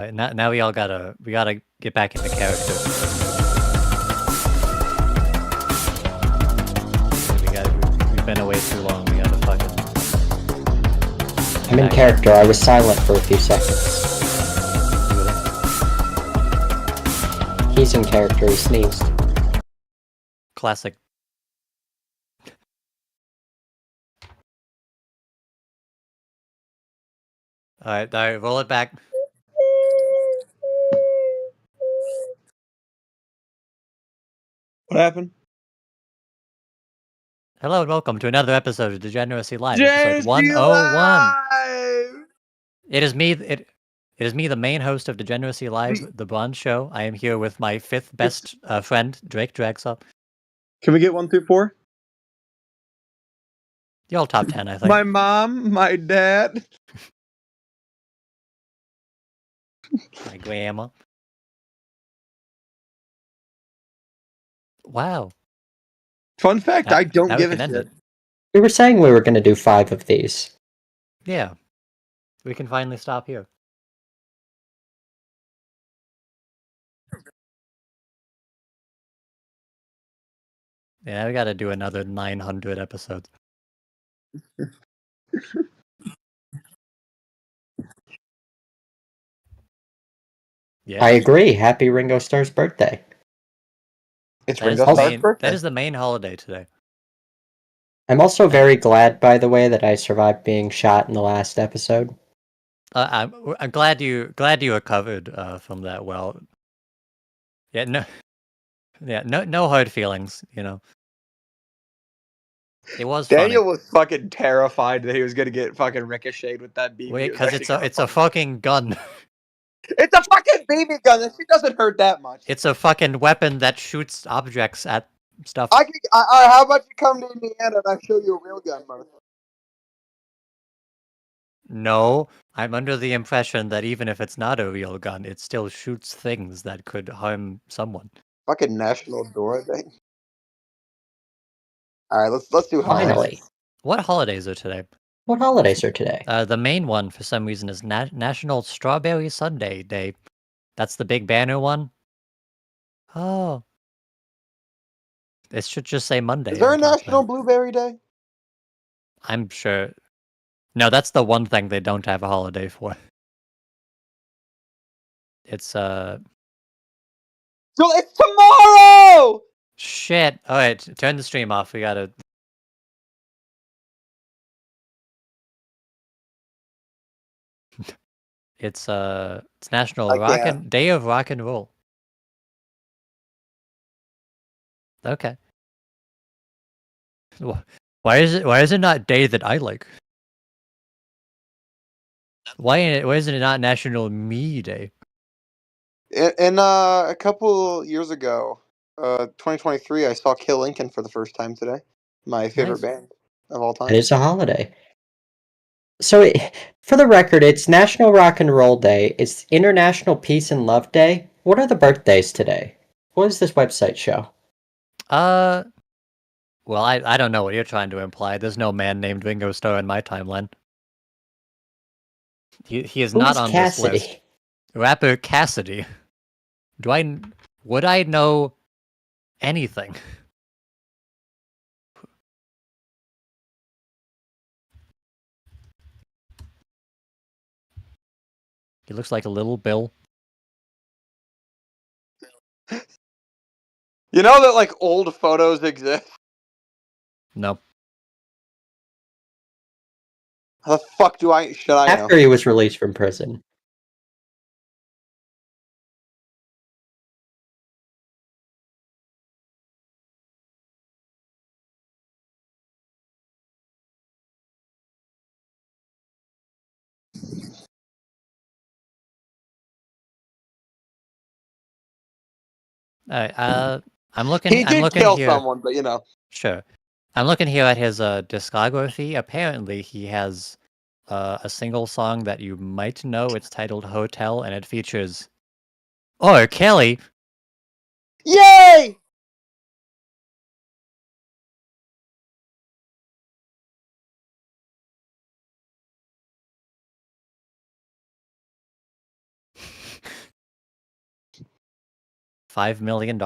Now we gotta get back into character. We've been away too long. We gotta fucking. I'm in character. I was silent for a few seconds. He's in character. He sneezed. Classic. All right, roll it back. What happened? Hello and welcome to another episode of Degeneracy Live, episode 101. It is me. It is me, the main host of Degeneracy Live, the Bronze Show. I am here with my fifth best friend, Drake Drexel. Can we get 1 through 4? You're all top 10, I think. My mom, my dad. My grandma. Wow. Fun fact, I don't give a shit. We were saying we were going to do 5 of these. Yeah. We can finally stop here. Yeah, we gotta do another 900 episodes. Yeah. I agree. Happy Ringo Starr's birthday. It's That is, Ringo the Starr's main, birthday. that is the main holiday today. I'm also very glad, by the way, that I survived being shot in the last episode. I'm glad you recovered from that. Well, yeah, no hard feelings. You know, it was Daniel funny. was fucking terrified that he was gonna get fucking ricocheted with that BB. Wait, because it's a fucking gun. It's a fucking BB gun. That shit doesn't hurt that much. It's a fucking weapon that shoots objects at stuff. How about you come to Indiana and I show you a real gun, motherfucker? No, I'm under the impression that even if it's not a real gun, it still shoots things that could harm someone. Fucking National Dora Day. All right, let's do holidays. Finally. What holidays are today? What holidays are today? The main one, for some reason, is National Strawberry Sundae Day. That's the big banner one. Oh. It should just say Monday. Is there a on top National there. Blueberry Day? I'm sure. No, that's the one thing they don't have a holiday for. It's, So it's tomorrow! Shit. Alright, turn the stream off. We gotta... It's National Day of Rock and Roll. Okay. Why is it not day that I like? Why isn't it not National Me Day? In a couple years ago, 2023, I saw Kill Lincoln for the first time today. My favorite band of all time. It is a holiday. So, for the record, it's National Rock and Roll Day. It's International Peace and Love Day. What are the birthdays today? What does this website show? Well, I don't know what you're trying to imply. There's no man named Ringo Starr in my timeline. He is not on Cassidy? this list. Rapper Cassidy. Would I know anything? He looks like a little Bill. You know that like old photos exist? No. How the fuck should I know? After he was released from prison. I'm looking. He did kill here. someone, but you know. Sure. I'm looking here at his discography. Apparently, he has a single song that you might know. It's titled Hotel, and it features R. Kelly. Yay! $5 million.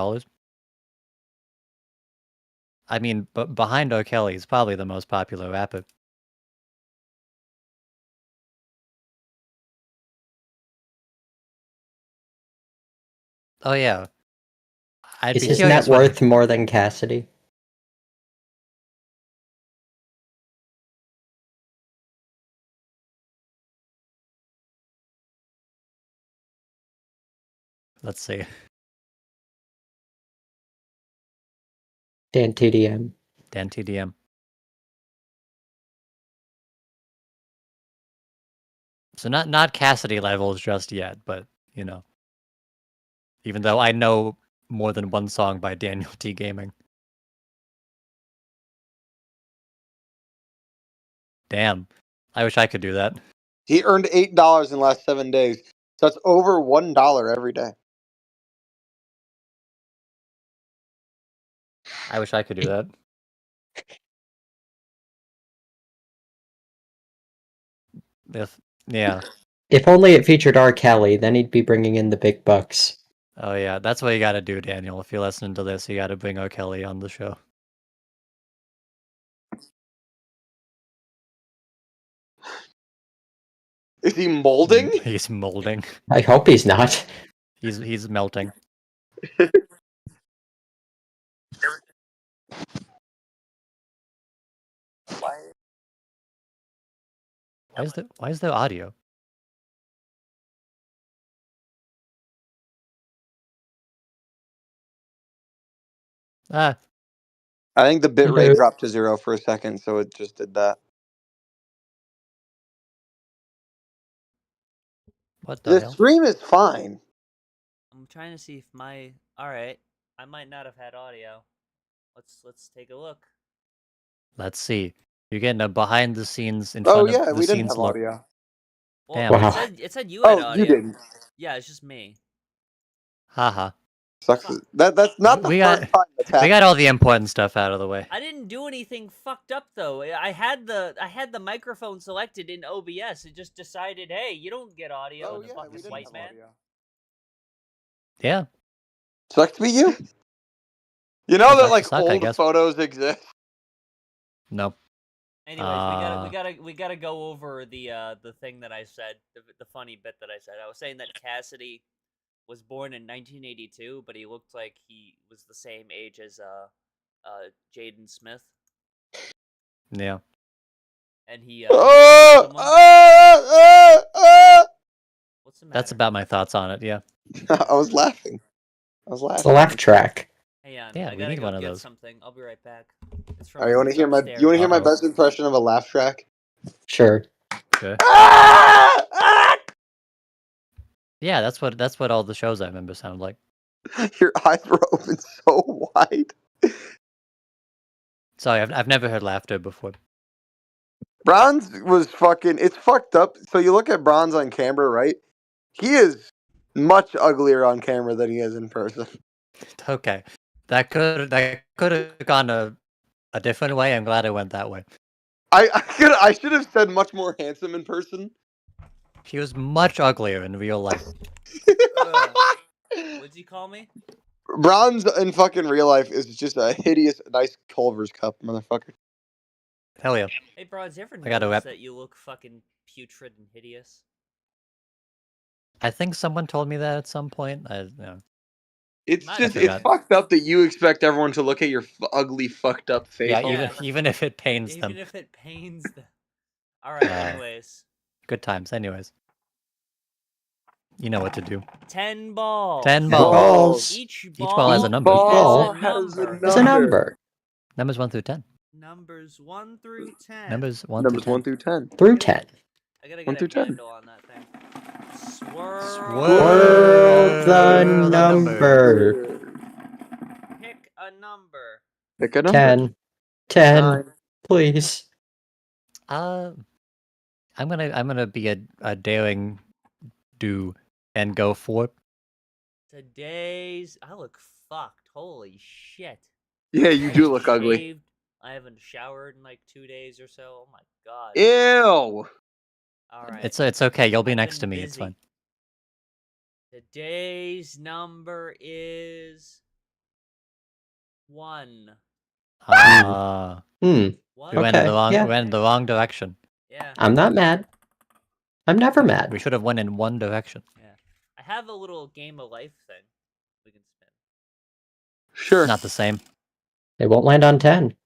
I mean, but behind R. Kelly, he's probably the most popular rapper. Oh yeah. I'd Is be his curious net what worth more than Cassidy? Let's see. Dan TDM. Dan TDM. So not Cassidy levels just yet, but you know. Even though I know more than one song by Daniel T. Gaming. Damn. I wish I could do that. He earned $8 in the last 7 days. So that's over $1 every day. I wish I could do that. Yeah. If only it featured R. Kelly, then he'd be bringing in the big bucks. Oh yeah, that's what you gotta do, Daniel. If you're listening to this, you gotta bring R. Kelly on the show. Is he molding? He's molding. I hope he's not. He's melting. Why is there audio? Ah, I think the bitrate Hello. dropped to 0 for a second, so it just did that. what the The hell? stream is fine. I'm trying to see if my... Alright, I might not have had audio. Let's take a look. Let's see. You're getting a behind the scenes in Oh front yeah, of the we didn't scenes have look. audio. Well, Damn. Wow. it said you had Oh, audio. you didn't. Yeah, it's just me. Haha. Sucks. That's not the We first got- time that's We happened. got all the important stuff out of the way. I didn't do anything fucked up though. I had the microphone selected in OBS. It just decided, hey, you don't get audio. Oh The yeah, fuck we this didn't white have man. audio. Yeah. Sucks to be you. You know Sucks that to like suck, I old guess. photos exist. No. Anyways, we gotta go over the thing that I said, the funny bit that I said. I was saying that Cassidy was born in 1982, but he looked like he was the same age as Jaden Smith, Yeah. and he Oh, what's the matter? That's about my thoughts on it. Yeah. I was laughing. It's the laugh track. Hey on, Yeah, I we gotta need go one of get those. something. I'll be right back. It's from Oh, you want to hear my upstairs. Uh-oh. best impression of a laugh track? Sure. Okay. Yeah, that's what all the shows I remember sound like. Your eyes were open so wide. Sorry, I've never heard laughter before. Bronze was fucking. It's fucked up. So you look at Bronze on camera, right? He is much uglier on camera than he is in person. Okay. That could have gone a different way. I'm glad it went that way. I should have said much more handsome in person. He was much uglier in real life. What'd you call me? Bronze in fucking real life is just a hideous, nice Culver's cup, motherfucker. Hell yeah. Hey, Bronze, you ever I gotta notice rep- that you look fucking putrid and hideous? I think someone told me that at some point. It's Not just I it's forgot. fucked up that you expect everyone to look at your ugly, fucked up face. Yeah, all the Yeah. time. even if it pains Even them. if it pains them. Alright, anyways. Good times, anyways. You know what to do. 10 balls. 10 balls. Each ball has a number. Ball has a There's a number. Numbers 1 through 10. Numbers 1 through 10. Numbers 1 Numbers through 10. 1 through 10. Through 10. I gotta 1 get through a 10. handle on that thing. Swirl the number. Pick a number. Pick a number. 10. 10. 9. Please. I'm gonna be a daring do and go for Today's... I look fucked. Holy shit. Yeah, you I do just look ugly. shaved. I haven't showered in like 2 days or so. Oh my god. Ew. Alright. It's okay. You'll be I've next been to me. It's busy. fine. Today's number is 1. Ah, Hmm. we went in the Okay, wrong. yeah. We went in the wrong direction. Yeah. I'm not mad. I'm never We mad. should have went in one direction. Yeah. I have a little game of life thing we can spin. Sure. Not the same. It won't land on 10.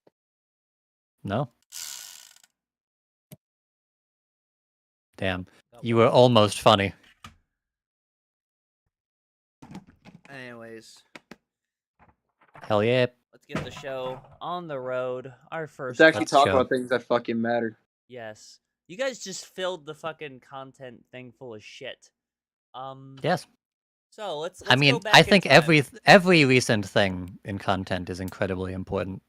No. Damn. Oh, You were almost funny. Anyways, Hell yeah. let's get the show on the road. Our first. Let's actually Let's talk show. about things that fucking matter. Yes. You guys just filled the fucking content thing full of shit. Yes. So let's I mean, go back I in think time. every recent thing in content is incredibly important.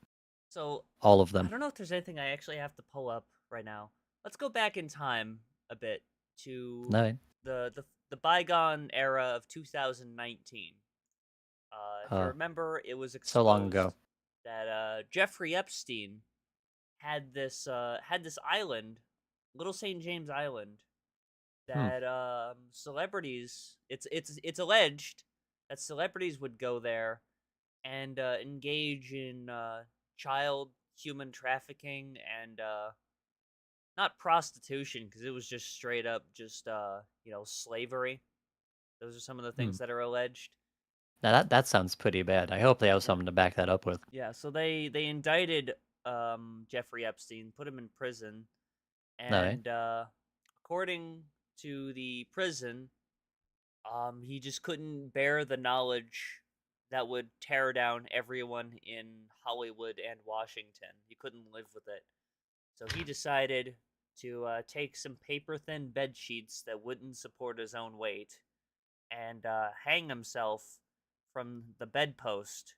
So All of I them. don't know if there's anything I actually have to pull up right now. Let's go back in time a bit to No. the bygone era of 2019. If you Oh, remember, it was exposed so long ago. that Jeffrey Epstein had this island, Little St. James Island, that celebrities. It's alleged that celebrities would go there and engage in child human trafficking and not prostitution, because it was just straight up just slavery. Those are some of the things that are alleged. Now that sounds pretty bad. I hope they have something to back that up with. Yeah, so they indicted Jeffrey Epstein, put him in prison, and according to the prison, he just couldn't bear the knowledge that would tear down everyone in Hollywood and Washington. He couldn't live with it. So he decided to take some paper-thin bed sheets that wouldn't support his own weight and hang himself from the bedpost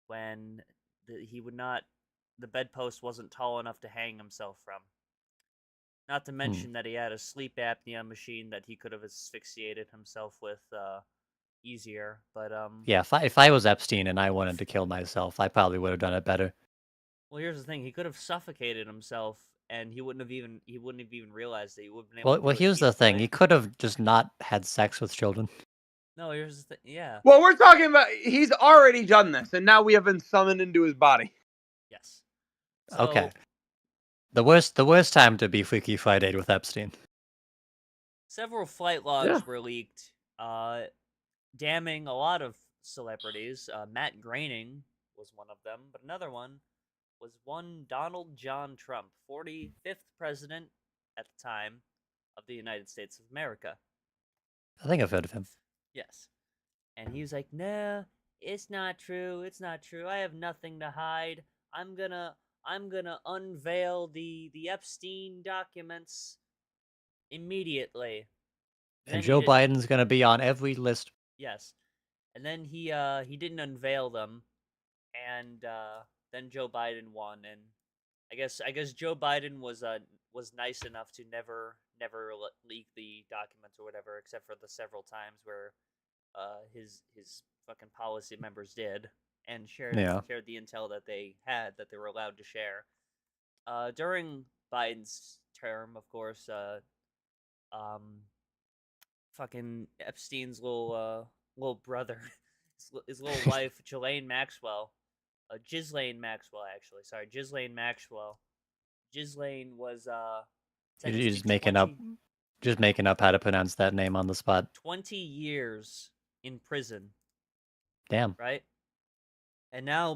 when the bedpost wasn't tall enough to hang himself from. Not to mention that he had a sleep apnea machine that he could have asphyxiated himself with easier. But Yeah, if I was Epstein and I wanted to kill myself, I probably would have done it better. well, here's the thing: he could have suffocated himself, and he wouldn't have even realized that he would have been able. Well, here's the thing: he could have just not had sex with children. No, here's the thing. Yeah. Well, we're talking about he's already done this, and now we have been summoned into his body. Yes. So, Okay. The worst time to be Freaky Friday with Epstein. several flight logs were leaked, damning a lot of celebrities. Matt Groening was one of them, but another one was one Donald John Trump, 45th president at the time of the United States of America. I think I've heard of him. Yes. And he was like, "No, it's not true. It's not true. I have nothing to hide. I'm gonna unveil the Epstein documents immediately." And Joe Biden's gonna be on every list. Yes. And then he didn't unveil them, and then Joe Biden won, and I guess Joe Biden was nice enough to never leak the documents or whatever, except for the several times where his fucking policy members did and shared the intel that they were allowed to share. During Biden's term, of course, fucking Epstein's little brother, his little wife, Ghislaine Maxwell, Ghislaine Maxwell, actually. Sorry, Ghislaine Maxwell. Ghislaine was You're just making up how to pronounce that name on the spot. 20 years in prison. Damn. Right? And now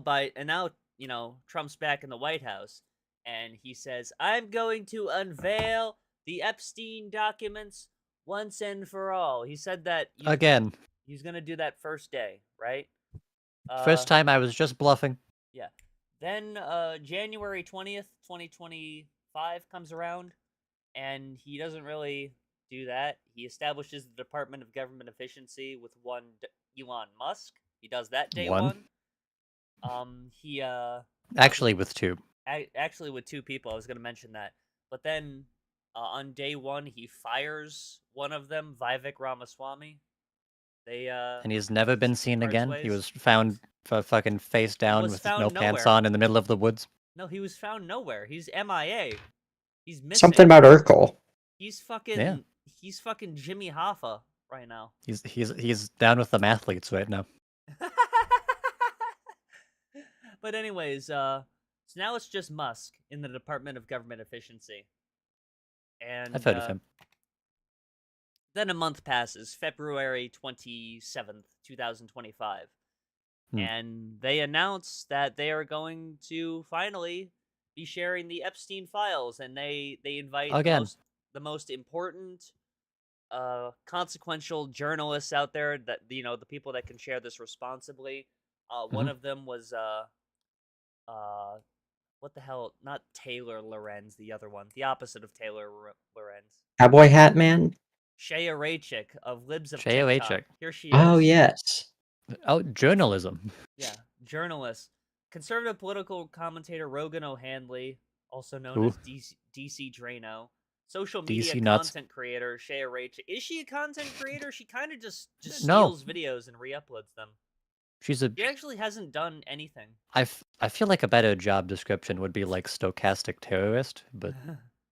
Trump's back in the White House, and he says, "I'm going to unveil the Epstein documents once and for all." He said that again. He's gonna do that first day, right? First time I was just bluffing. Yeah. Then January 20th, 2025 comes around, and he doesn't really do that. He establishes the Department of Government Efficiency with one Elon Musk. He does that day one. He actually with two. Actually with two people. I was gonna mention that, but then on day one he fires one of them, Vivek Ramaswamy. And he's never been seen again. He was found fucking face down with no pants on in the middle of the woods. No, he was found nowhere. He's MIA. He's missing. Something about Urkel. He's fucking Jimmy Hoffa right now. He's down with the mathletes right now. But anyways, so now it's just Musk in the Department of Government Efficiency. And I've heard of him. Then a month passes, February 27th, 2025. And they announce that they are going to finally be sharing the Epstein files, and they invite the most important consequential journalists out there, that the people that can share this responsibly. One of them was what the hell? Not Taylor Lorenz, the other one, the opposite of Taylor Lorenz. Cowboy Hat Man? Shaya Raichik of Libs of Shaya TikTok. Raichik. Here she is. Oh, yes. Oh, journalism. Yeah, journalist. Conservative political commentator Rogan O'Handley, also known as DC Drano. Social media DC content creator Shaya Raichik. Is she a content creator? She kind of just steals videos and re-uploads them. She actually hasn't done anything. I feel like a better job description would be like stochastic terrorist, but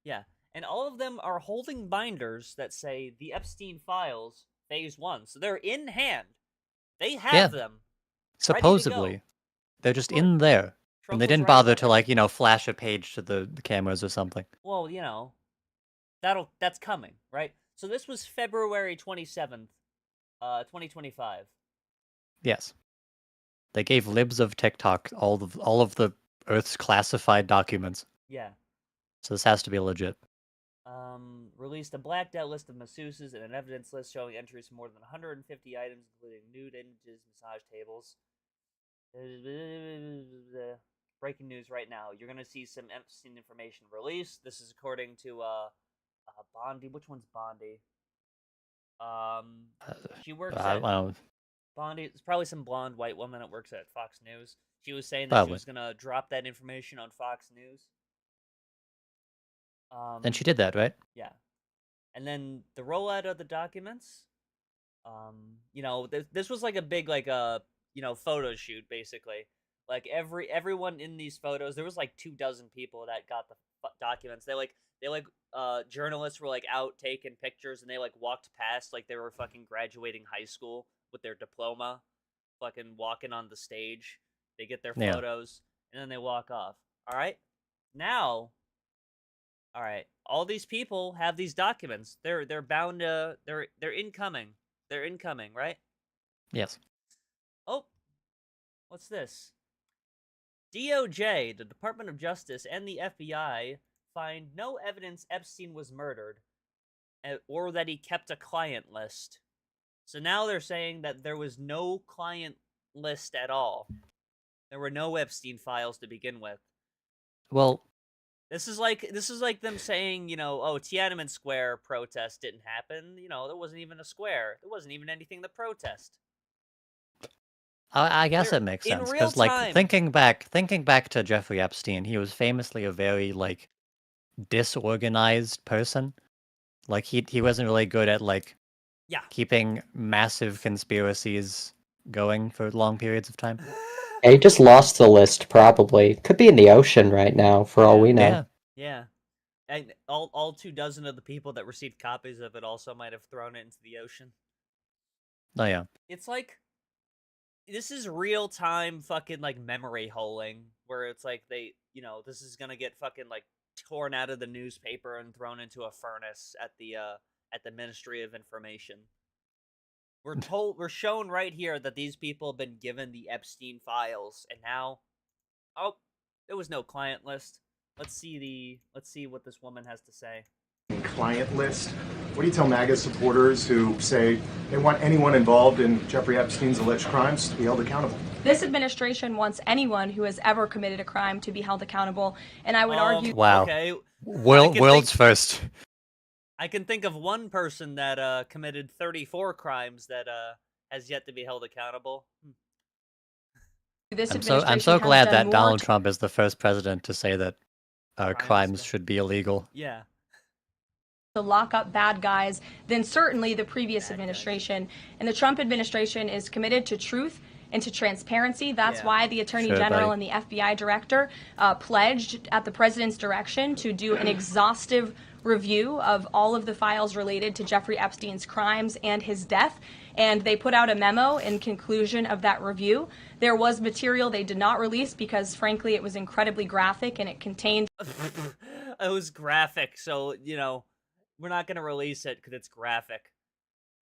yeah. And all of them are holding binders that say the Epstein files phase 1. So they're in hand. They have them. Supposedly. They're just in there. Trump and they didn't bother to flash a page to the cameras or something. Well, that's coming, right? So this was February 27th, 2025. Yes. They gave Libs of TikTok all of the Earth's classified documents. Yeah. So this has to be legit. Released a blacked out list of masseuses and an evidence list showing entries for more than 150 items, including nude images, massage tables. Breaking news right now. You're going to see some Epstein information released. This is according to Bondi. Which one's Bondi? She works at Bondi. It's probably some blonde white woman that works at Fox News. She was saying that she was going to drop that information on Fox News. And she did that, right? Yeah. And then the rollout of the documents, this was like a big, photo shoot, basically. Like, everyone in these photos, there was like 24 people that got the documents. Journalists were, out taking pictures, and they, walked past like they were fucking graduating high school with their diploma, fucking walking on the stage. They get their photos, and then they walk off. All right? Now... All right, all these people have these documents. They're bound to they're incoming. They're incoming, right? Yes. Oh, what's this? DOJ, the Department of Justice, and the FBI find no evidence Epstein was murdered, or that he kept a client list. So now they're saying that there was no client list at all. There were no Epstein files to begin with. Well. This is like them saying, Tiananmen Square protest didn't happen. There wasn't even a square. There wasn't even anything to protest. I guess it makes sense because, thinking back to Jeffrey Epstein, he was famously a very disorganized person. Like he wasn't really good at keeping massive conspiracies going for long periods of time. Yeah, he just lost the list, probably. Could be in the ocean right now, for all we know. Yeah. And all 24 of the people that received copies of it also might have thrown it into the ocean. Oh, yeah. It's this is real-time fucking, memory holing, where it's this is gonna get fucking, torn out of the newspaper and thrown into a furnace at the Ministry of Information. We're shown right here that these people have been given the Epstein files, and now, there was no client list. Let's see what this woman has to say. Client list. What do you tell MAGA supporters who say they want anyone involved in Jeffrey Epstein's alleged crimes to be held accountable? This administration wants anyone who has ever committed a crime to be held accountable, and I would argue. Wow. Okay. World's first. I can think of one person that committed 34 crimes that has yet to be held accountable. I'm so glad that Donald Trump is the first president to say that crimes should be illegal. Yeah. To lock up bad guys than certainly the previous administration. And the Trump administration is committed to truth and to transparency. That's why the Attorney General and the FBI Director pledged at the President's direction to do an exhaustive review of all of the files related to Jeffrey Epstein's crimes and his death, and they put out a memo in conclusion of that review. There was material they did not release because, frankly, it was incredibly graphic and it contained... It was graphic, so, you know, we're not going to release it because it's graphic.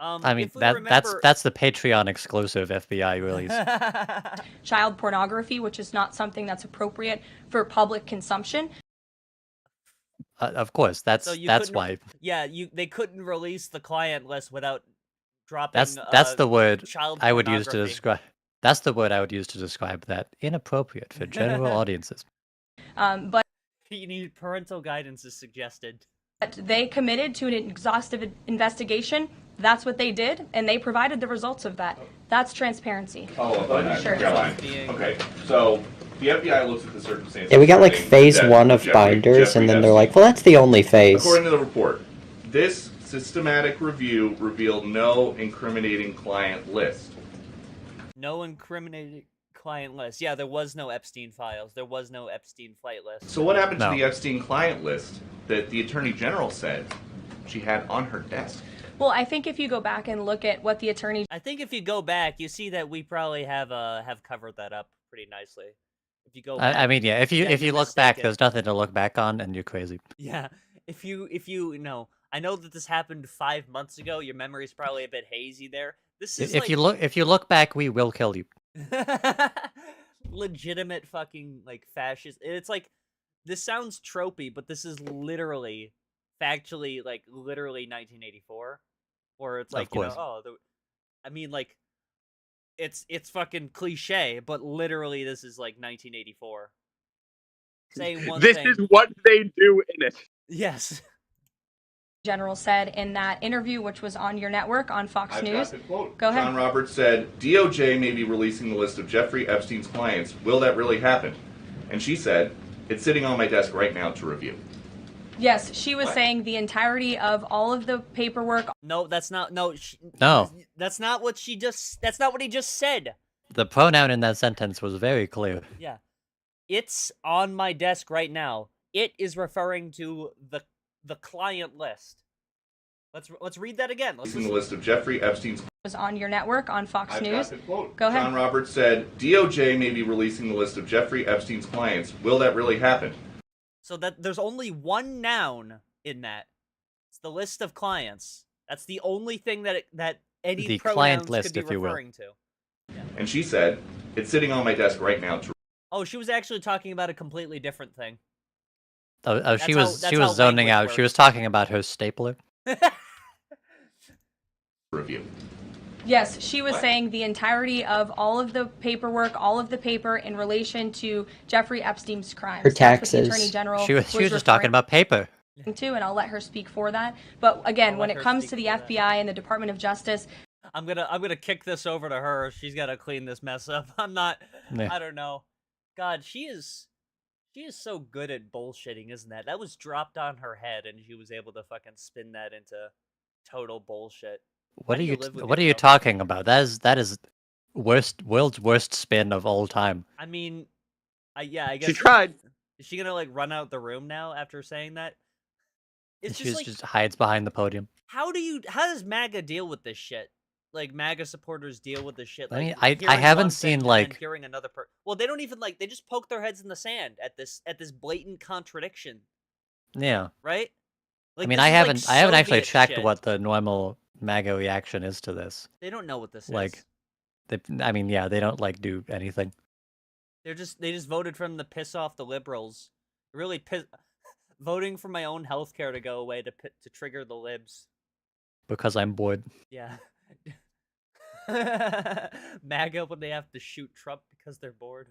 I mean, that's the Patreon exclusive FBI release. child pornography, which is not something that's appropriate for public consumption. Of course, that's why. Yeah, they couldn't release the client list without dropping. That's the word child I would use to pornography. describe. That's the word I would use to describe that. Inappropriate for general audiences. But you need parental guidance is suggested. They committed to an exhaustive investigation. That's what they did, and they provided the results of that. That's transparency. Follow up on that, Sure. Caroline. Okay, so the FBI looks at the circumstances. Yeah, we got like phase that 1 of Jeffrey binders, and then they're Epstein- like, well, that's the only phase. According to the report, this systematic review revealed no incriminating client list. No incriminating client list. Yeah, there was no Epstein files. There was no Epstein flight list. So what happened No. to the Epstein client list that the Attorney General said she had on her desk? Well, I think if you go back and look at what the attorney... I think if you go back, you see that we probably have covered that up pretty nicely. If you go back, I mean, yeah. If you you're look back, mistaken. there's nothing to look back on, and you're crazy. Yeah, if you know, I know that this happened 5 months ago. Your memory's probably a bit hazy there. This is If you look back, we will kill you. legitimate fucking like fascist. It's like this sounds tropey, but this is literally, factually, like literally 1984, or it's like Of course. I mean like, it's fucking cliche, but literally this is like 1984. Saying one This thing. is what they do in it. Yes. General said in that interview, which was on your network on Fox I've News. got the quote. Go ahead. John Roberts said, DOJ may be releasing the list of Jeffrey Epstein's clients. Will that really happen? And she said, it's sitting on my desk right now to review. Yes, she was What? saying the entirety of all of the paperwork. No, that's not. No. No. That's not what she just. That's not what he just said. The pronoun in that sentence was very clear. Yeah. It's on my desk right now. It is referring to the client list. Let's read that again. Let's Releasing the list of Jeffrey Epstein's Was on your network on Fox I've News. got the quote. Go ahead. John Roberts said, DOJ may be releasing the list of Jeffrey Epstein's clients. Will that really happen? So that there's only one noun in that. It's the list of clients. That's the only thing that any The pronouns client list, could be if you will. referring to. And she said, it's sitting on my desk right now to Oh, she was actually talking about a completely different thing. She That's was how zoning language out. She was works. talking about her stapler. review. Yes, she was What? saying the entirety of all of the paperwork, all of the paper in relation to Jeffrey Epstein's crimes. Her That's what taxes. the Attorney General She was just referring talking about paper. to, and I'll let her speak for that. But again, I'll when let it her comes speak to the for that. FBI and the Department of Justice, I'm gonna kick this over to her. She's gotta clean this mess up. I'm not. Yeah. I don't know. God, she is so good at bullshitting, isn't that? That was dropped on her head, and she was able to fucking spin that into total bullshit. What How are do you live with What are you yourself? talking about? That is world's worst spin of all time. I mean, I guess She tried. Is she gonna like run out the room now after saying that? It's She just like, just hides behind the podium. how does MAGA deal with this shit? Like MAGA supporters deal with this shit. I Like mean, I hearing haven't one seen, thing and then like- hearing another Well, they don't even like. They just poke their heads in the sand at this blatant contradiction, Yeah. right? Like, I mean, this I is, like, haven't actually Soviet checked shit. what the normal MAGA reaction is to this. They don't know what this like, is. I mean, yeah, they don't like do anything. They just voted for them to piss off the liberals. Really voting for my own healthcare to go away to trigger the libs. Because I'm bored. Yeah. MAGA when they have to shoot Trump because they're bored.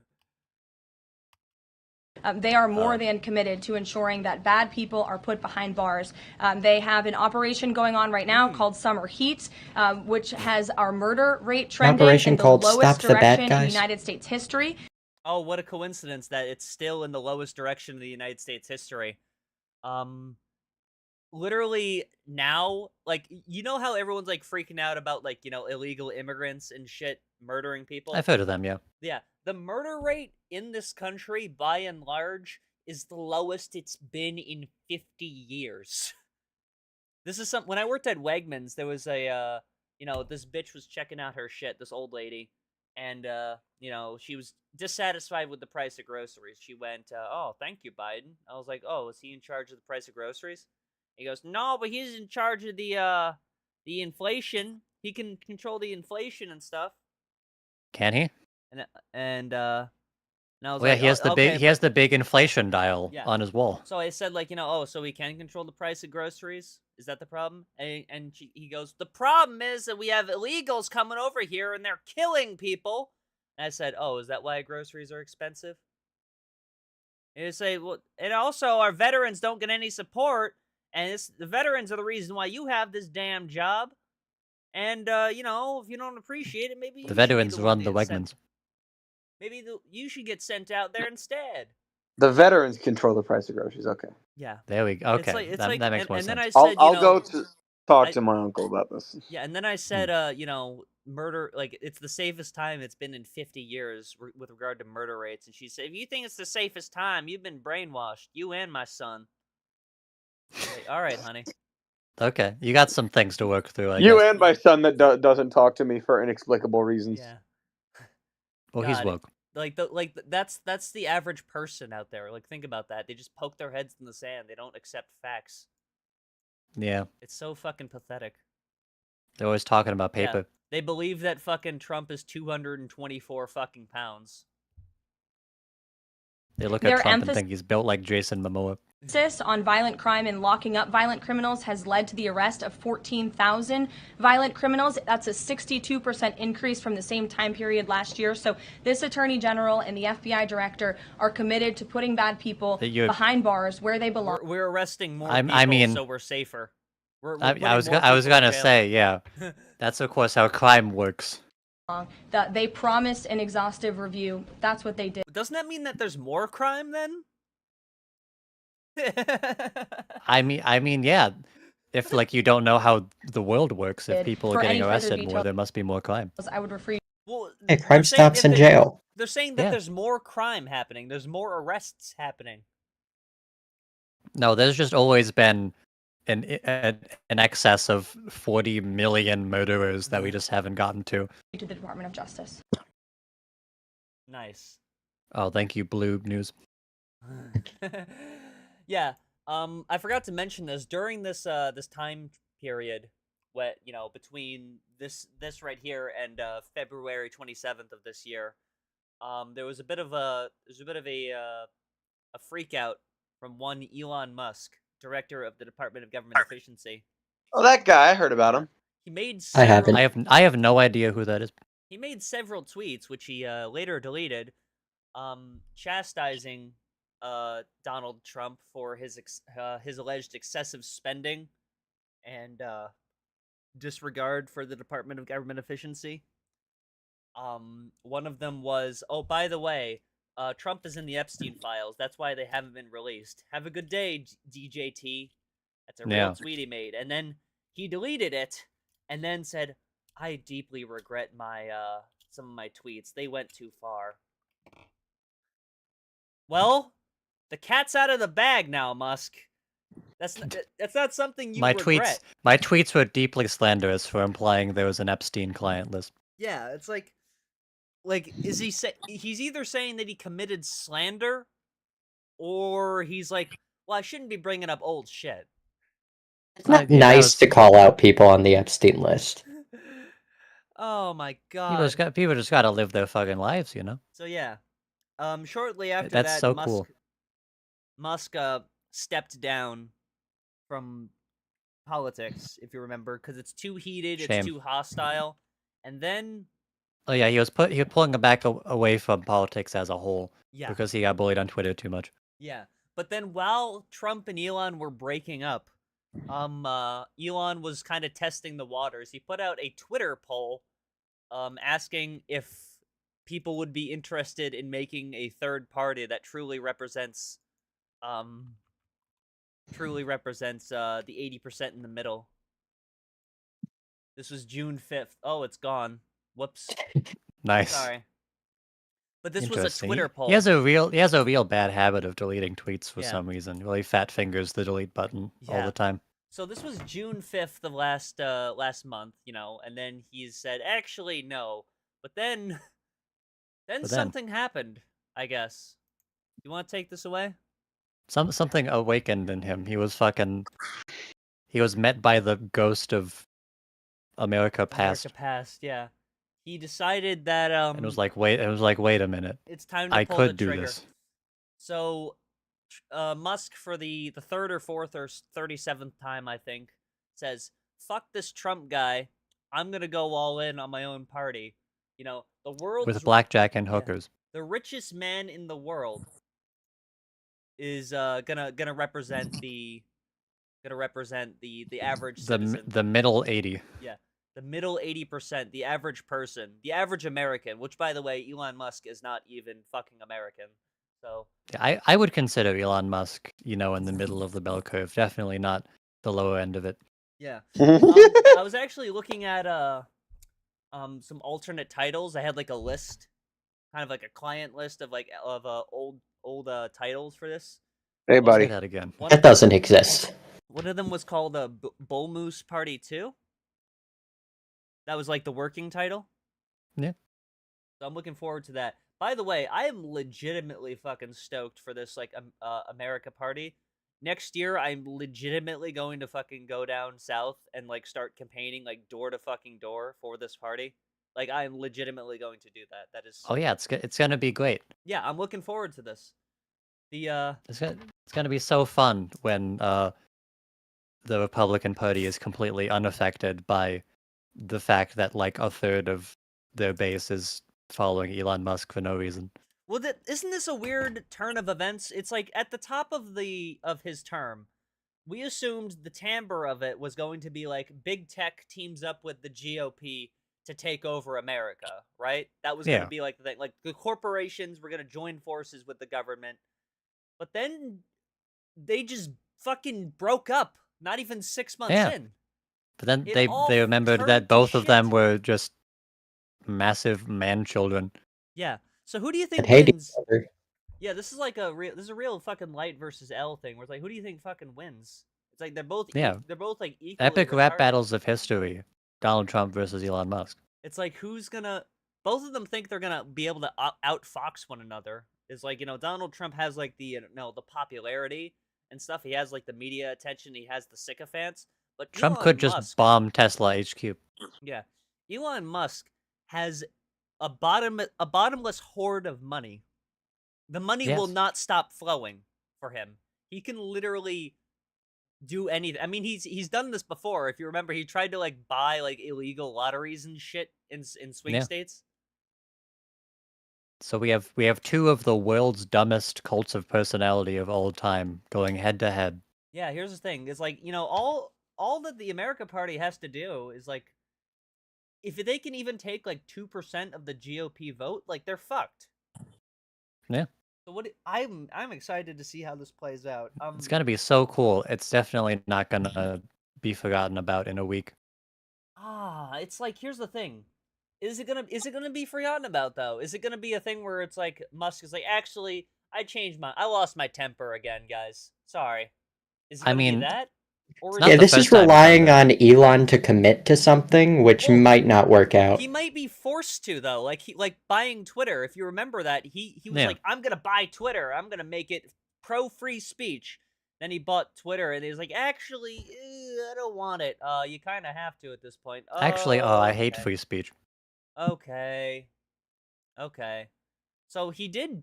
they are more than committed to ensuring that bad people are put behind bars. They have an operation going on right now called Summer Heat, which has our murder rate trending operation in the called lowest Stop the Bad direction in Guys? United States history. Oh, what a coincidence that it's still in the lowest direction of the United States history. Literally now, like, you know how everyone's like freaking out about like, you know, illegal immigrants and shit murdering people? I've heard of them, yeah. Yeah, the murder rate in this country, by and large, is the lowest it's been in 50 years. This is when I worked at Wegmans, there was a this bitch was checking out her shit, this old lady, and she was dissatisfied with the price of groceries. She went, "Oh, thank you, Biden." I was like, "Oh, is he in charge of the price of groceries?" He goes, "No, but he's in charge of the inflation. He can control the inflation and stuff." Can he? And I was Well, yeah, like, he has the okay, big he has the big inflation dial Yeah. on his wall. So I said, like, so we can control the price of groceries? Is that the problem? And he goes, the problem is that we have illegals coming over here and they're killing people. And I said, oh, is that why groceries are expensive? And you say, well, and also our veterans don't get any support, and the veterans are the reason why you have this damn job. And if you don't appreciate it, maybe The veterans run the Wegmans. Maybe you should get sent out there instead. The veterans control the price of groceries. Okay. Yeah. There we go. Okay, that makes more and sense. then I said, I'll go to talk to my uncle about this. Yeah, and then I said, murder, like, it's the safest time it's been in 50 years with regard to murder rates. And she said, if you think it's the safest time, you've been brainwashed. You and my son. Like, all right, honey. Okay, you got some things to work through, I You guess. and my son that doesn't talk to me for inexplicable reasons. Yeah. Well, he's woke. That's the average person out there. Like, think about that. They just poke their heads in the sand. They don't accept facts. Yeah. It's so fucking pathetic. They're always talking about paper. Yeah. They believe that fucking Trump is 224 fucking pounds. They look at Trump and think he's built like Jason Momoa. Emphasis on violent crime and locking up violent criminals has led to the arrest of 14,000 violent criminals. That's a 62% increase from the same time period last year. So this attorney general and the FBI director are committed to putting bad people behind bars where they belong. We're arresting more people, so we're safer. I was gonna say, yeah, that's of course how crime works. That they promised an exhaustive review. That's what they did. Doesn't that mean that there's more crime then? I mean, yeah. If like you don't know how the world works, if people are getting arrested more, there must be more crime. I would refer you. Well, hey, crime stops in jail. They're saying that there's more crime happening. There's more arrests happening. No, there's just always been an excess of 40 million murderers that we just haven't gotten to. To the Department of Justice. Nice. Oh, thank you, Blue News. Yeah. I forgot to mention this during this this time period, between this right here and February 27th of this year, there was a bit of a freak out from one Elon Musk, director of the Department of Government Efficiency. Oh, that guy! I heard about him. He made. I haven't. I have no idea who that is. He made several tweets, which he later deleted, chastising Donald Trump for his alleged excessive spending and disregard for the Department of Government Efficiency. One of them was, oh, by the way, Trump is in the Epstein files. That's why they haven't been released. Have a good day, DJT. That's a real tweet he made. And then he deleted it and then said, I deeply regret my some of my tweets. They went too far. Well, the cat's out of the bag now, Musk. That's not something you regret. My tweets were deeply slanderous for implying there was an Epstein client list. Yeah, it's like is he's either saying that he committed slander, or he's like, well, I shouldn't be bringing up old shit. It's not nice to call out people on the Epstein list. Oh my god. People just gotta live their fucking lives, you know? So yeah. Shortly after That's that, so cool. Musk stepped down from politics, if you remember, because it's too heated, it's too hostile. And then oh yeah, he was pulling back away from politics as a whole. Yeah. Because he got bullied on Twitter too much. Yeah. But then while Trump and Elon were breaking up, Elon was kind of testing the waters. He put out a Twitter poll asking if people would be interested in making a third party that truly represents the 80% in the middle. This was June 5th. Oh, it's gone. Whoops. Nice. Sorry. But this was a Twitter poll. He has a real bad habit of deleting tweets for some reason. Really fat fingers the delete button all the time. So this was June 5th of last month, and then he said, actually, no. But then something happened, I guess. You want to take this away? Something awakened in him. He was met by the ghost of America Past. America Past, yeah. He decided that and it was like, wait a minute. It's time to pull the trigger. This. So Musk, for the third or fourth or 37th time, I think, says, fuck this Trump guy. I'm going to go all in on my own party. The world with blackjack and hookers. Yeah, the richest man in the world is gonna represent the average citizen. The middle 80. Yeah. The middle 80%, the average person, the average American, which, by the way, Elon Musk is not even fucking American. So yeah, I would consider Elon Musk, in the middle of the bell curve. Definitely not the lower end of it. Yeah. I was actually looking at some alternate titles. I had like a list, kind of like a client list of old titles for this. Hey, buddy. Say that again. That doesn't exist. One of them was called Bull Moose Party 2. That was like the working title. Yeah. So I'm looking forward to that. By the way, I am legitimately fucking stoked for this America Party. Next year, I'm legitimately going to fucking go down south and start campaigning door to fucking door for this party. I'm legitimately going to do that. That is. Oh yeah, it's gonna be great. Yeah, I'm looking forward to this. It's gonna be so fun when the Republican Party is completely unaffected by the fact that a third of their base is following Elon Musk for no reason. Well, isn't this a weird turn of events? It's at the top of his term, we assumed the timbre of it was going to be big tech teams up with the GOP to take over America, right? That was going to be the thing. The corporations were going to join forces with the government. But then they just fucking broke up, not even 6 months in. But then they remembered that both of them were just massive man-children. Yeah. So who do you think wins? Yeah, this is a real fucking light versus L thing. Where it's who do you think fucking wins? It's they're both equally epic retarded. rap battles of history. Donald Trump versus Elon Musk. It's who's gonna? Both of them think they're gonna be able to outfox one another. It's Donald Trump has the popularity and stuff. He has the media attention. He has the sycophants. But Trump Elon could Musk, just bomb Tesla HQ. Yeah, Elon Musk has a bottomless hoard of money. The money will not stop flowing for him. He can literally do anything. I mean, he's done this before. If you remember, he tried to buy illegal lotteries and shit in swing states. So we have two of the world's dumbest cults of personality of all time going head to head. Yeah, here's the thing. It's all that the America Party has to do is if they can even take 2% of the GOP vote, they're fucked. Yeah. So I'm excited to see how this plays out. It's gonna be so cool. It's definitely not gonna be forgotten about in a week. It's here's the thing. Is it gonna be forgotten about though? Is it gonna be a thing where it's Musk is actually I lost my temper again, guys. Sorry. Is it gonna be that? Yeah, this is relying on Elon to commit to something, which might not work out. He might be forced to though, buying Twitter. If you remember that, he was I'm gonna buy Twitter. I'm gonna make it pro free speech. Then he bought Twitter, and he was actually, I don't want it. You kind of have to at this point. Actually, I hate free speech. Okay. So he did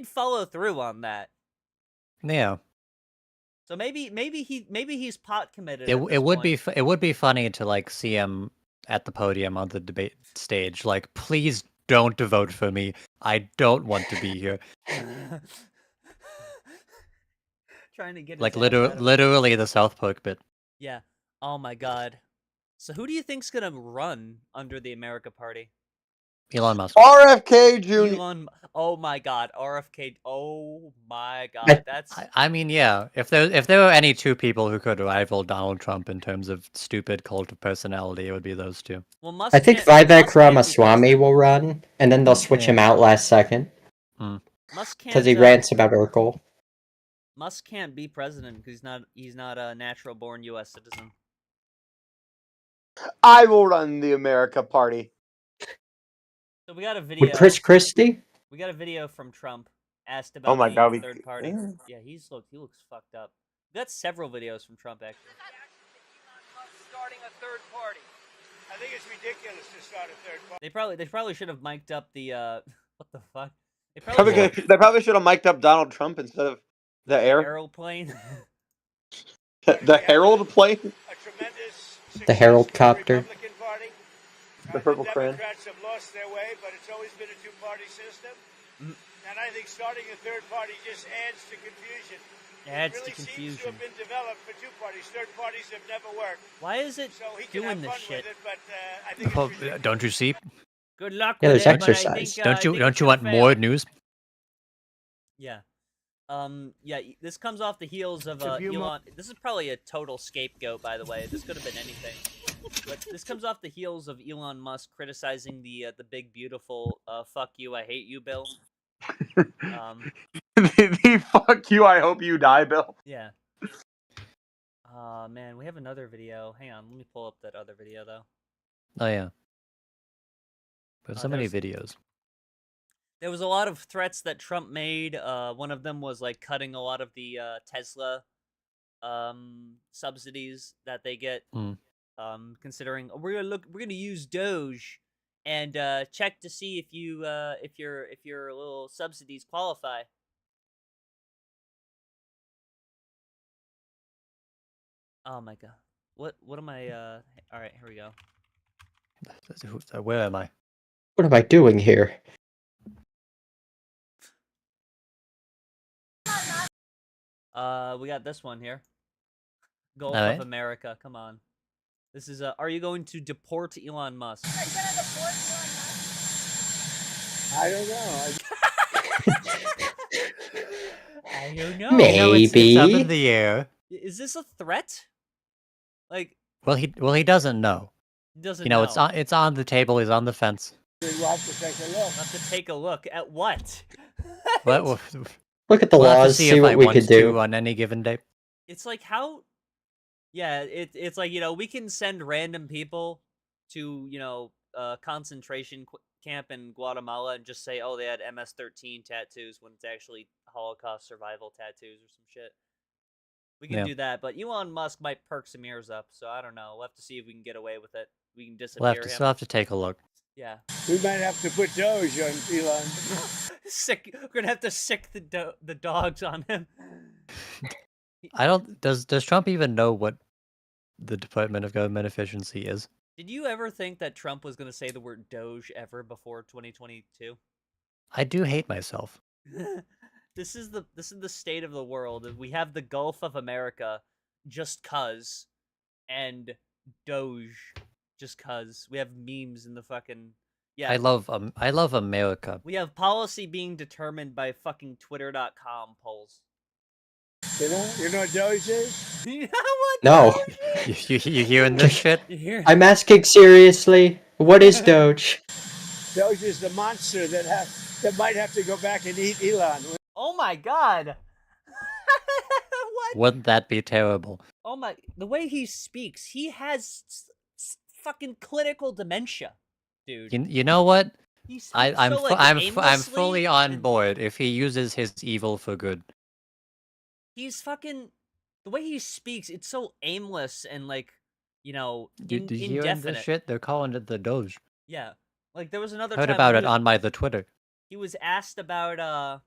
follow through on that. Yeah. So maybe he's pot committed. It would be funny to see him at the podium on the debate stage. Please don't vote for me. I don't want to be here. Trying to get literally the South Park bit. Yeah. Oh my god. So who do you think's gonna run under the America Party? Elon Musk. RFK Jr. Oh my god, RFK. Oh my god, that's. I mean, yeah. If there were any two people who could rival Donald Trump in terms of stupid cult of personality, it would be those two. Well, Musk I think Vivek Ramaswamy will run, and then they'll switch him out last second. Musk can't. Because he rants about Urkel. Musk can't be president because he's not a natural born U.S. citizen. I will run the America Party. So we got a video. With Chris Christie? We got a video from Trump asked Oh about my the God, third party. Yeah, he looks fucked up. We got several videos from Trump actually. Starting a third party. I think it's ridiculous to start a third party. They probably should have mic'd up the what the fuck? They probably should have mic'd up Donald Trump instead of the aeroplane. the Herald plane. A tremendous The Herald copter. Republican Party. The purple the crayon. Democrats have lost their way, but it's always been a two-party system. And I think starting a third party just adds to confusion. Adds it really to confusion. seems to have been developed for two parties. Third parties have never worked. Why is it So he can doing have this fun shit? with it, but I think Oh, it's ridiculous. don't you see? Good luck Yeah, with there's it, but I exercise. think, Don't you want more news? Yeah. Yeah, this comes off the heels of Elon. This is probably a total scapegoat, by the way. This could have been anything. But this comes off the heels of Elon Musk criticizing the big beautiful "fuck you, I hate you" bill. The fuck you, I hope you die bill. Yeah. Man, we have another video. Hang on, let me pull up that other video though. Oh yeah. We have so many videos. There was a lot of threats that Trump made. One of them was like cutting a lot of the Tesla subsidies that they get. Considering we're gonna use DOGE and check to see if your little subsidies qualify. Oh my god. What am I all right, here we go. Where am I? What am I doing here? We got this one here. Gulf All right. of America. Come on. This is are you going to deport Elon Musk? I don't know. I don't know. Maybe. It's up in the air. Is this a threat? Like, Well, he doesn't know. he doesn't You know, it's on the table. He's on the fence. We'll have to take a look. Have to take a look at what? We'll Look at the have to laws, see if what I we want could do. to on any given day. It's like how, yeah, it's like, you know, we can send random people to, you know, concentration camp in Guatemala and just say, oh, they had MS-13 tattoos when it's actually Holocaust survival tattoos or some shit. We can do that, but Elon Musk might perk some ears up, so I don't know. We'll have to see if we can get away with it. We can disappear him. We'll have to take a look. Yeah. We might have to put Doge on Elon. Sick. We're gonna have to sick the dogs on him. I don't. Does Trump even know what the Department of Government Efficiency is? Did you ever think that Trump was gonna say the word Doge ever before 2022? I do hate myself. This is the state of the world. We have the Gulf of America, just cuz, and Doge, just cuz. We have memes in the fucking I love America. We have policy being determined by fucking Twitter.com polls. You know what Doge is? You know what? No. You hearing this shit? You hear? I'm asking seriously. What is Doge? Doge is the monster that might have to go back and eat Elon. Oh my god. What? Wouldn't that be terrible? Oh my, the way he speaks, he has fucking clinical dementia, dude. You know what? He speaks I'm so, like, I'm aimlessly fully on and board if he uses his evil for good. He's fucking, the way he speaks, it's so aimless and like, you know, Do you hear indefinite. this shit? They're calling it the Doge. Yeah, like there was another Heard time about he it on the Twitter. He was asked about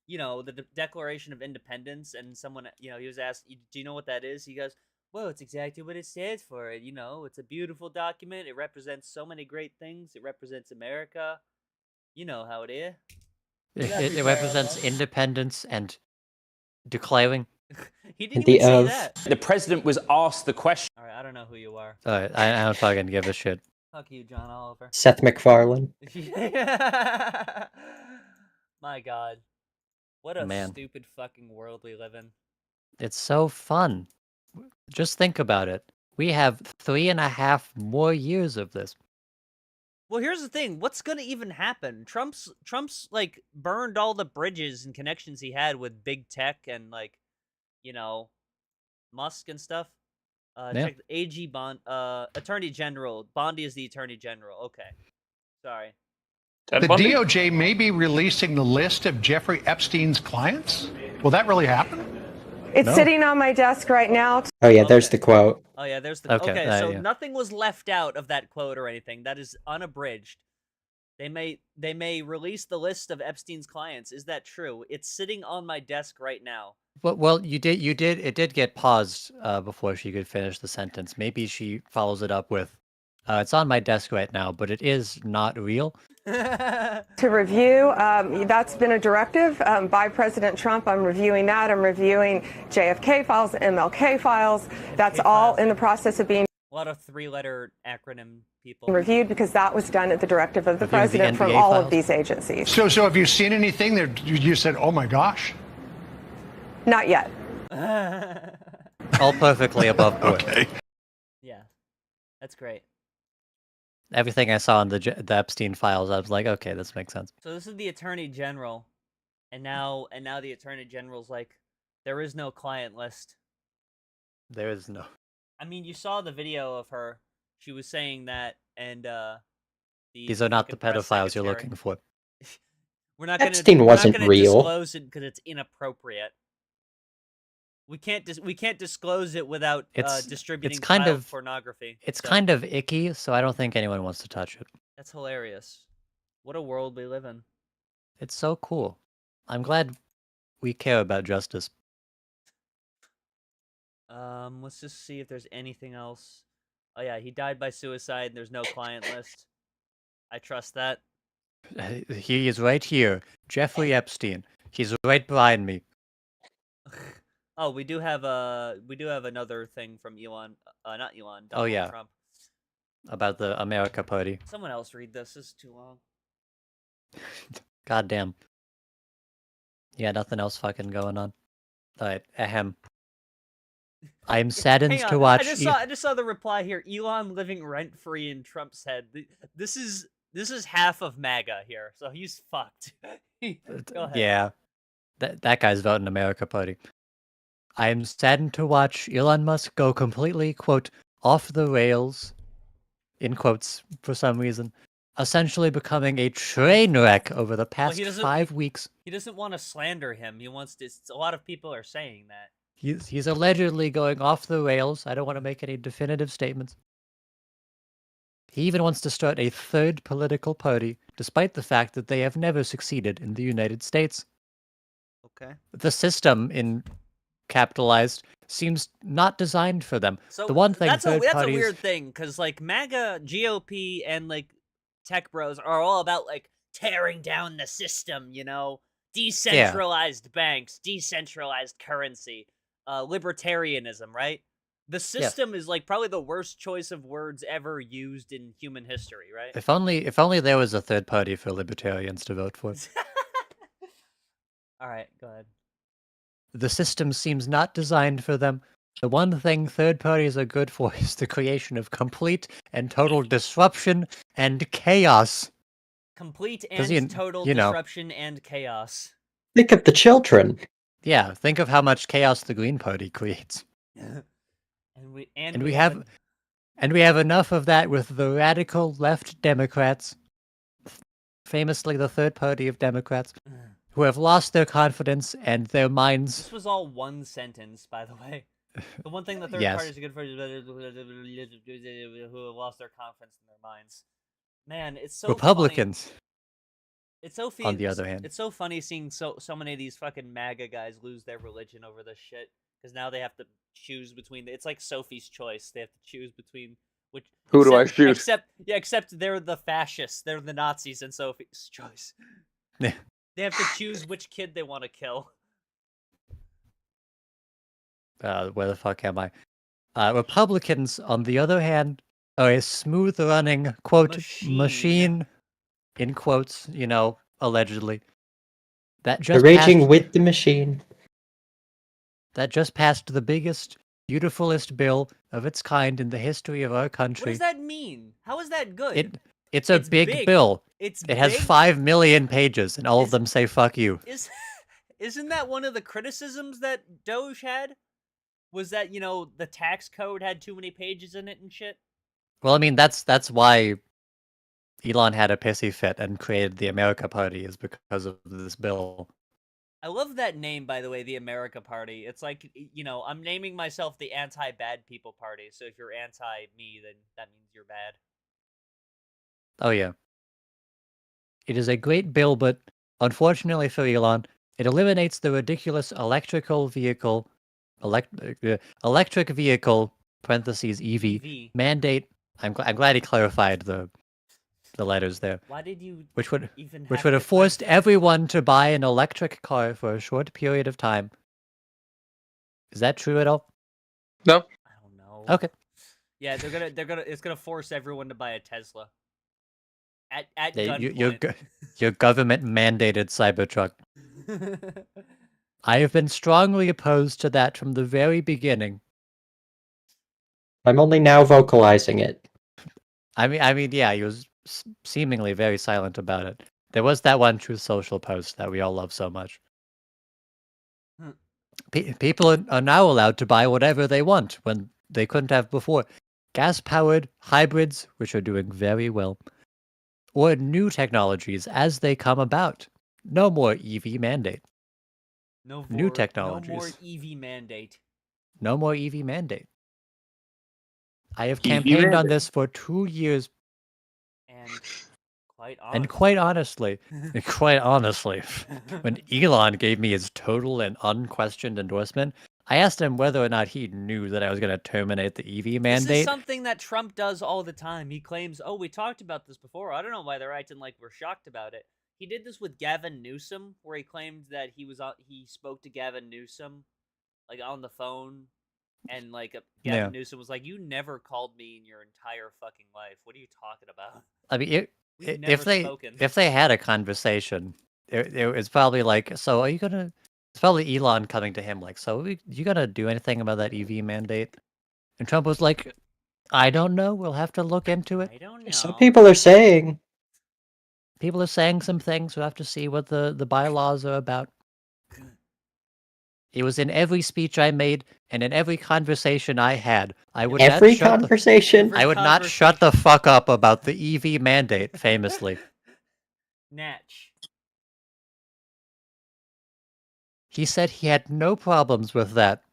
you know, the Declaration of Independence, and someone, you know, he was asked, do you know what that is? He goes, well, it's exactly what it stands for. You know, it's a beautiful document. It represents so many great things. It represents America. You know how it is. It represents independence and declaring. He didn't The even say of. that. The president was asked the question. All right, I don't know who you are. Alright, I don't fucking give a shit. Fuck you, John Oliver. Seth MacFarlane. My God. What a Man. stupid fucking world we live in. It's so fun. Just think about it. We have 3.5 more years of this. Well, here's the thing. What's gonna even happen? Trump's like burned all the bridges and connections he had with big tech and like Musk and stuff. Yeah. Check the AG Bond, Attorney General. Bondi is the Attorney General. Okay, sorry. The DOJ may be releasing the list of Jeffrey Epstein's clients. Will that really happen? It's sitting on my desk right now. Oh yeah, there's the quote. Oh yeah, there's the Okay, so yeah. nothing was left out of that quote or anything. That is unabridged. They may release the list of Epstein's clients. Is that true? It's sitting on my desk right now. Well, it did get paused before she could finish the sentence. Maybe she follows it up with, "It's on my desk right now, but it is not real." To review, that's been a directive by President Trump. I'm reviewing that. I'm reviewing JFK files, MLK files. That's all in the process of being A lot of three-letter acronym people. reviewed because that was done at the directive of the Reviewing the president from NBA all files? of these agencies. So have you seen anything that you said, oh my gosh? Not yet. All perfectly above board. Okay. Yeah, that's great. Everything I saw in the Epstein files, I was like, okay, this makes sense. So this is the Attorney General, and now the Attorney General's like, there is no client list. There is no. I mean, you saw the video of her. She was saying that, and These are not the fucking press pedophiles you're secretary- looking for. We're not gonna. Epstein we're wasn't not gonna real. disclose it because it's inappropriate. We can't disclose it without distributing kind child of- pornography. It's So, kind of icky, so I don't think anyone wants to touch it. that's hilarious. What a world we live in. It's so cool. I'm glad we care about justice. Let's just see if there's anything else. Oh yeah, he died by suicide. And there's no client list. I trust that. He is right here. Jeffrey Epstein. He's right behind me. Oh, we do have another thing from Elon. Not Elon. Oh, Donald yeah. Trump. About the America Party. Someone else read this. This is too long. Goddamn. Yeah, nothing else fucking going on. Alright, ahem. I'm saddened Hang on, to watch. I just saw the reply here. Elon living rent free in Trump's head. This is half of MAGA here, so he's fucked. Go ahead. Yeah. That guy's voting America Party. I am saddened to watch Elon Musk go completely, quote, off the rails, in quotes, for some reason, essentially becoming a train wreck over the past he doesn't- 5 weeks. He doesn't want to slander him. He wants to. A lot of people are saying that. He's allegedly going off the rails. I don't want to make any definitive statements. He even wants to start a third political party, despite the fact that they have never succeeded in the United States. Okay. The system in capitalized seems not designed for them. So the one thing that's third a parties, weird thing because like MAGA, GOP, and like tech bros are all about like tearing down the system. Decentralized banks, decentralized currency, libertarianism. Right. The system is like probably the worst choice of words ever used in human history. Right. If only there was a third party for libertarians to vote for. All right, go ahead. The system seems not designed for them. The one thing third parties are good for is the creation of complete and total disruption and chaos. Complete 'Cause and total you know. disruption and chaos. Think of the children. Yeah, think of how much chaos the Green Party creates. And we have enough of that with the radical left Democrats, famously the third party of Democrats, who have lost their confidence and their minds. This was all one sentence, by the way. The one thing the third Yes. parties are good for is who have lost their confidence in their minds. Man, it's so Republicans. Funny. It's so On the other hand, it's so funny seeing so many of these fucking MAGA guys lose their religion over this shit because now they have to choose between. It's like Sophie's Choice. They have to choose between which. Who do I shoot? Except they're the fascists. They're the Nazis in Sophie's Choice. Yeah. They have to choose which kid they want to kill. Where the fuck am I? Republicans, on the other hand, are a smooth-running, quote, machine, in quotes, allegedly. That just They're raging passed, with the machine. that just passed the biggest, beautifulest bill of its kind in the history of our What country. does that mean? How is that good? It's a big bill. It's It has big? 5 million pages, and all of them say "fuck you." Isn't that one of the criticisms that Doge had? Was that, you know, the tax code had too many pages in it and shit? Well, I mean, that's why Elon had a pissy fit and created the America Party, is because of this bill. I love that name, by the way, the America Party. It's like, you know, I'm naming myself the anti-bad people party. So if you're anti-me, then that means you're bad. Oh, yeah. It is a great bill, but unfortunately for Elon, it eliminates the ridiculous electric vehicle, parentheses EV, mandate. I'm glad he clarified the letters there. Why did you which would even have forced everyone to buy an electric car for a short period of time. Is that true at all? No. I don't know. Okay. Yeah, it's gonna force everyone to buy a Tesla. At Yeah, gunpoint. your government mandated Cybertruck. I have been strongly opposed to that from the very beginning. I'm only now vocalizing it. I mean, yeah, he was seemingly very silent about it. There was that one Truth Social post that we all love so much. People are now allowed to buy whatever they want when they couldn't have before. Gas-powered hybrids, which are doing very well, or new technologies as they come about. No more EV mandate. New technologies. No more EV mandate. No more EV mandate. I have campaigned on this for 2 years. And quite honestly, when Elon gave me his total and unquestioned endorsement, I asked him whether or not he knew that I was going to terminate the EV mandate. This is something that Trump does all the time. He claims, oh, we talked about this before. I don't know why they're acting like we're shocked about it. He did this with Gavin Newsom, where he claimed that he spoke to Gavin Newsom, like, on the phone, and, like, Gavin Newsom was like, you never called me in your entire fucking life. What are you talking about? I mean, if they had a conversation, it's probably like, so are you gonna? It's probably Elon coming to him like, so you gonna do anything about that EV mandate? And Trump was like, I don't know. We'll have to look into it. I don't know. Some people are saying. People are saying some things. We'll have to see what the bylaws are about. It was in every speech I made and in every conversation I had. I would I would not shut the fuck up about the EV mandate, famously. Natch. He said he had no problems with that.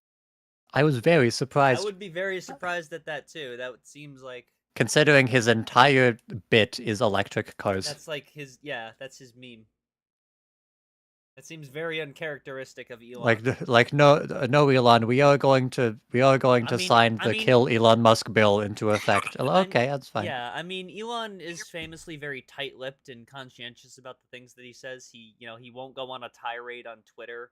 I was very surprised. I would be very surprised at that too. That seems like, considering his entire bit is electric cars. That's like that's his meme. That seems very uncharacteristic of Elon. Like no Elon, we are going to sign the kill Elon Musk bill into effect. Okay, that's fine. Yeah, I mean, Elon is famously very tight-lipped and conscientious about the things that he says. He won't go on a tirade on Twitter,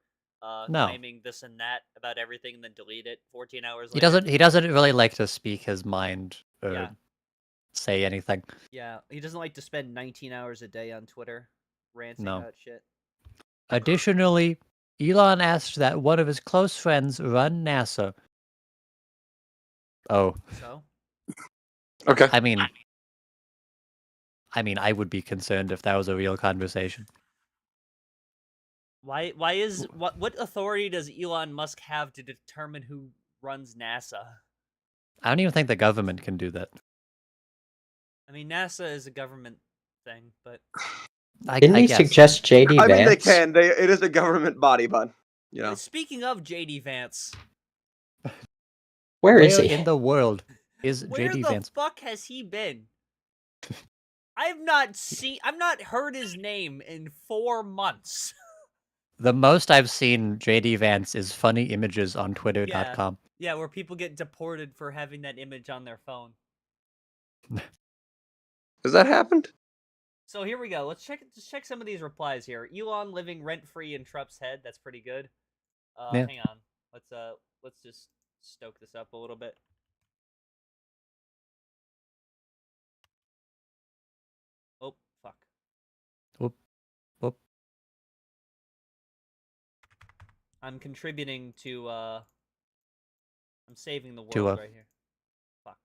claiming this and that about everything and then delete it 14 hours later. He doesn't really like to speak his mind or say anything. Yeah, he doesn't like to spend 19 hours a day on Twitter ranting about shit. Additionally, Elon asked that one of his close friends run NASA. Oh. So? Okay. I mean, I would be concerned if that was a real conversation. What authority does Elon Musk have to determine who runs NASA? I don't even think the government can do that. I mean, NASA is a government thing, but Didn't he suggest JD Vance? I mean, they can. It is a government body, bud. You know. Speaking of JD Vance, where is he in the world? Is where JD the Vance? fuck has he been? I've not heard his name in 4 months. The most I've seen JD Vance is funny images on Twitter.com. Yeah, where people get deported for having that image on their phone. Has that happened? So here we go. Let's check some of these replies here. Elon living rent-free in Trump's head. That's pretty good. Hang on. Let's just stoke this up a little bit. Oh, fuck. Whoop. I'm contributing to I'm saving the world right here. Fuck.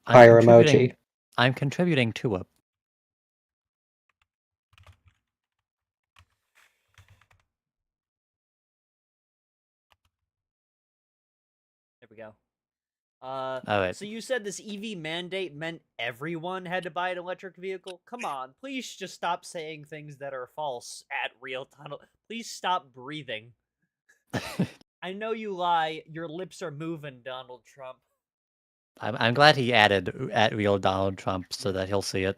Fire emoji. I'm contributing to a. go. All right. So you said this EV mandate meant everyone had to buy an electric vehicle? Come on, please just stop saying things that are false at real tunnel. Please stop breathing. I know you lie. Your lips are moving, Donald Trump. I'm glad he added at real Donald Trump so that he'll see it.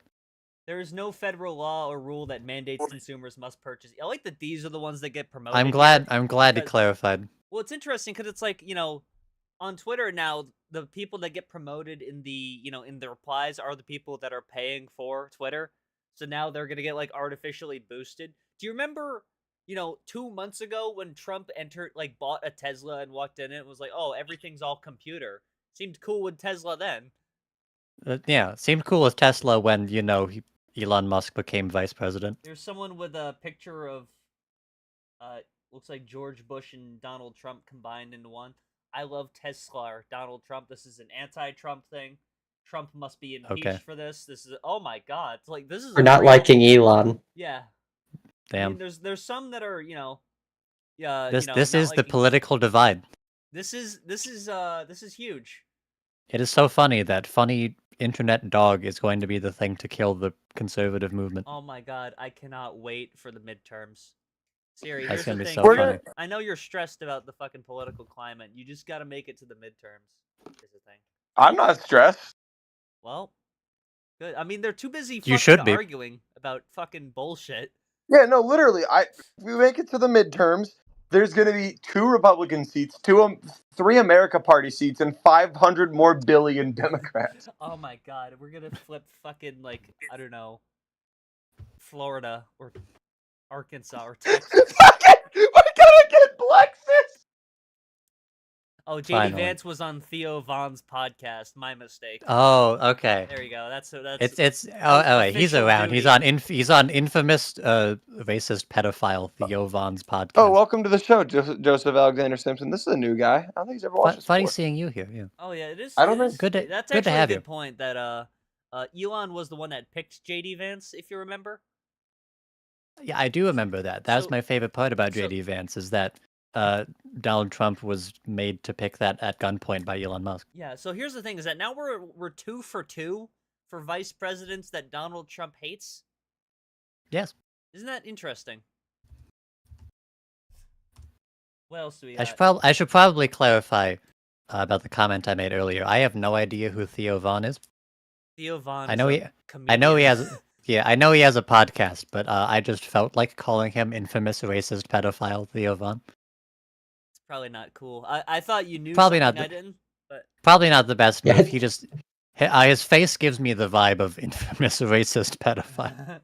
There is no federal law or rule that mandates consumers must purchase. I like that these are the ones that get promoted. I'm glad he clarified. Well, it's interesting because it's like, on Twitter now, the people that get promoted in the, in the replies are the people that are paying for Twitter. So now they're going to get like artificially boosted. Do you remember, 2 months ago when Trump bought a Tesla and walked in and was like, oh, everything's all computer. Seemed cool with Tesla then. Yeah, seemed cool with Tesla when, Elon Musk became vice president. There's someone with a picture of, looks like George Bush and Donald Trump combined into one. I love Tesla, Donald Trump. This is an anti-Trump thing. Trump must be impeached for this. This is, oh my god. It's like, this is For not liking Elon. Yeah. Damn. I mean, there's some that are, This is the political divide. This is huge. It is so funny that funny internet dog is going to be the thing to kill the conservative movement. Oh my god, I cannot wait for the midterms. Siri, That's here's gonna the be thing. so funny. I know you're stressed about the fucking political climate. You just gotta make it to the midterms. Is the thing. I'm not stressed. Well, good. I mean, they're too busy You fucking should be. arguing about fucking bullshit. Yeah, no, literally. We make it to the midterms. There's going to be 2 Republican seats, 3 America Party seats, and 500 more billion Democrats. Oh my god, we're gonna flip fucking I don't know, Florida or Arkansas or Texas. We're gonna get Lexus. Oh, JD Finally. Vance was on Theo Vaughn's podcast. My mistake. Oh, okay. There you go. That's It's wait, he's official around. duty. He's on infamous racist pedophile Theo Vaughn's podcast. Oh, welcome to the show, Joseph Alexander Simpson. This is a new guy. I don't think he's ever watched this Funny before. seeing you here. Yeah. Oh yeah, it is. I don't it think- is- Good to- That's good to actually have a you. good point. That Elon was the one that picked JD Vance, if you remember. Yeah, I do remember that. That was So- my favorite part about so- JD Vance is that Donald Trump was made to pick that at gunpoint by Elon Musk. Yeah. So here's the thing: is that now we're 2 for 2 for vice presidents that Donald Trump hates. Yes. Isn't that interesting? What else do we I got? should probably clarify about the comment I made earlier. I have no idea who Theo Vaughn is. Theo Vaughn. I is know a he comedian. has. Yeah, I know he has a podcast, but I just felt like calling him infamous racist pedophile Theo Vaughn. It's probably not cool. I thought you knew. Probably something not I didn't. But Probably not the best Yeah. move. He just his face gives me the vibe of infamous racist pedophile.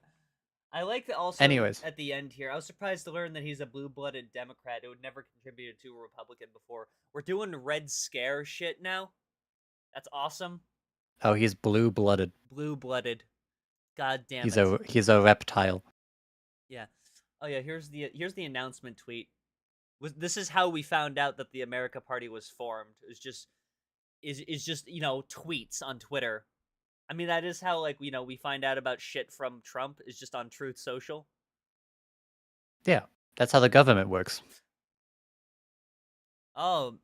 I like that also. Anyways. At the end here, I was surprised to learn that he's a blue-blooded Democrat who had never contributed to a Republican before. We're doing Red Scare shit now. That's awesome. Oh, he's blue-blooded. Blue-blooded. God damn He's it. he's a reptile. Yeah. Oh yeah. Here's the announcement tweet. This is how we found out that the America Party was formed. Is just tweets on Twitter. I mean, that is how we find out about shit from Trump is just on Truth Social. Yeah, that's how the government works. Oh,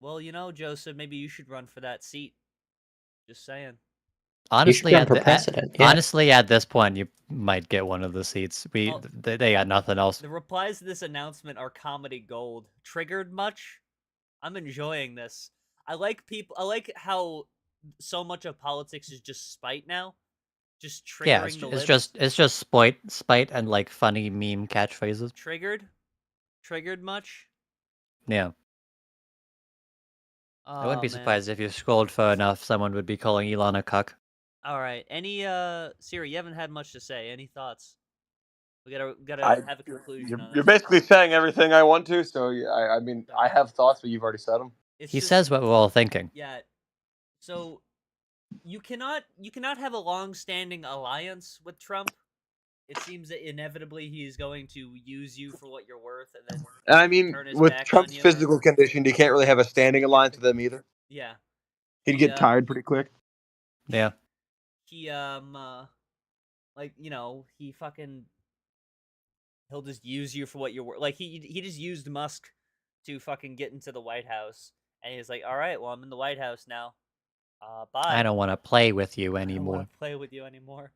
well, Joseph, maybe you should run for that seat. Just saying. Honestly, run for president, yeah. honestly, at this point, you might get one of the seats. Well, They got nothing else. The replies to this announcement are comedy gold. Triggered much? I'm enjoying this. I like how so much of politics is just spite now. Just triggering Yeah, the it's libs. just spite and like funny meme catchphrases. Triggered much? Yeah, I wouldn't be Oh, man. surprised if you scrolled far enough, someone would be calling Elon a cuck. All right. Any Siri, you haven't had much to say. Any thoughts? We gotta have a conclusion on You're this. basically saying everything I want to, so yeah, I mean, I have thoughts, but you've already said them. It's He just- says what we're all thinking. Yeah. So you cannot have a long-standing alliance with Trump. It seems that inevitably he's going to use you for what you're worth, and then And I mean, turn his with back Trump's on you. physical condition, you can't really have a standing alliance with him either. Yeah. He'd get tired pretty quick. Yeah. He he fucking he'll just use you for what you're worth. Like he just used Musk to fucking get into the White House, And he's like, all right, well, I'm in the White House now. Bye. I don't want to play with you I don't anymore. want to play with you anymore.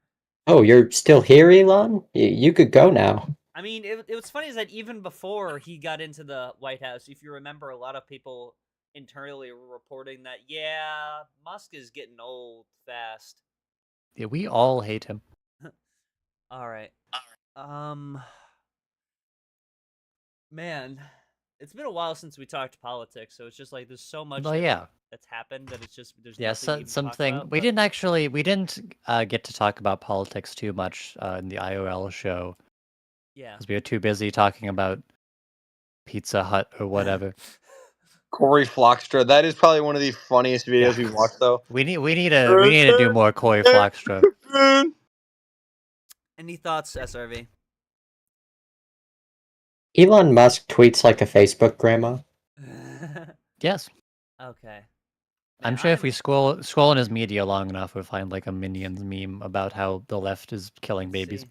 Oh, you're still here, Elon? You could go now. I mean, it was funny is that even before he got into the White House, if you remember, a lot of people internally were reporting that, yeah, Musk is getting old fast. Yeah, we all hate him. All right. Man, it's been a while since we talked politics, so it's just like there's so much that's happened that it's just there's nothing to even talk about, we didn't get to talk about politics too much in the IOL show. Yeah. Because we were too busy talking about Pizza Hut or whatever. Corey Flockstra. That is probably one of the funniest videos we've watched, though. We need to do more Corey Flockstra. Any thoughts, SRV? Elon Musk tweets like a Facebook grandma. Yes. Okay. I'm sure if we scroll in his media long enough, we'll find like a Minions meme about how the left is killing babies.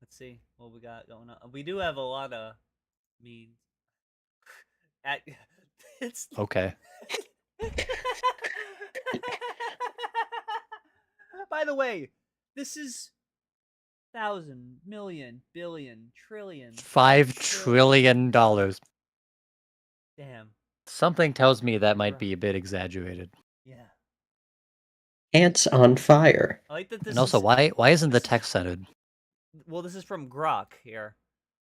Let's see what we got going on. We do have a lot of memes. It's okay. By the way, this is 1,000, million, billion, trillion. $5 trillion. Damn. Something tells me that might be a bit exaggerated. Yeah. Ants on fire. I like that this and also, why isn't the text centered? Well, this is from Grok here.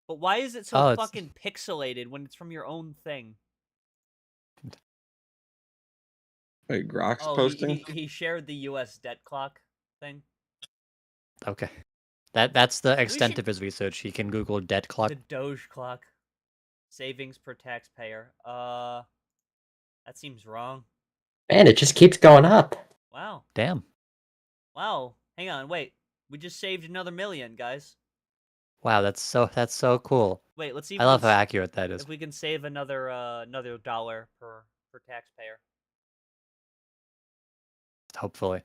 But why is it so fucking pixelated when it's from your own thing? Wait, Grok's posting? He shared the U.S. debt clock thing. Okay. That's the extent of his research. He can Google debt clock. The DOGE clock. Savings per taxpayer. That seems wrong. Man, it just keeps going up. Wow. Damn. Wow. Hang on, wait. We just saved another million, guys. Wow, that's so cool. Wait, let's see. I love how accurate that is. If we can save another $1 per taxpayer. Hopefully.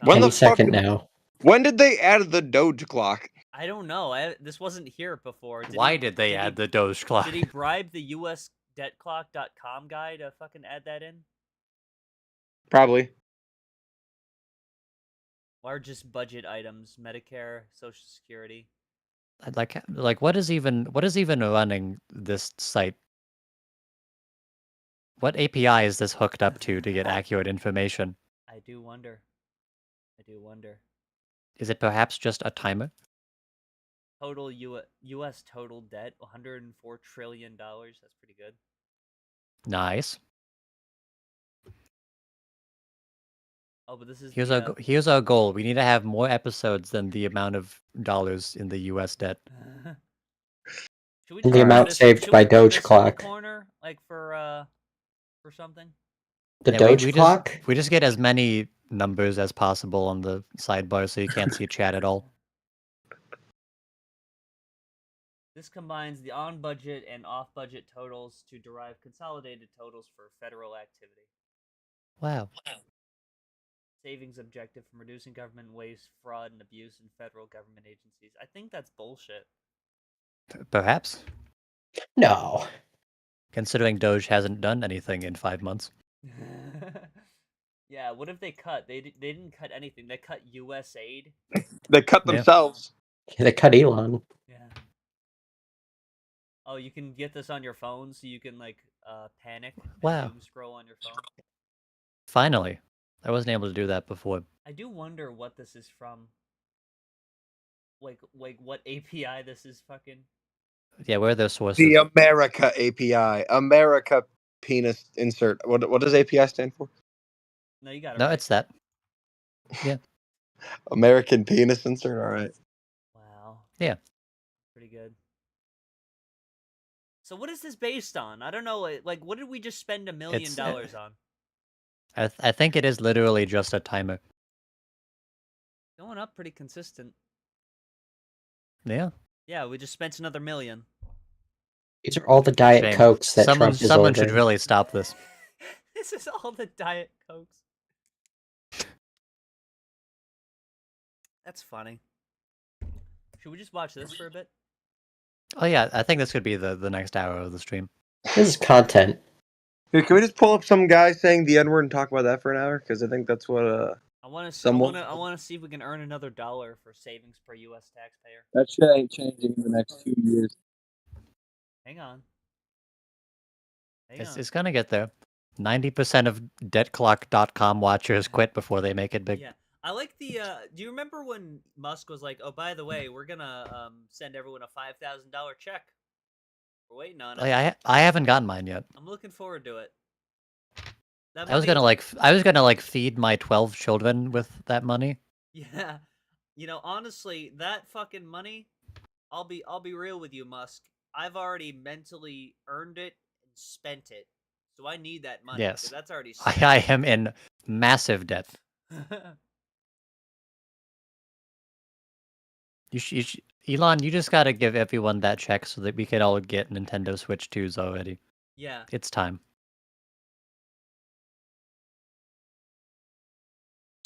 Any second now. When did they add the Doge clock? I don't know. This wasn't here before. Why did they add the Doge clock? Did he bribe the USDebtClock.com guy to fucking add that in? Probably. Largest budget items: Medicare, Social Security. Like what is even running this site? What API is this hooked up to get accurate information? I do wonder. Is it perhaps just a timer? Total U.S. total debt, $104 trillion. That's pretty good. Nice. Oh, but this is here's our goal. We need to have more episodes than the amount of dollars in the U.S. debt. And the amount saved by Doge clock. Corner, like for something. The Doge clock. We just get as many numbers as possible on the sidebar, so you can't see chat at all. This combines the on-budget and off-budget totals to derive consolidated totals for federal activity. Wow. Savings objective from reducing government waste, fraud, and abuse in federal government agencies. I think that's bullshit. Perhaps. No. Considering Doge hasn't done anything in 5 months. Yeah, what if they cut? They didn't cut anything. They cut U.S. aid. They cut themselves. Yeah, they cut Elon. Yeah. Oh, you can get this on your phone, so you can like panic. Wow. Doom scroll on your phone. Finally, I wasn't able to do that before. I do wonder what this is from. Like what API this is fucking. Yeah, where are their sources? The America API. America penis insert. What does API stand for? No, you got it. No, right. it's that. Yeah. American penis insert. All right. Wow. Yeah. Pretty good. So what is this based on? I don't know. Like, what did we just spend $1 million on? I think it is literally just a timer. Going up pretty consistent. Yeah. Yeah, we just spent another $1 million. These are all the Diet Cokes that Trump is Someone should ordering. really stop this. This is all the Diet Cokes. That's funny. Should we just watch this for a bit? Oh yeah, I think this could be the next hour of the stream. This is content. Here, can we just pull up some guy saying the N-word and talk about that for an hour? Because I think that's what I want to see if we can earn another $1 for savings per U.S. taxpayer. that shit ain't changing in the next 2 years. Hang on. It's gonna get there. 90% of debtclock.com watchers quit before they make it big. Yeah, I like the. Do you remember when Musk was like, "Oh, by the way, we're gonna send everyone a $5,000 check. We're waiting on it." I haven't gotten mine yet. I'm looking forward to it. I was gonna like feed my 12 children with that money. Yeah, honestly, that fucking money. I'll be real with you, Musk. I've already mentally earned it and spent it, so I need that money. Yes, that's already. I am in massive debt. Elon, you just gotta give everyone that check so that we can all get Nintendo Switch 2s already. Yeah. It's time.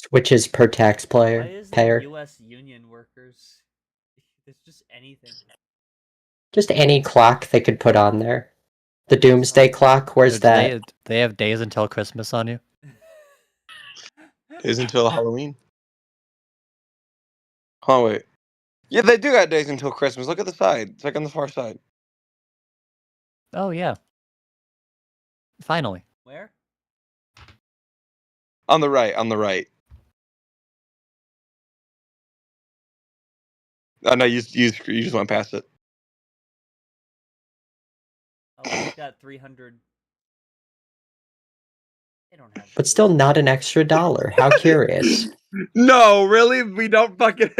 Switches per taxpayer. Why is there U.S. union workers? It's just anything. Just any clock they could put on there. The doomsday clock, where's that? They have days until Christmas on you? Days until Halloween. Oh, wait. Yeah, they do got days until Christmas. Look at the side. It's like on the far side. Oh, yeah. Finally. Where? On the right, on the right. Oh, no, you just went past it. Oh, he's got 300. They don't have. But still not an extra $1. How curious. No, really? We don't fucking...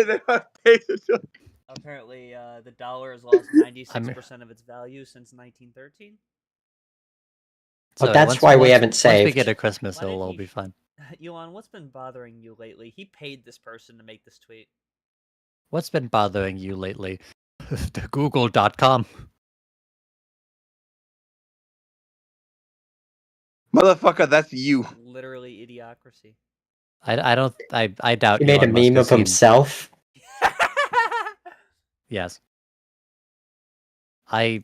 Apparently, the dollar has lost 96% of its value since 1913. So that's why we haven't saved. Once we get a Christmas, it'll all be fine. Elon, what's been bothering you lately? He paid this person to make this tweet. What's been bothering you lately? The Google.com. Motherfucker, that's you. Literally idiocracy. I doubt he made a meme of himself. Yes. I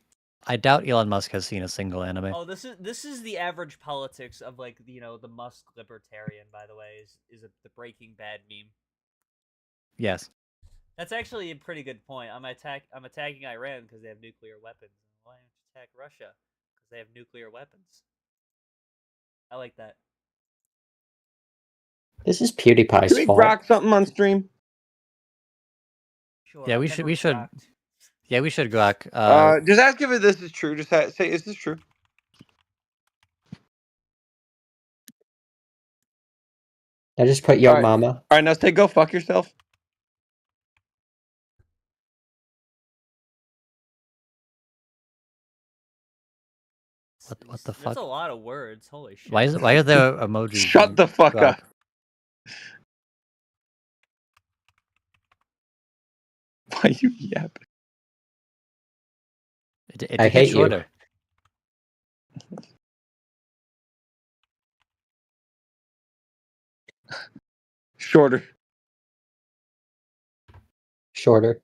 doubt Elon Musk has seen a single anime. Oh, this is the average politics of the Musk libertarian. By the way, is the Breaking Bad meme. Yes. That's actually a pretty good point. I'm attacking Iran because they have nuclear weapons. Why don't you attack Russia? Because they have nuclear weapons. I like that. This is PewDiePie's Can we fault. rock something on stream? Sure, yeah, we should. Yeah, we should grok. Just ask if this is true. Just say, is this true? I just put yo mama. All right, now say go fuck yourself. What the fuck? That's a lot of words. Holy shit. Why are there emojis? Shut the fuck up. Why you yapping? I hate shorter. Shorter. Shorter.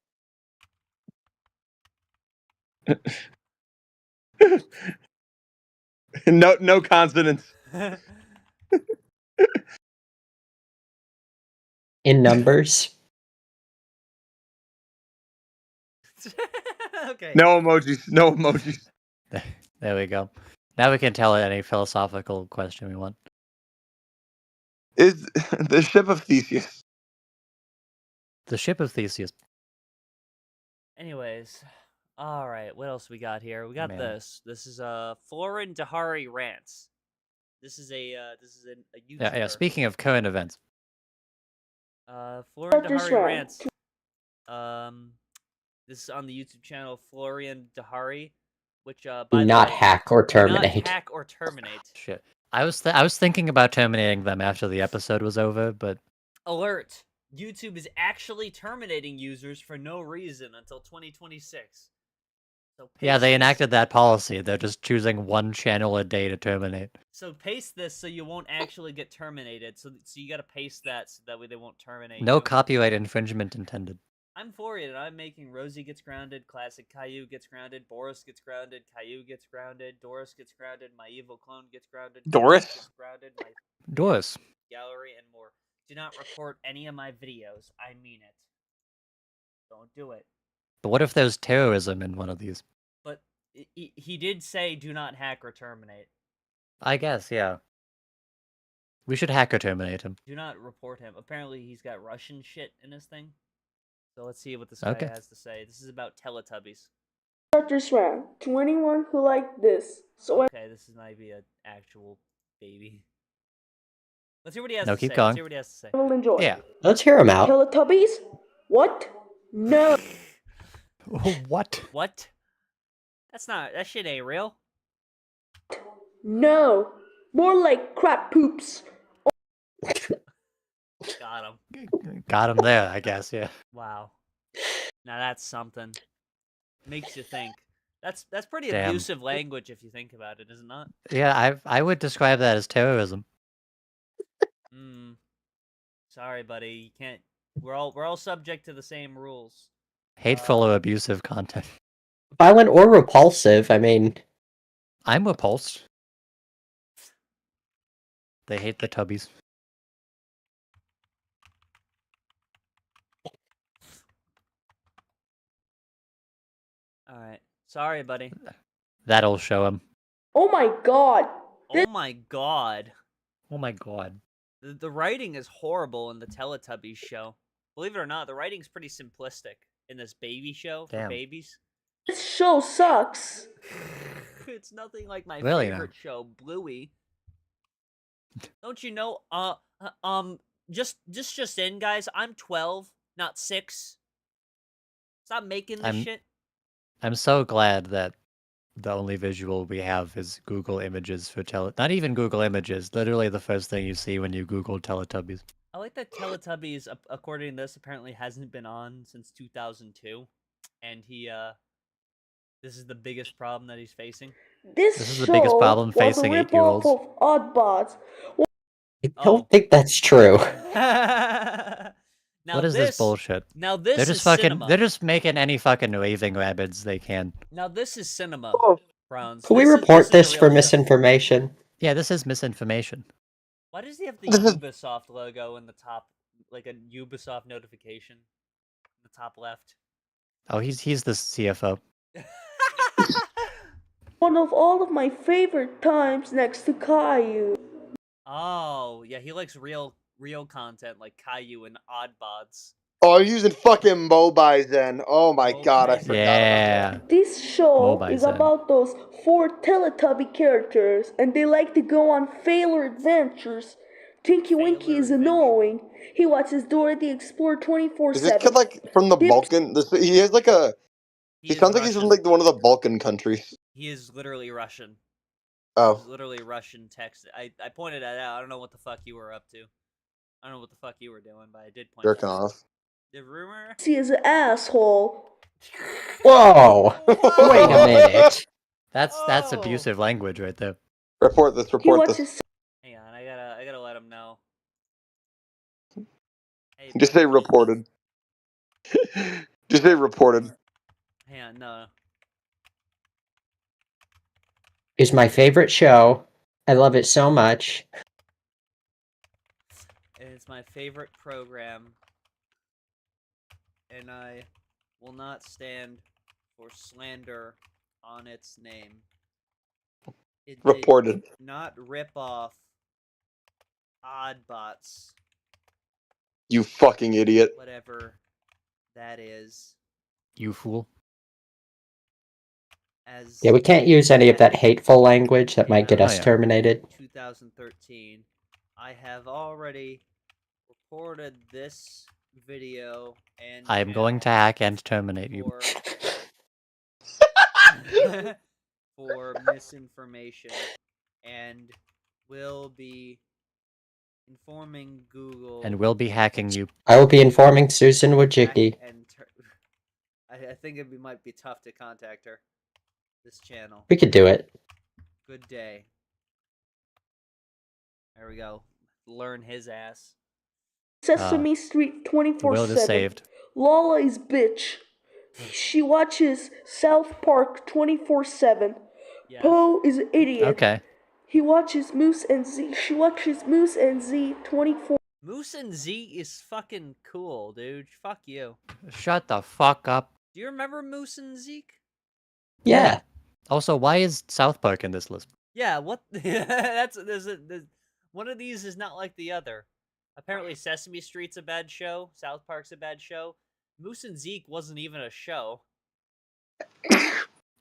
No consonants. In numbers. Okay. No emojis. No emojis. There we go. Now we can tell it any philosophical question we want. Is the ship of Theseus? The ship of Theseus. Anyways, all right. What else we got here? We got this. This is Florin Dahari rants. This is a YouTuber. Yeah. Speaking of current events. Florin Dahari rants. This is on the YouTube channel Florian Dahari, which by not hack or terminate. Not hack or terminate. Shit. I was thinking about terminating them after the episode was over, but alert! YouTube is actually terminating users for no reason until 2026. So yeah, they enacted that policy. They're just choosing one channel a day to terminate. So paste this so you won't actually get terminated. So you got to paste that so that way they won't terminate. No you. copyright infringement intended. I'm for it, and I'm making Rosie gets grounded, classic Caillou gets grounded, Boris gets grounded, Caillou gets grounded, Doris gets grounded, my evil clone gets grounded, Doris? gets grounded, my Doris. gallery, and more. Do not report any of my videos. I mean it. Don't do it. But what if there's terrorism in one of these? But he did say do not hack or terminate. I guess, yeah. We should hack or terminate him. Do not report him. Apparently he's got Russian shit in his thing. So let's see what this guy has to say. This is about Teletubbies. Start this round to anyone who liked this. So okay, this might be an actual baby. Let's hear what he has to say. Keep going. Let's hear what he has to say. will enjoy. Yeah. Let's hear him out. Teletubbies? What? No. What? What? That shit ain't real. No. More like crap poops. Got him. Got him there, I guess, yeah. Wow. Now that's something. Makes you think. That's pretty Damn. abusive language if you think about it, is it not? Yeah, I would describe that as terrorism. Sorry, buddy. You can't. We're all subject to the same rules. Hateful or abusive content. Violent or repulsive, I mean... I'm repulsed. They hate the tubbies. Alright. Sorry, buddy. That'll show him. Oh my god. Oh my god. Oh my god. The writing is horrible in the Teletubbies show. Believe it or not, the writing's pretty simplistic in this baby show for babies. This show sucks. It's nothing like my Really favorite show, Bluey. Don't you know? Just in, guys. I'm 12, not 6. Stop making this shit. I'm so glad that the only visual we have is Google Images for not even Google Images, literally the first thing you see when you Google Teletubbies. I like that Teletubbies, according to this, apparently hasn't been on since 2002, and this is the biggest problem that he's facing. This is the biggest problem facing 8-year-olds. Of Oddbods. I don't think that's true. What is this bullshit? Now this they're just is fucking. cinema. They're just making any fucking raving rabbits they can. Now this is cinema, Browns. Can we report this for misinformation? Yeah, this is misinformation. Why does he have the Ubisoft logo in the top, like a Ubisoft notification, in the top left? Oh, he's the CFO. One of all of my favorite times next to Caillou. Oh, yeah, he likes real content like Caillou and Oddbods. Oh, I'm using fucking Mobizen then. Oh my god, I forgot about that. This show is about those 4 Teletubby characters, and they like to go on failure adventures. Tinky Winky is annoying. He watches Dora the Explorer 24/7. Is this kid like from the Balkan? He has like a. He sounds like he's from like one of the Balkan countries. He is literally Russian. Oh. He's literally Russian text. I pointed that out. I don't know what the fuck you were up to. I don't know what the fuck you were doing, but I did point Jerking that out. off. The rumor? He is an asshole. Whoa! Wait a minute. That's abusive language right there. Report this. Report this. Hang on, I gotta let him know. Hey, Just say reported. Just say reported. Hang on, no. It's my favorite show. I love it so much. It's my favorite program. And I will not stand for slander on its name. It Reported. did not rip off Oddbots. You fucking idiot. Whatever that is. You fool. Yeah, we can't use any of that hateful language that might get us terminated. 2013. I have already reported this video and I am going to hack and terminate you. For misinformation, and will be informing Google. And we'll be hacking you. I will be informing Susan Wojcicki. I think it might be tough to contact her. This channel. We could do it. Good day. There we go. Learn his ass. Sesame Street 24/7. Will is saved. Lala is bitch. She watches South Park 24/7. Yes. Poe is an idiot. Okay. He watches Moose and Z. She watches Moose and Z 24. Moose and Z is fucking cool, dude. Fuck you. Shut the fuck up. Do you remember Moose and Zeke? Yeah. Also, why is South Park in this list? Yeah, what? There's one of these is not like the other. Apparently, Sesame Street's a bad show. South Park's a bad show. Moose and Zeke wasn't even a show.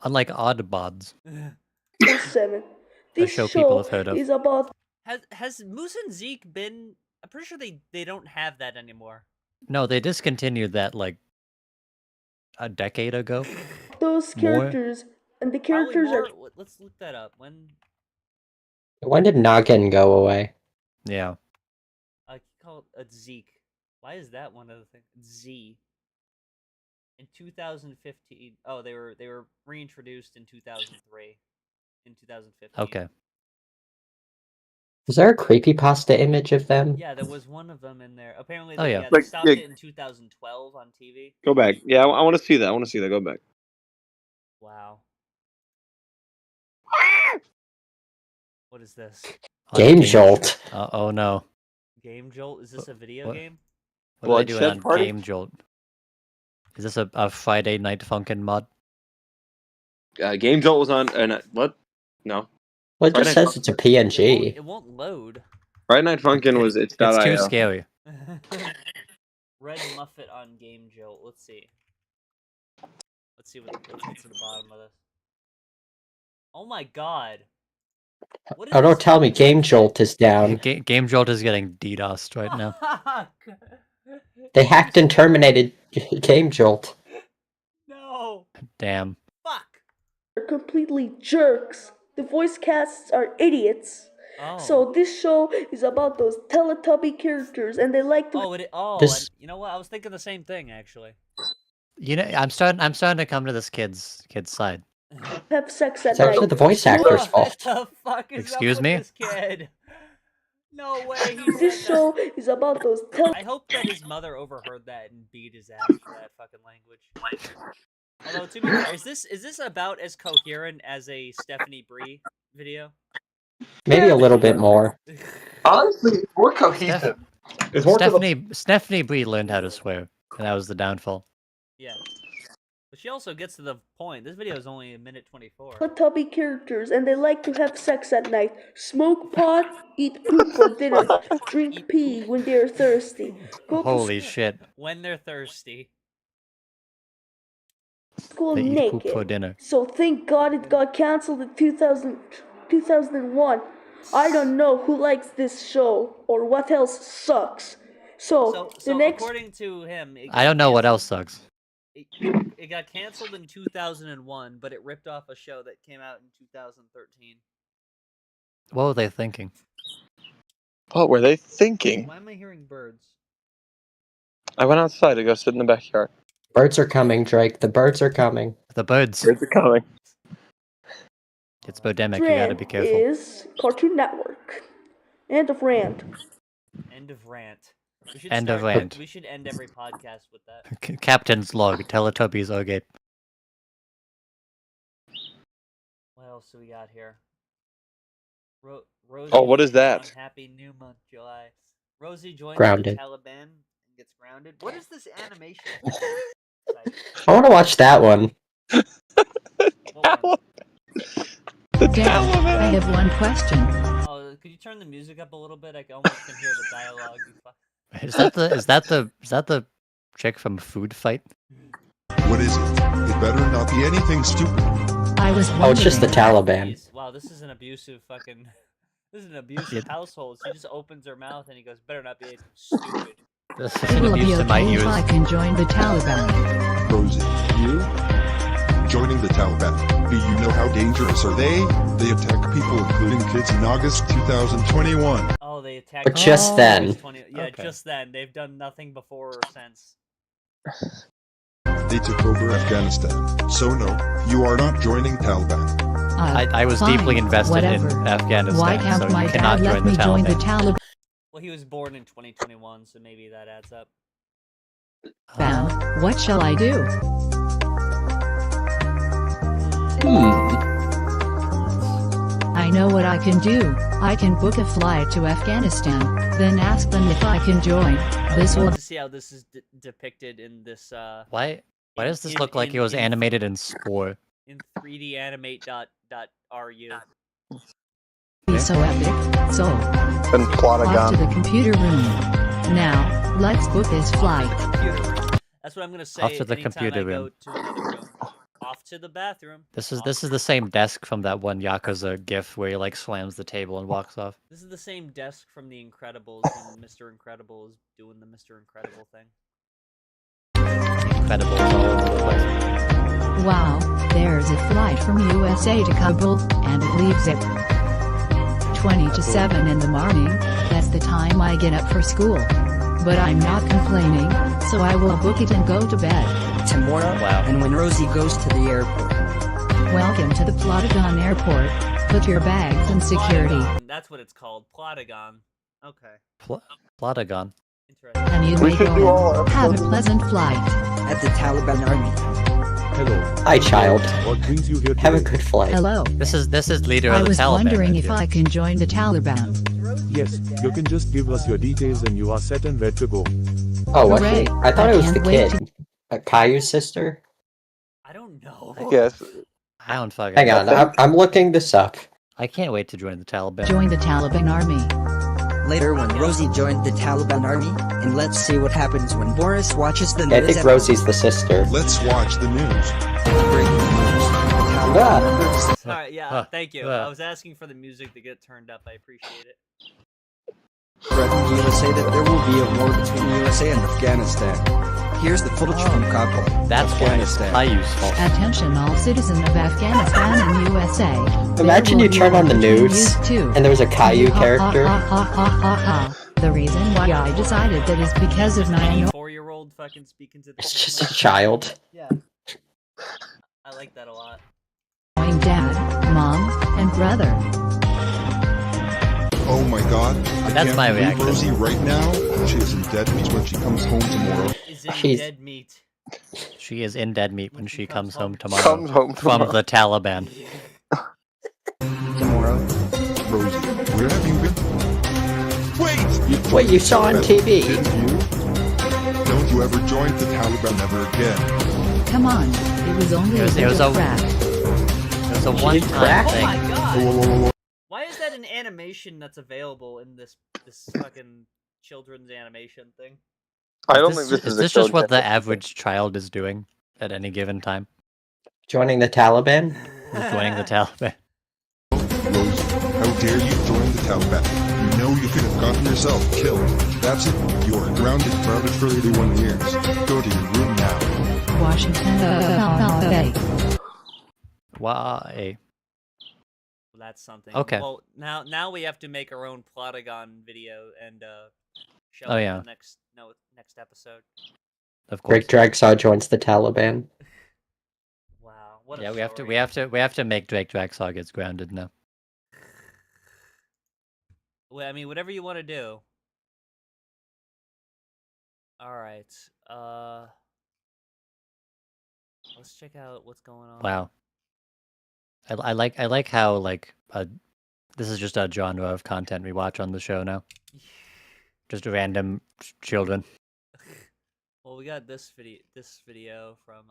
Unlike Oddbods. 7. A This show people show have heard of. is about Has Moose and Zeke been? I'm pretty sure they don't have that anymore. No, they discontinued that like a decade ago. those More? characters, and the Probably characters more. are Let's look that up. When did Noggin go away? Yeah. I call it a Zeke. Why is that one of the things? Z. In 2015. Oh, they were reintroduced in 2003. In 2015. Okay. Was there a creepypasta image of them? Yeah, there was one of them in there. Apparently, Oh, yeah. they Like, stopped yeah. it in 2012 on TV. Go back. Yeah, I want to see that. I want to see that. Go back. Wow. What is this? Game Jolt. Oh no. Game Jolt? Is this a video What? game? What are they doing Bloodshed on Party? Game Jolt? Is this a Friday Night Funkin' mod? Game Jolt was on. What? No. Well, it just Friday says it's a PNG. It won't load. Friday Night Funkin' was it's It's too .io. scary. Red Muffet on Game Jolt. Let's see. Let's get to the bottom of this. Oh my god. What is Oh, don't this? tell me Game Jolt is down. Game Jolt is getting DDoSed right now. They hacked and terminated Game Jolt. No. Damn. Fuck. are completely jerks. The voice casts are idiots. Oh. So this show is about those Teletubby characters, and they like to You know what? I was thinking the same thing actually. You know, I'm starting to come to this kid's side. have sex at It's actually night. the voice actor's fault. What the fuck is Excuse up me? with this kid? No way. He This said show is about those I hope that his mother overheard that and beat his ass for that fucking language. Although to be fair, is this about as coherent as a Stephanie Bree video? Maybe a little bit more. Honestly, it's more cohesive. It's more to the- Stephanie Bree learned how to swear, and that was the downfall. Yeah. But she also gets to the point. This video is only a minute 24. Teletubby characters, and they like to have sex at night. Smoke pot, eat poop for dinner, drink pee when they are thirsty. Go Holy to shit. When they're thirsty. school They eat poop naked. for dinner. So thank God it got cancelled in 2001. I don't know who likes this show or what else sucks. So the next according to him, I don't know what else sucks. it got canceled in 2001, but it ripped off a show that came out in 2013. What were they thinking? What were they thinking? Why am I hearing birds? I went outside to go sit in the backyard. Birds are coming, Drake. The birds are coming. The birds. Birds are coming. It's birdemic, you gotta be trend careful. is Cartoon Network. End of rant. End of rant. We should End of start- rant. We should end every podcast with that. Captain's log. Teletubbies are gay. What else do we got here? Rosie Oh, what is that? Happy new month, July. Rosie joins Grounded. the Taliban and gets grounded. What is this animation? I want to watch that one. Dad, I have one question. Oh, could you turn the music up a little bit? I almost can hear the dialogue. You fuck. Is that the chick from Food Fight? What is it? It better not be anything stupid. I was Oh, it's just the Taliban. Wow, this is an abusive fucking. This is an abusive household. She just opens her mouth and he goes, "Better not be anything stupid." This is It an will be abuse to my okay if ears. I can join the Taliban. Rosie, you? Joining the Taliban. Do you know how dangerous are they? They attack people, including kids in August 2021. Oh, they attacked. But just then. Yeah, Okay. just then. They've done nothing before or since. They took over Afghanistan. So no, you are not joining Taliban. I was fine, deeply invested whatever. in Afghanistan, Why can't so my you cannot dad let join the me join the Taliban. Taliban? Well, he was born in 2021, so maybe that adds up. What shall I do? I know what I can do. I can book a flight to Afghanistan, then ask them if I can join. This I will. want to see how this is depicted in this. Why does this look like it was animated in Spore? In 3danimate.ru. Be so epic. So. And Off to the computer room. Now, let's book this flight. That's what I'm gonna say. Off to the anytime computer I go room. to another room. Off to the bathroom. This is the same desk from that one Yakuza gif where he like slams the table and walks off. This is the same desk from The Incredibles when Mr. Incredible is doing the Mr. Incredible thing. Incredible all over the place. Wow, there's a flight from USA to Kabul, and it leaves at 20 to 7 in the morning. That's the time I get up for school. But I'm not complaining, so I will book it and go to bed. Tomorrow, and when Rosie goes to the airport. Welcome to the Plotagon Airport. Put your bags in security. Plotagon, that's what it's called. Plotagon. Okay. Plotagon. And you may go. Have a pleasant flight. At the Taliban Army. Hello. Hi, child. What brings you here today? Have a good flight. Hello. This is leader I of the was Taliban. wondering if I can join the Taliban. Yes, you can just give us your details and you are set and ready to go. Oh, was Hooray. she? I thought it was the can't wait kid. Caillou's sister? I don't know. I guess. I don't fucking Hang on, I'm looking this up. I can't wait to join the Taliban. Join the Taliban Army. Later when Rosie joined the Taliban Army, and let's see what happens when Boris watches the news. I think Rosie's the sister. Let's watch the news. Alright, yeah, thank you. I was asking for the music to get turned up. I appreciate it. Threatened USA that there will be a war between the USA and Afghanistan. Here's the footage from Kabul, That's Afghanistan. why it's fault. Attention all citizens of Afghanistan and USA. Imagine you turn on the news, and there's a Caillou character. The reason why I decided that is because of my 4-year-old fucking speaking to the It's just a child. Yeah. I like that a lot. annoying dad, mom, and brother. Oh my god, I That's can't my believe reaction. Rosie right now. She is in dead meat when she comes home tomorrow. Is in She's- dead meat. She is in dead meat when she comes home tomorrow. Comes home From tomorrow. the Taliban. Tomorrow. Rosie, where have you been? Wait! What you saw on TV. Didn't you? Don't you ever join the Taliban ever again. Come on, it was only It was a a crack. It was a one-time crack? Oh thing. my god! Whoa, whoa, whoa, whoa. Why is that an animation that's available in this fucking children's animation thing? I don't think this Is is a this just what the children's average child is doing at any given time? Joining the Taliban? Is joining the Taliban. Rosie, how dare you join the Taliban? You know you could have gotten yourself killed. That's it. You are grounded for 81 years. Go to your room now. Washington, Why? Well, that's something. Okay. Well, now we have to make our own Plotagon video and show Oh, it yeah. in the next episode. Of course. Drake Dragsaw joins the Taliban. Wow. What Yeah, a we have to make Drake Dragsaw gets grounded now. Well, I mean, whatever you want to do. All right. Let's check out what's going on. Wow. I like how like this is just a genre of content we watch on the show now. Just random children. Well, we got this video from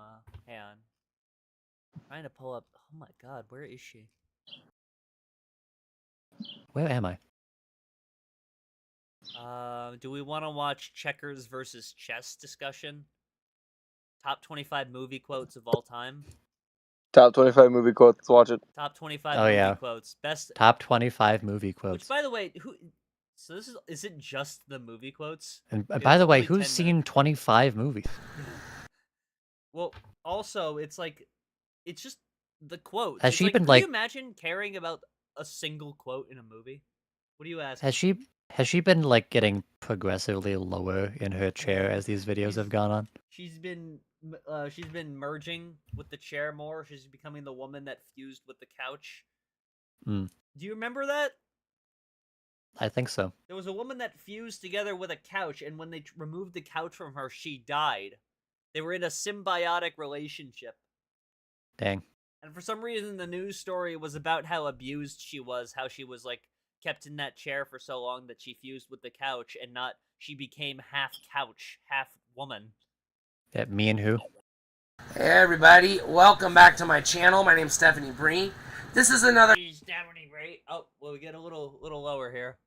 hang on. Trying to pull up. Oh my god, where is she? Where am I? Do we want to watch checkers versus chess discussion? Top 25 movie quotes of all time. Top 25 movie quotes. Let's watch it. Top 25 Oh, movie yeah. quotes. Best. Top 25 movie quotes. Which, by the way, who? So is it just the movie quotes? And It's by the way, only 10 who's seen 25 movies? Well, also, it's like, it's just the quotes. Has It's she like, been, can like- you imagine caring about a single quote in a movie? What do you ask? Has she been like getting progressively lower in her chair as these videos have gone on? She's been merging with the chair more. She's becoming the woman that fused with the couch. Mm, Do you remember that? I think so. There was a woman that fused together with a couch, and when they removed the couch from her, she died. They were in a symbiotic relationship. Dang. And for some reason, the news story was about how abused she was, how she was, like, kept in that chair for so long that she fused with the couch, and she became half couch, half woman. That me and who? Hey everybody, welcome back to my channel. My name's Stephanie Bree. This is another... Stephanie Bree. Oh, well, we get a little lower here.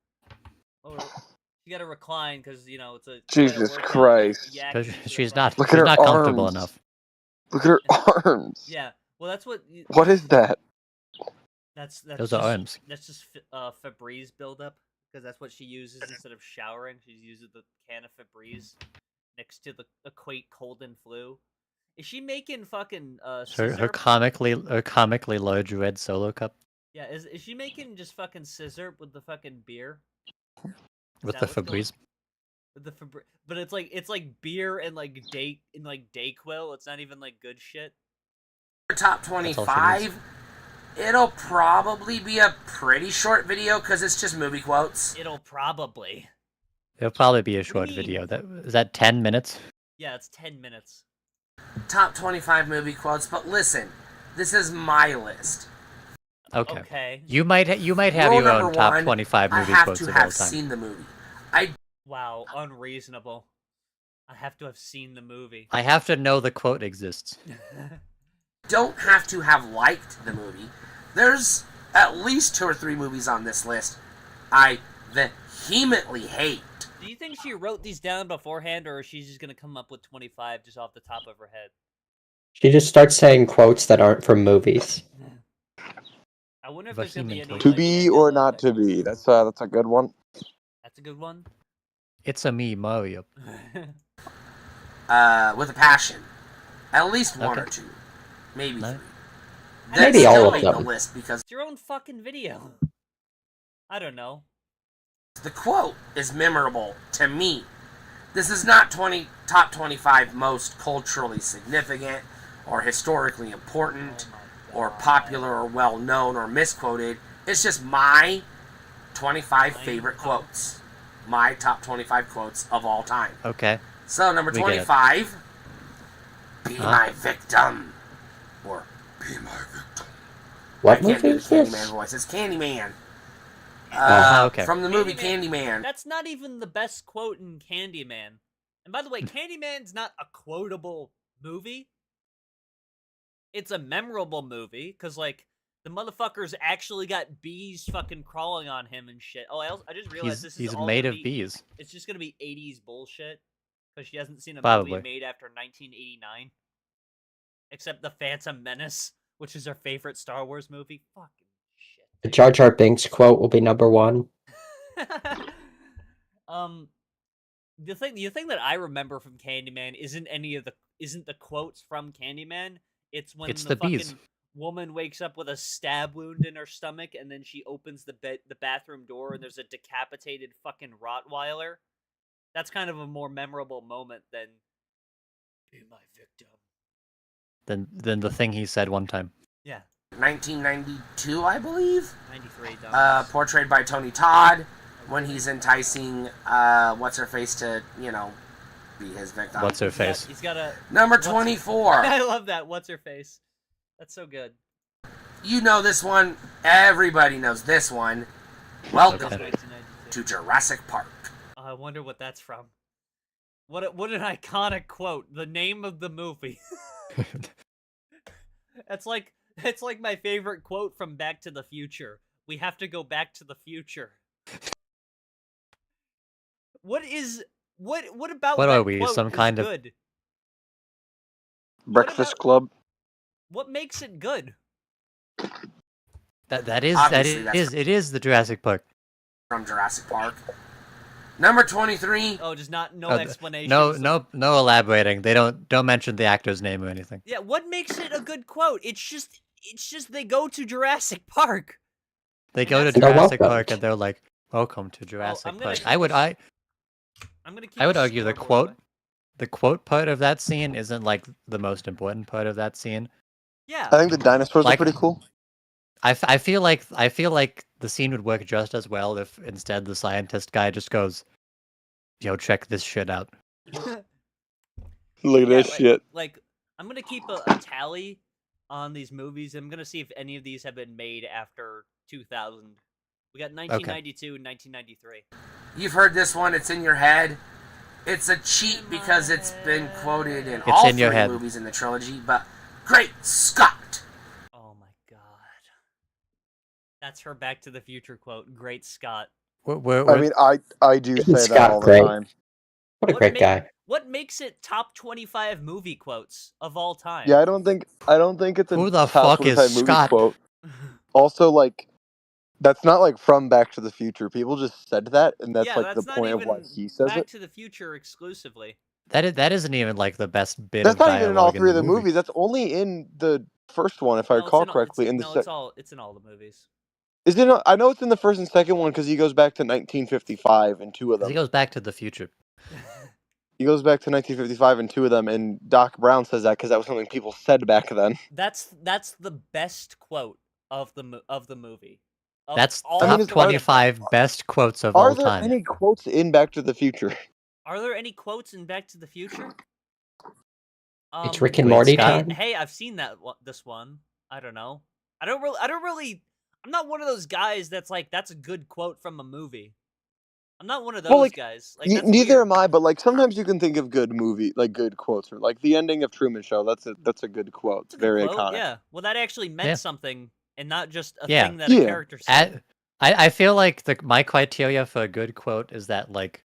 You gotta recline, because, you know, it's a... Jesus Christ. Because she's not Look at her comfortable arms. enough. Look at her arms. Yeah, well, that's what... What is that? That's Those are arms. That's just Febreze buildup, because that's what she uses instead of showering. She uses the can of Febreze next to the Equate Cold and Flu. Is she making fucking Her comically large red solo cup Yeah, is she making just fucking scissor with the fucking beer? with the Febreze. With the Febreze, but it's like beer and like Dayquil. It's not even like good shit. Top 25. It'll probably be a pretty short video because it's just movie quotes. It'll probably be a short video. Is that 10 minutes? Yeah, it's 10 minutes. Top 25 movie quotes, but listen, this is my list. Okay. You might have your own top 25 movie quotes of all time. I have to have seen the movie. Wow, unreasonable. I have to have seen the movie. I have to know the quote exists. Don't have to have liked the movie. There's at least 2 or 3 movies on this list I vehemently hate. Do you think she wrote these down beforehand, or is she just gonna come up with 25 just off the top of her head? She just starts saying quotes that aren't from movies. I wonder if there's gonna be any... To be or not to be. That's a good one. That's a good one. It's a me, Mario. With a passion. At least 1 or 2. Maybe 3. Maybe all of them. The list because it's your own fucking video. I don't know. The quote is memorable to me. This is not top 25 most culturally significant or historically important or popular or well-known or misquoted. It's just my 25 favorite quotes. My top 25 quotes of all time. Okay. So, number 25, be my victim. Or, be my victim. What movie is this? Candyman voice. It's Candyman. Okay. From the movie Candyman. That's not even the best quote in Candyman. And by the way, Candyman's not a quotable movie. It's a memorable movie, because, like, the motherfuckers actually got bees fucking crawling on him and shit. Oh, I just realized he's made of bees. It's just gonna be 80s bullshit, because she hasn't seen a Probably. movie made after 1989. Except The Phantom Menace, which is her favorite Star Wars movie. Fucking shit. The Jar Jar Binks quote will be number 1. The thing that I remember from Candyman isn't the quotes from Candyman. It's when it's the fucking bees. Woman wakes up with a stab wound in her stomach, and then she opens the bathroom door, and there's a decapitated fucking Rottweiler. That's kind of a more memorable moment than "Be my victim." Than the thing he said one time. Yeah. 1992, I believe. 93. Portrayed by Tony Todd when he's enticing what's her face to be his victim. What's her face? He's got a number 24. I love that. What's her face? That's so good. You know this one. Everybody knows this one. Welcome to Jurassic Park. I wonder what that's from. What an iconic quote. The name of the movie. It's like my favorite quote from Back to the Future. We have to go back to the future. What about what that are we? quote Some is kind of good? Breakfast Club. What makes it good? It is the Jurassic Park. From Jurassic Park. Number 23. Oh, just no explanation. No elaborating. They don't mention the actor's name or anything. Yeah, what makes it a good quote? It's just they go to Jurassic Park. They go to Jurassic Park and they're like, "Welcome to Jurassic Park." I would argue the quote part of that scene isn't like the most important part of that scene. Yeah. I think the dinosaurs are pretty cool. I feel like the scene would work just as well if instead the scientist guy just goes, "Yo, check this shit out." Look at this shit. Like, I'm gonna keep a tally on these movies. I'm gonna see if any of these have been made after 2000. We got 1992 and 1993. You've heard this one. It's in your head. It's a cheat because it's been quoted in all three movies in the trilogy, but Great Scott! Oh my god. That's her Back to the Future quote. Great Scott. I mean, I do say that all the time. What a great guy. What makes it top 25 movie quotes of all time? Yeah, I don't think it's a Who the top fuck is 25 movie Scott? quote. Also, like, that's not like from Back to the Future. People just said that, and that's like the point of why he says Back it. to the Future exclusively. That isn't even like the best bit That's of not dialogue even in all three of the movie. movies. That's only in the first one, if I recall correctly. It's in all the movies. Is it? I know it's in the first and second one because he goes back to 1955 in two of them. He goes back to the future. He goes back to 1955 in two of them, and Doc Brown says that because that was something people said back then. That's the best quote of the movie. That's top 25 best quotes of all time. Are there any quotes in Back to the Future? Are there any quotes in Back to the Future? It's Rick and Morty time. Hey, I've seen this one. I don't know. I don't really. I'm not one of those guys that's like, that's a good quote from a movie. I'm not one of those guys. Like, neither am I. But like, sometimes you can think of good quotes, or like the ending of Truman Show. That's a good quote. It's very iconic. Yeah. Well, that actually meant something, and not just a thing that a character said. I feel like my criteria for a good quote is that like,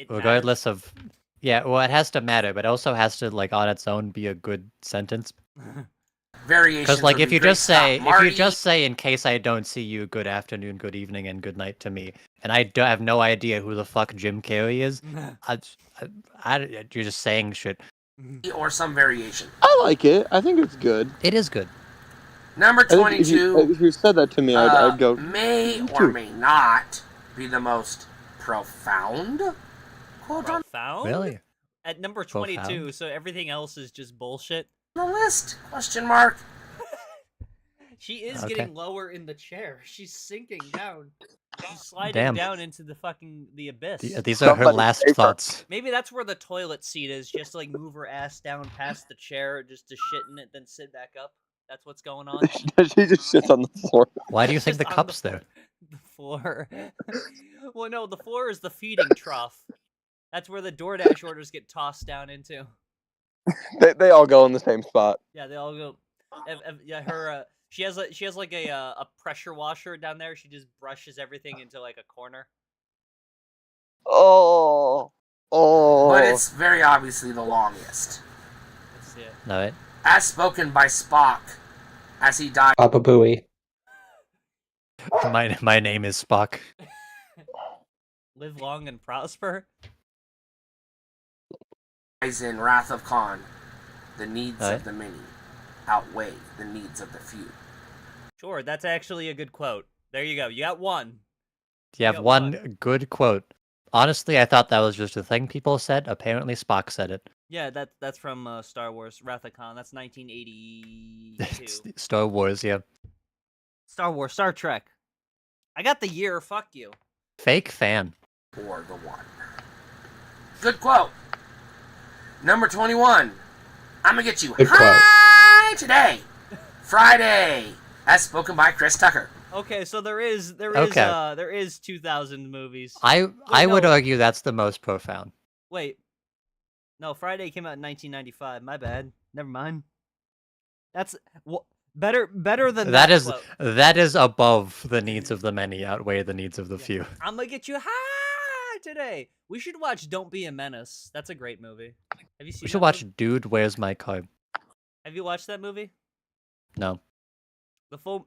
regardless of, it has to matter, but it also has to like on its own be a good sentence. Variations. Because like if you just say in case I don't see you, good afternoon, good evening, and good night to me, and I have no idea who the fuck Jim Carrey is, you're just saying shit. Or some variation. I like it. I think it's good. It is good. Number 22. If you said that to me, I'd go. May or may not be the most profound quote on Really? At number 22, so everything else is just bullshit. the list? Question mark. She is getting lower in the chair. She's sinking down. She's sliding down into the abyss. These are her last thoughts. Maybe that's where the toilet seat is. Just to, like, move her ass down past the chair, just to shit in it, then sit back up. That's what's going on. She just sits on the floor. Why do you think the cup's there? The floor. Well, no, the floor is the feeding trough. That's where the DoorDash orders get tossed down into. They all go in the same spot. Yeah, they all go. Yeah, her. She has like a pressure washer down there. She just brushes everything into like a corner. Oh. But it's very obviously the longest. Let's see it. All right. As spoken by Spock, as he died. Baba Booey. My name is Spock. Live long and prosper. In Wrath of Khan, the needs of the many outweigh the needs of the few. Sure, that's actually a good quote. There you go. You got one. You have one good quote. Honestly, I thought that was just a thing people said. Apparently, Spock said it. Yeah, that's from Star Wars, Wrath of Khan. That's 1982. Star Wars, yeah. Star Wars, Star Trek. I got the year. Fuck you. Fake fan. Or the one. Good quote. Number 21. I'm gonna get you high today, Friday, as spoken by Chris Tucker. Okay, so there is 2000 movies. I would argue that's the most profound. Wait, no, Friday came out in 1995. My bad. Never mind. That's better than that. Quote. That is above the needs of the many outweigh the needs of the few. I'm gonna get you high today. We should watch Don't Be a Menace. That's a great movie. Have you seen? We should watch Dude, Where's My Car? Have you watched that movie? No. The full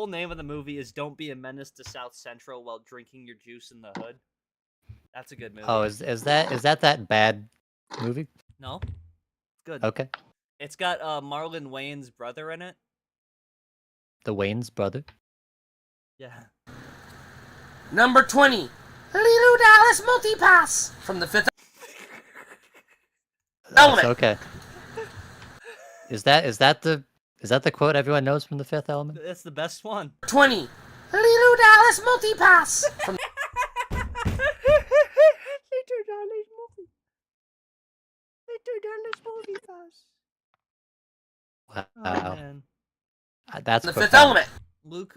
name of the movie is Don't Be a Menace to South Central While Drinking Your Juice in the Hood. That's a good movie. Oh, is that bad movie? No. It's good. Okay. It's got Marlon Wayne's brother in it. The Wayne's brother? Yeah. Number 20. Lilu Dallas Multipass from the Fifth Element. Okay. Is that the quote everyone knows from The Fifth Element? That's the best one. 20. Lilu Dallas Multipass from Wars? Wow. Oh, man. That's The profound. Fifth Element.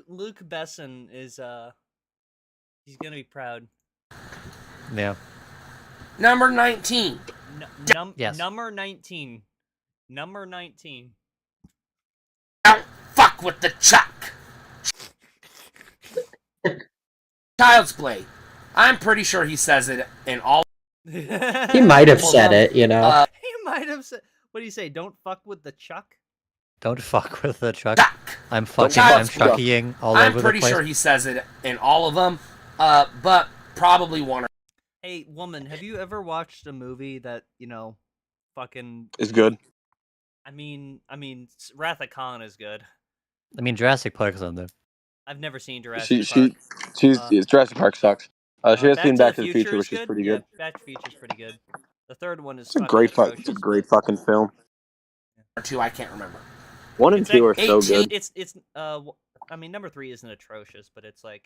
Luke Besson is he's gonna be proud. Yeah. Number 19. Yes. Number 19. Number 19. Don't fuck with the Chuck. Child's Play. I'm pretty sure he says it in all. He might have said it, you know. He might have said. What do you say? Don't fuck with the Chuck. Don't fuck with the Chuck. Chuck. I'm Child's Play. chuckying all I'm over the pretty place. sure he says it in all of them, but probably one or. Hey, woman, have you ever watched a movie that fucking? It's good. I mean, Wrath of Khan is good. I mean, Jurassic Park's on there. I've never seen Jurassic Park. Jurassic Park sucks. She has seen Back to the Future, which is good. pretty Yeah, good. Back to the Future is pretty good. The third one is It's a great fucking film. Or two, I can't remember. 1 and 2 are so good. I mean, number 3 isn't atrocious, but it's like,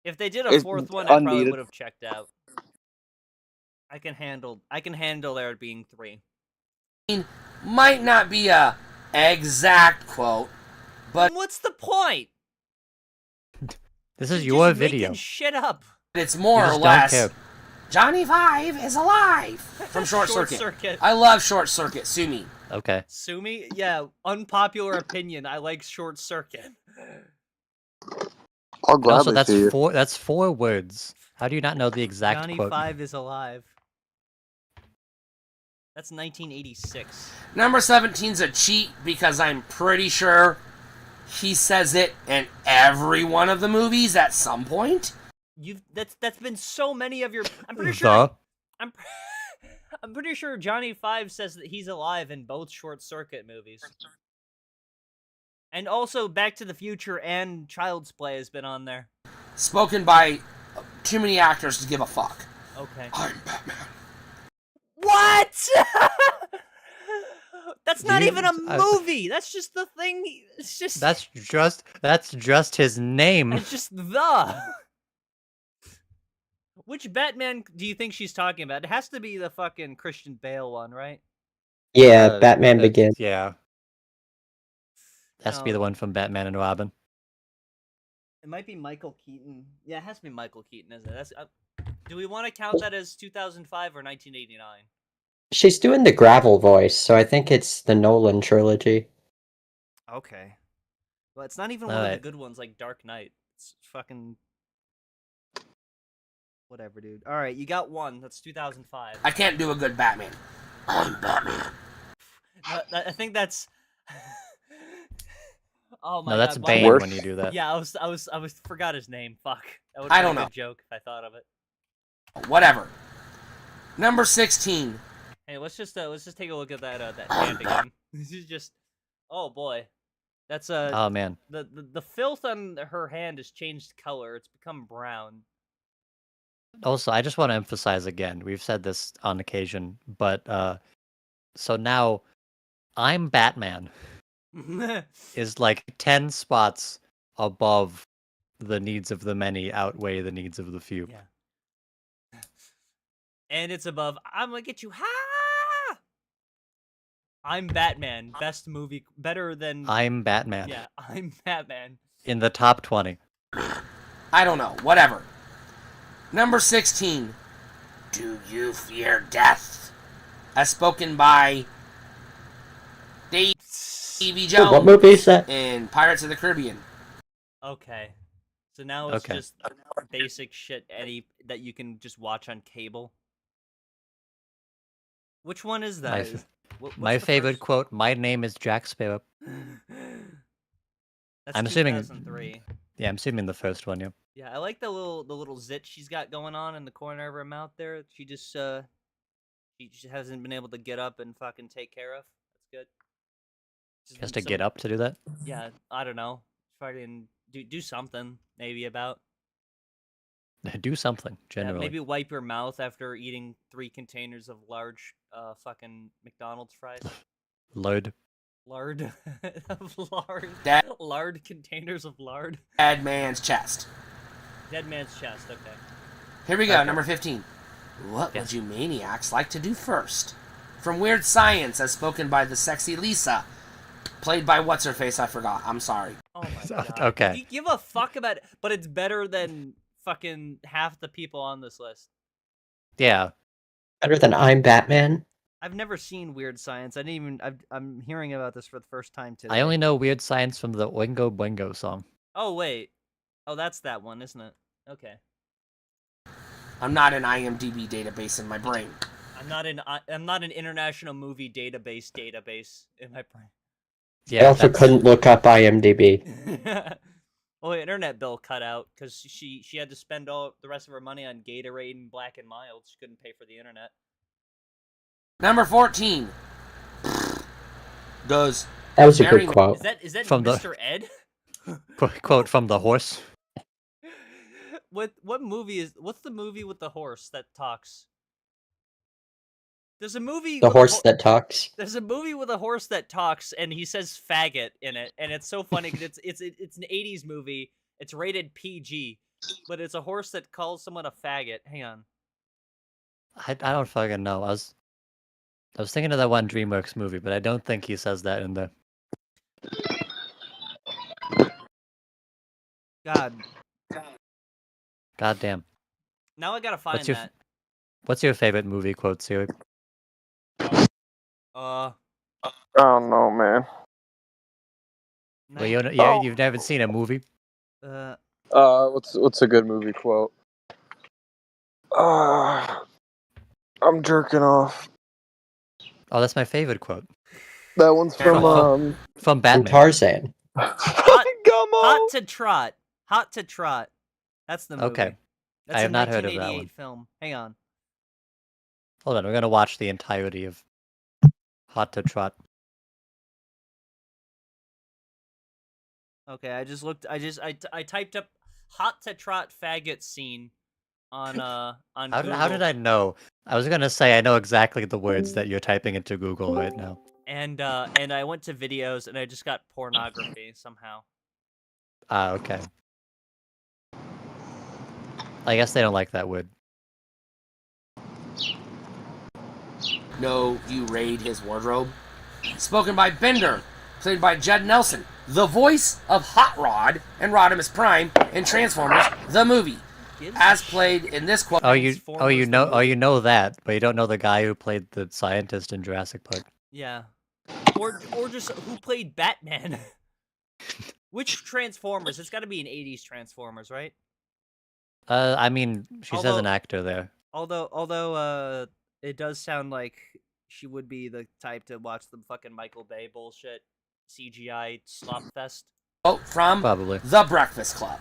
if they did a It's fourth one, I probably unneeded. would have checked out. I can handle there being 3. Might not be a exact quote, but what's the point? This is You're your just video. making shit up. it's more You or just don't less. care. Johnny Five is alive from Short Circuit. Circuit. I love Short Circuit. Sue me. Okay. Sue me? Yeah, unpopular opinion. I like Short Circuit. I'll And gladly also, that's see you. 4 words. How do you not know the exact Johnny quote? Five is alive. That's 1986. Number 17's a cheat because I'm pretty sure he says it in every one of the movies at some point. That's been so many of your. I'm pretty sure. The? I'm pretty sure Johnny Five says that he's alive in both Short Circuit movies. And also Back to the Future and Child's Play has been on there. Spoken by too many actors to give a fuck. Okay. I'm Batman. What? That's not You- even a movie. That's just the thing. It's just. That's just his name. It's just the. Which Batman do you think she's talking about? It has to be the fucking Christian Bale one, right? Yeah, Batman Begins. Yeah. Has to be the one from Batman and Robin. It might be Michael Keaton. Yeah, it has to be Michael Keaton, isn't it? That's, do we want to count that as 2005 or 1989? She's doing the gravel voice, so I think it's the Nolan trilogy. Okay. Well, it's not even one of the good ones like Dark Knight. It's fucking... Whatever, dude. Alright, you got one. That's 2005. I can't do a good Batman. I'm Batman. I think that's... Oh my No, that's God, Bane when you do that. Yeah, I was forgot his name. Fuck. That would I be don't a know. good joke if I thought of it. Whatever. Number 16. Hey, let's just take a look at that hand again. This is just, oh boy, that's Oh man. the filth on her hand has changed color. It's become brown. Also, I just want to emphasize again. We've said this on occasion, but so now I'm Batman is like 10 spots above the needs of the many outweigh the needs of the few. Yeah. And it's above. I'm gonna get you. Ha! I'm Batman. Best movie. Better than. I'm Batman. Yeah, I'm Batman. In the top 20. I don't know. Whatever. Number 16. Do you fear death? As spoken by Davy Jones. What movie is that? In Pirates of the Caribbean. Okay. So now it's Okay. just basic shit that you can just watch on cable. Which one is My, that? f- What's my the favorite first- quote, my name is Jack Sparrow. That's I'm assuming 2003. Yeah, I'm assuming the first one, yeah. Yeah, I like the little zit she's got going on in the corner of her mouth there. She just hasn't been able to get up and fucking take care of. That's good. She has to get up to do that? Yeah, I don't know. Fucking do something maybe about. Do something, Yeah, generally. maybe wipe your mouth after eating 3 containers of large fucking McDonald's fries. Load. Lard. Lard. Lard containers of lard. Dead man's chest. Dead man's chest, okay. Here we go, Okay. number 15. What would you maniacs like to do first? from Weird Science, as spoken by the sexy Lisa. Played by what's-her-face, I forgot. I'm sorry. Oh my god. Okay. Do you give a fuck about it? But it's better than fucking half the people on this list. Yeah. Better than I'm Batman? I've never seen Weird Science. I'm hearing about this for the first time today. I only know Weird Science from the Oingo Boingo song. Oh, wait. Oh, that's that one, isn't it? Okay. I'm not an IMDb database in my brain. I'm not an international movie database in my brain. I also couldn't look up IMDb. Well, the internet bill cut out because she had to spend all the rest of her money on Gatorade and Black and Mild. She couldn't pay for the internet. Number 14. Goes. That was a good quote. Is that From Mr. Ed? Quote from the horse. What's the movie with the horse that talks? There's a movie. The horse that talks. There's a movie with a horse that talks, and he says "faggot" in it, and it's so funny because it's an '80s movie. It's rated PG, but it's a horse that calls someone a faggot. Hang on. I don't fucking know. I was thinking of that one DreamWorks movie, but I don't think he says that in there. God damn. Now I gotta find that. What's your favorite movie quote, Siri? I don't know, man. Well, you've never seen a movie? What's a good movie quote? I'm jerking off. Oh, that's my favorite quote. That one's from Batman. From Tarzan. Hot to Trot. Hot to Trot. That's the movie. Okay. That's I have a not heard of that 1988 one. film. Hang on. Hold on, we're gonna watch the entirety of Hot to Trot. Okay, I just looked. I typed up "hot to trot faggot scene" on Google. How did I know? I was gonna say I know exactly the words that you're typing into Google right now. And I went to videos and I just got pornography somehow. Ah, okay. I guess they don't like that word. No, you raid his wardrobe. Spoken by Bender, played by Judd Nelson, the voice of Hot Rod and Rodimus Prime in Transformers the movie, as played in this quote. You know that, but you don't know the guy who played the scientist in Jurassic Park. Yeah. Or just who played Batman? Which Transformers? It's got to be an '80s Transformers, right? I mean, she says an actor there. Although, it does sound like she would be the type to watch the fucking Michael Bay bullshit CGI slop fest. Oh, from Probably. The Breakfast Club.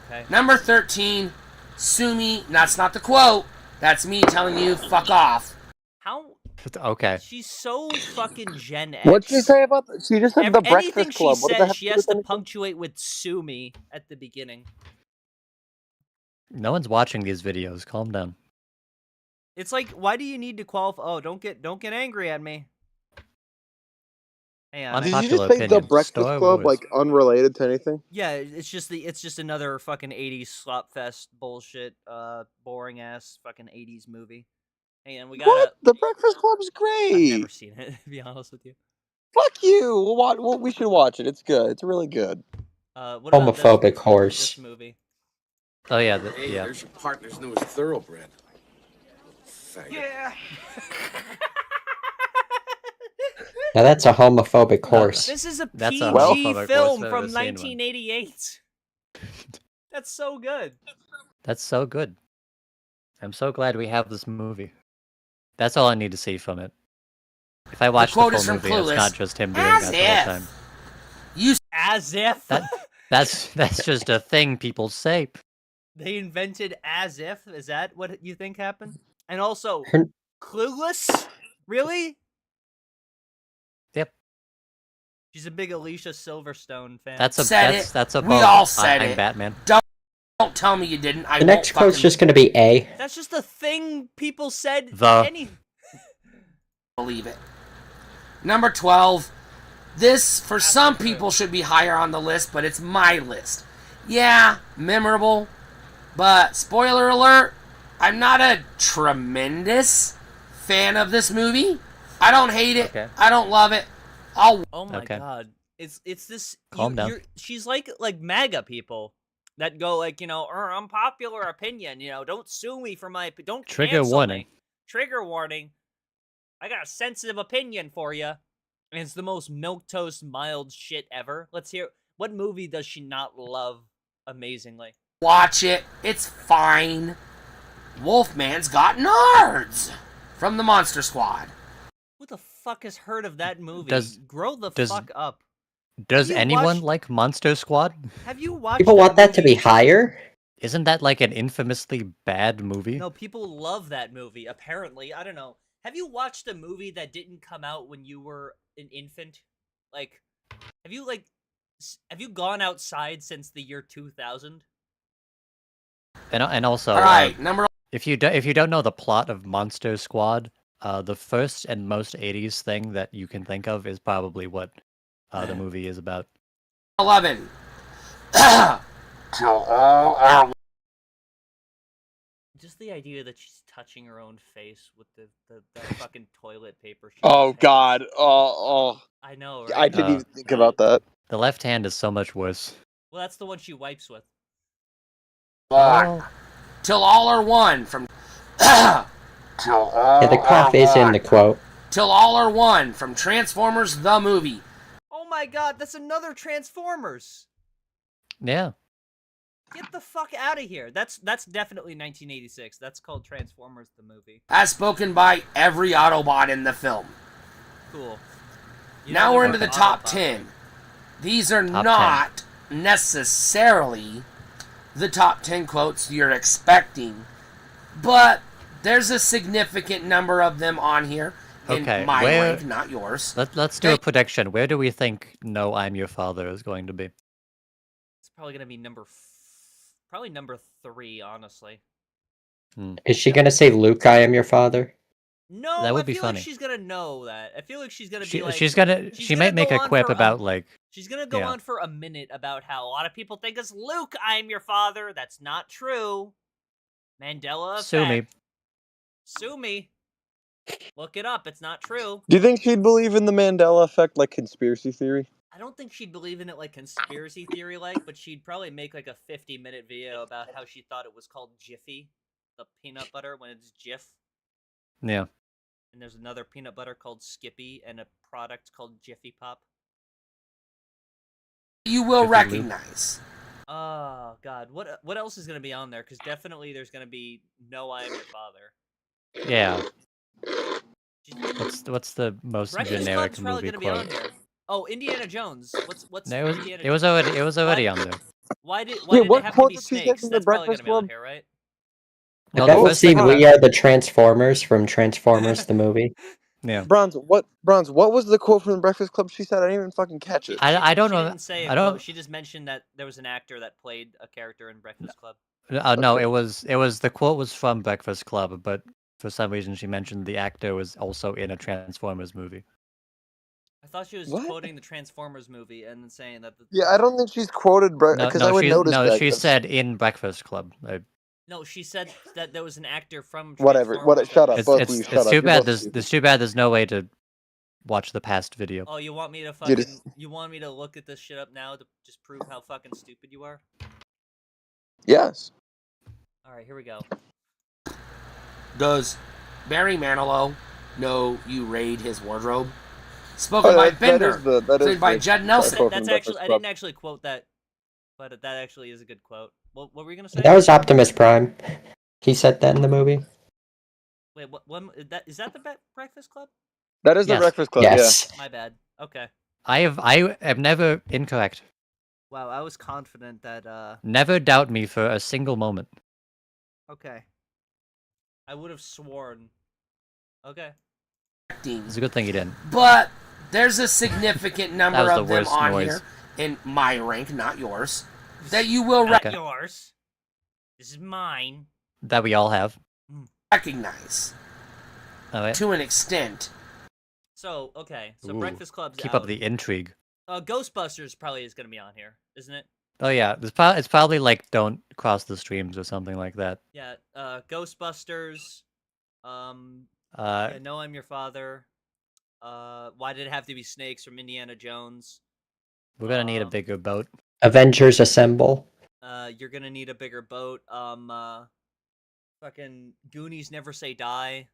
Okay. Number 13, sue me. That's not the quote. That's me telling you, fuck off. How? Okay. She's so fucking Gen X. What'd she say about that? She just said The Breakfast Club. Anything she says, she has to punctuate with "sue me" at the beginning. No one's watching these videos. Calm down. It's like, why do you need to qualify? Oh, don't get angry at me. Hang on. Did you just say The Breakfast Club, like unrelated to anything? Yeah, it's just another fucking '80s slop fest bullshit, boring ass fucking '80s movie. And we got What? The Breakfast Club's great. I've never seen it, to be honest with you. Fuck you. We should watch it. It's good. It's really good. What about Homophobic horse. This movie. Oh yeah, Hey, yeah. there's your partner's newest thoroughbred. Faggot. Yeah. Now that's a homophobic horse. This is a That's PG a homophobic film horse. I've from never seen one. 1988. That's so good. That's so good. I'm so glad we have this movie. That's all I need to see from it. If I watch the quote full is from movie, it's Clueless. not just him doing As that if. the whole time. As if. That's just a thing people say. They invented as if. Is that what you think happened? And also, Clueless? Really? Yep. She's a big Alicia Silverstone fan. That's a We all said I'm it. Batman. Don't tell me you didn't. The next quote's just going to be A. That's just a thing people said. The. Believe it. Number 12. This, for some people, should be higher on the list, but it's my list. Yeah, memorable, but spoiler alert, I'm not a tremendous fan of this movie. I don't hate it. Okay. I don't love it. I'll. Oh my god. It's this. Calm down. She's like MAGA people that go like, you know, unpopular opinion. You know, don't sue me for my. Don't trigger warning. Me. Trigger warning. I got a sensitive opinion for you. And it's the most milquetoast mild shit ever. Let's hear. What movie does she not love amazingly? Watch it. It's fine. Wolfman's Got Nards from the Monster Squad. Who the fuck has heard of that movie? Grow the fuck up. Does anyone like Monster Squad? Have you watched? People want that to be higher? Isn't that like an infamously bad movie? No, people love that movie. Apparently, I don't know. Have you watched a movie that didn't come out when you were an infant? Like, have you gone outside since the year 2000? And also, all right, if you don't know the plot of Monster Squad, the first and most 80s thing that you can think of is probably what the movie is about. 11. Just the idea that she's touching her own face with that fucking toilet paper. Oh god. Oh. I know, right? I didn't even think about that. The left hand is so much worse. Well, that's the one she wipes with. Till all are one from. Yeah, the cough is in the quote. Till all are one from Transformers the movie. Oh my god, that's another Transformers. Yeah. Get the fuck out of here. That's definitely 1986. That's called Transformers the movie. As spoken by every Autobot in the film. Cool. Now we're into the top 10. These are not necessarily the top 10 quotes you're expecting, but there's a significant number of them on here in my rank, not yours. Let's do a prediction. Where do we think No, I'm Your Father is going to be? It's probably going to be number 3, honestly. Is she going to say, Luke, I am your father? No, that would be Like funny. she's gonna know that. I feel like she's gonna be she might make a quip about like. She's gonna go on for a minute about how a lot of people think it's Luke, I am your father. That's not true. Mandela effect. Sue me. Sue me. Look it up. It's not true. Do you think she'd believe in the Mandela effect, like conspiracy theory? I don't think she'd believe in it like conspiracy theory like, but she'd probably make like a 50-minute video about how she thought it was called Jiffy, the peanut butter when it's Jif. Yeah. And there's another peanut butter called Skippy and a product called Jiffy Pop. You will recognize. Oh god, what else is gonna be on there? Because definitely there's gonna be No, I Am Your Father. Yeah. What's the most generic movie quote? Oh, Indiana Jones. What's no, Indiana it was already on there. Why did it have to be snakes? That's probably gonna be on here, right? No, that would seem we are the Transformers from Transformers the movie. Yeah. Bronze, what was the quote from the Breakfast Club she said? I didn't even fucking catch it. I don't know. She didn't say a quote. She just mentioned that there was an actor that played a character in Breakfast Club. No, it was the quote was from Breakfast Club, but for some reason she mentioned the actor was also in a Transformers movie. I thought she was quoting the Transformers movie and then saying that. Yeah, I don't think she's quoted because I would notice that. No, she said in Breakfast Club. No, she said that there was an actor from whatever. Shut up. It's too bad. There's too bad. There's no way to watch the past video. Oh, you want me to fucking? You want me to look at this shit up now to just prove how fucking stupid you are? Yes. All right, here we go. Does Barry Manilow know you raid his wardrobe? Spoken by Bender. Spoken by Judd Nelson. That's actually. I didn't actually quote that, but that actually is a good quote. What were you gonna say? That was Optimus Prime. He said that in the movie. Wait, what is that the Breakfast Club? That is the Breakfast Club. Yes. Yeah. My bad. Okay. I have never incorrect. Wow, I was confident that. Never doubt me for a single moment. Okay. I would have sworn. Okay. It's a good thing you didn't. But there's a significant number of them on noise. here in my rank, not yours, that you will recognize. Yours. This is mine. That we all have. Recognize. To an extent. So, okay. So Ooh, Breakfast Club's keep out. up the intrigue. Ghostbusters probably is going to be on here, isn't it? Oh yeah, it's probably like Don't Cross the Streams or something like that. Yeah, Ghostbusters. Yeah, no, I'm your father. Why did it have to be snakes from Indiana Jones? We're gonna need a bigger boat. Avengers Assemble. You're gonna need a bigger boat. Fucking Goonies Never Say Die.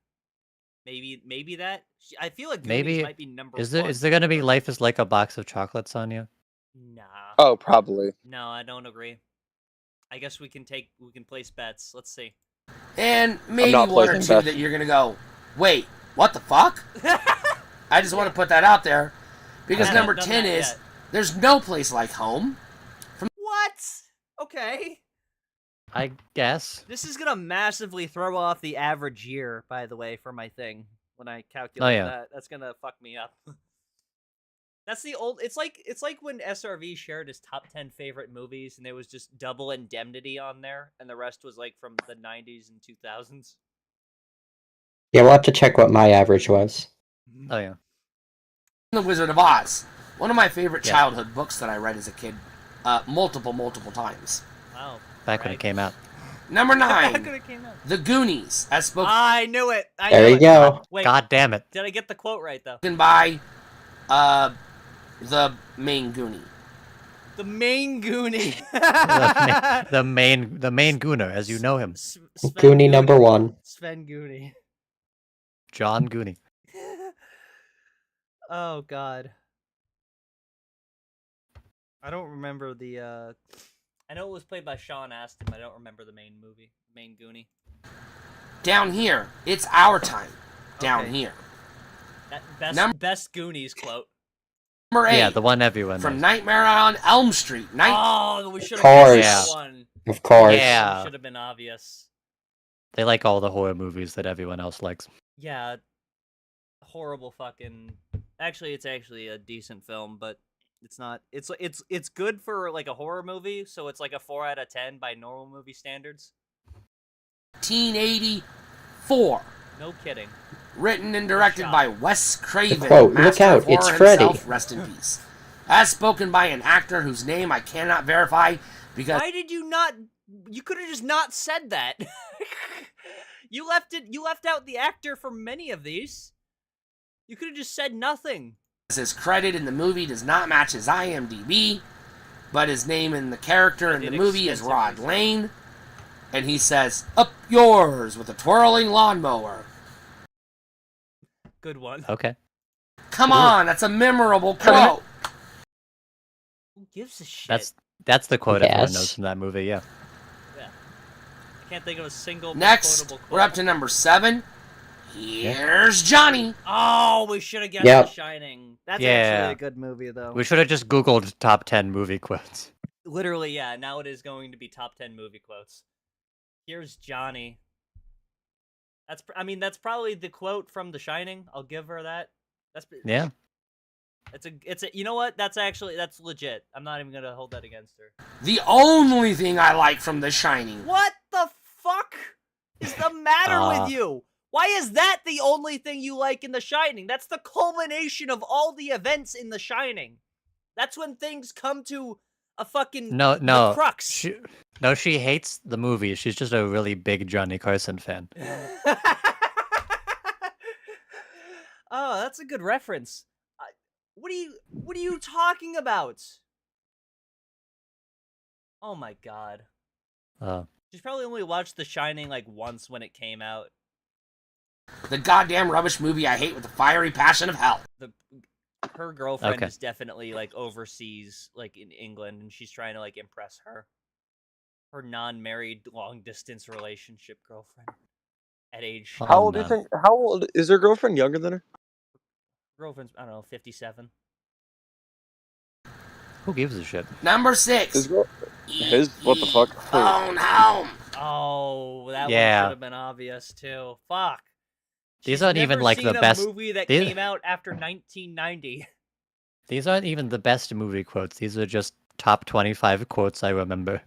Maybe that. I feel like Goonies Maybe might be number is one. there gonna be Life is Like a Box of Chocolates on you? Nah. Oh, probably. No, I don't agree. I guess we can place bets. Let's see. And maybe one or two that you're gonna go, wait, what the fuck? I just want to put that out there because number 10 is There's No Place Like Home. What? Okay. I guess. This is gonna massively throw off the average year, by the way, for my thing. When I calculate that, that's gonna fuck me up. That's the old. It's like when SRV shared his top 10 favorite movies, and there was just Double Indemnity on there, and the rest was like from the 90s and 2000s. Yeah, we'll have to check what my average was. Oh yeah. The Wizard of Oz. One of my favorite childhood books that I read as a kid, multiple times. Wow. Back when it came out. Number 9. Back when it came out. The Goonies, as spoken. I knew it. There you go. Wait, God damn it. Did I get the quote right though? By, the main Goonie. The main Goonie. the main Gooner, as you know him. Goonie number 1. Sven Goonie. John Goonie. Oh God. I don't remember the. I know it was played by Sean Astin, but I don't remember the main Goonie. Down here, it's our time. Down here. That best Goonies quote. Number 8. Yeah, the one everyone From knows. Nightmare on Elm Street. Oh, we should have guessed that one. Of course. Yeah. Should have been obvious. They like all the horror movies that everyone else likes. Yeah. Horrible fucking. Actually, it's actually a decent film, but it's not. It's good for like a horror movie, so it's like a 4 out of 10 by normal movie standards. 1984. No kidding. Written and directed by Wes Craven. Quote, look out, it's Freddy. Himself, rest in peace. As spoken by an actor whose name I cannot verify because. Why did you not? You could have just not said that. You left out the actor for many of these. You could have just said nothing. His credit in the movie does not match his IMDb, but his name in the character in the movie is Rod Lane, and he says, "Up yours with a twirling lawnmower." Good one. Okay. Come on, that's a memorable quote. Who gives a shit? That's the quote everyone Yes. knows from that movie, yeah. Yeah. I can't think of a single Next, quotable quote. we're up to number 7. Here's Johnny. Oh, we should have guessed Yep. The Shining. That's Yeah. actually a good movie, though. We should have just Googled top 10 movie quotes. Literally, yeah. Now it is going to be top 10 movie quotes. Here's Johnny. That's probably the quote from The Shining. I'll give her that. Yeah. It's a. You know what? That's legit. I'm not even gonna hold that against her. The only thing I like from The Shining. What the fuck is the matter with you? Why is that the only thing you like in The Shining? That's the culmination of all the events in The Shining. That's when things come to a fucking No. crux. She hates the movie. She's just a really big Johnny Carson fan. Oh, that's a good reference. What are you talking about? Oh my god. She's probably only watched The Shining like once when it came out. The goddamn rubbish movie I hate with the fiery passion of hell. Her girlfriend Okay. is definitely like overseas, like in England, and she's trying to like impress her non-married long distance relationship girlfriend at age. How old do you think? How old is her girlfriend? Younger than her? Girlfriend's, I don't know, 57. Who gives a shit? Number 6. His what the fuck? Phone home. Oh, that one Yeah. should have been obvious too. Fuck. These She's aren't never even like the seen a best. movie that these, came out after 1990. these aren't even the best movie quotes. These are just top 25 quotes I remember.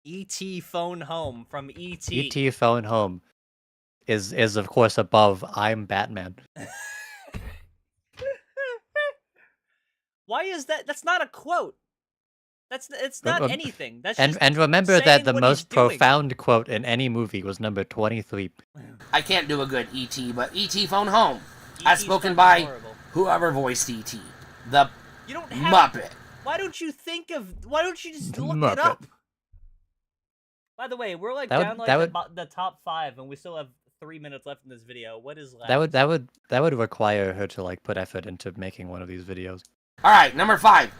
E.T. Phone Home from E.T. E.T. Phone Home is of course above I'm Batman. Why is that? That's not a quote. It's not anything. That's and remember that the most profound quote in any movie was number 23. I can't do a good E.T., but E.T. Phone Home, as spoken by whoever voiced E.T. The Muppet. Why don't you just look it up? By the way, we're like down the top 5, and we still have 3 minutes left in this video. What is left? That would require her to like put effort into making one of these videos. All right, number 5.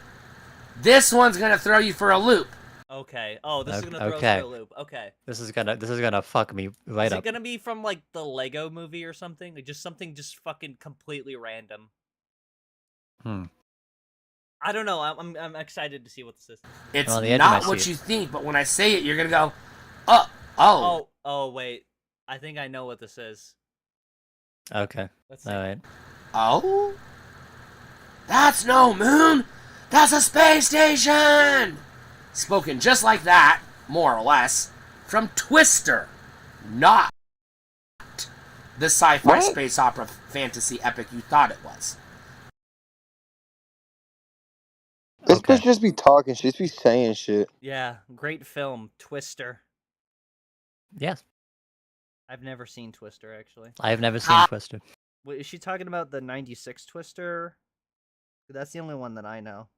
This one's gonna throw you for a loop. Okay. Oh, this is gonna throw us for a loop. Okay. This is gonna fuck me right up. Is it gonna be from like the Lego movie or something? Like just something just fucking completely random. I don't know. I'm excited to see what this is. It's not what you think, but when I say it, you're gonna go, oh. Oh, wait. I think I know what this is. Okay. Let's see. All right. Oh? That's no moon! That's a space station! Spoken just like that, more or less, from Twister, not the sci-fi space opera fantasy epic you thought it was. This bitch just be talking, she just be saying shit. Yeah, great film, Twister. Yes. I've never seen Twister, actually. I've never seen Twister. Wait, is she talking about the 96 Twister? That's the only one that I know.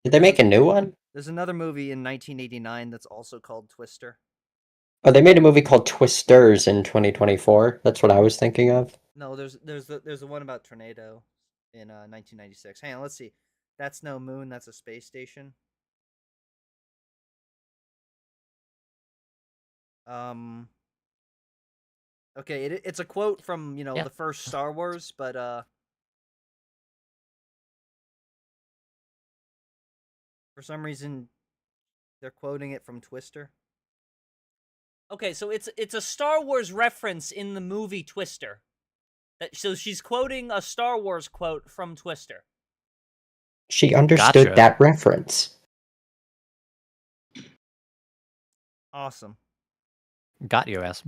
Did they make a new one? There's another movie in 1989 that's also called Twister. Oh, they made a movie called Twisters in 2024. That's what I was thinking of. No, there's the one about tornado in 1996. Hang on, let's see. That's no moon. That's a space station. Okay, it's a quote from the first Star Wars, but for some reason they're quoting it from Twister. Okay, so it's a Star Wars reference in the movie Twister. So she's quoting a Star Wars quote from Twister. She understood that reference. Awesome. Got your ass.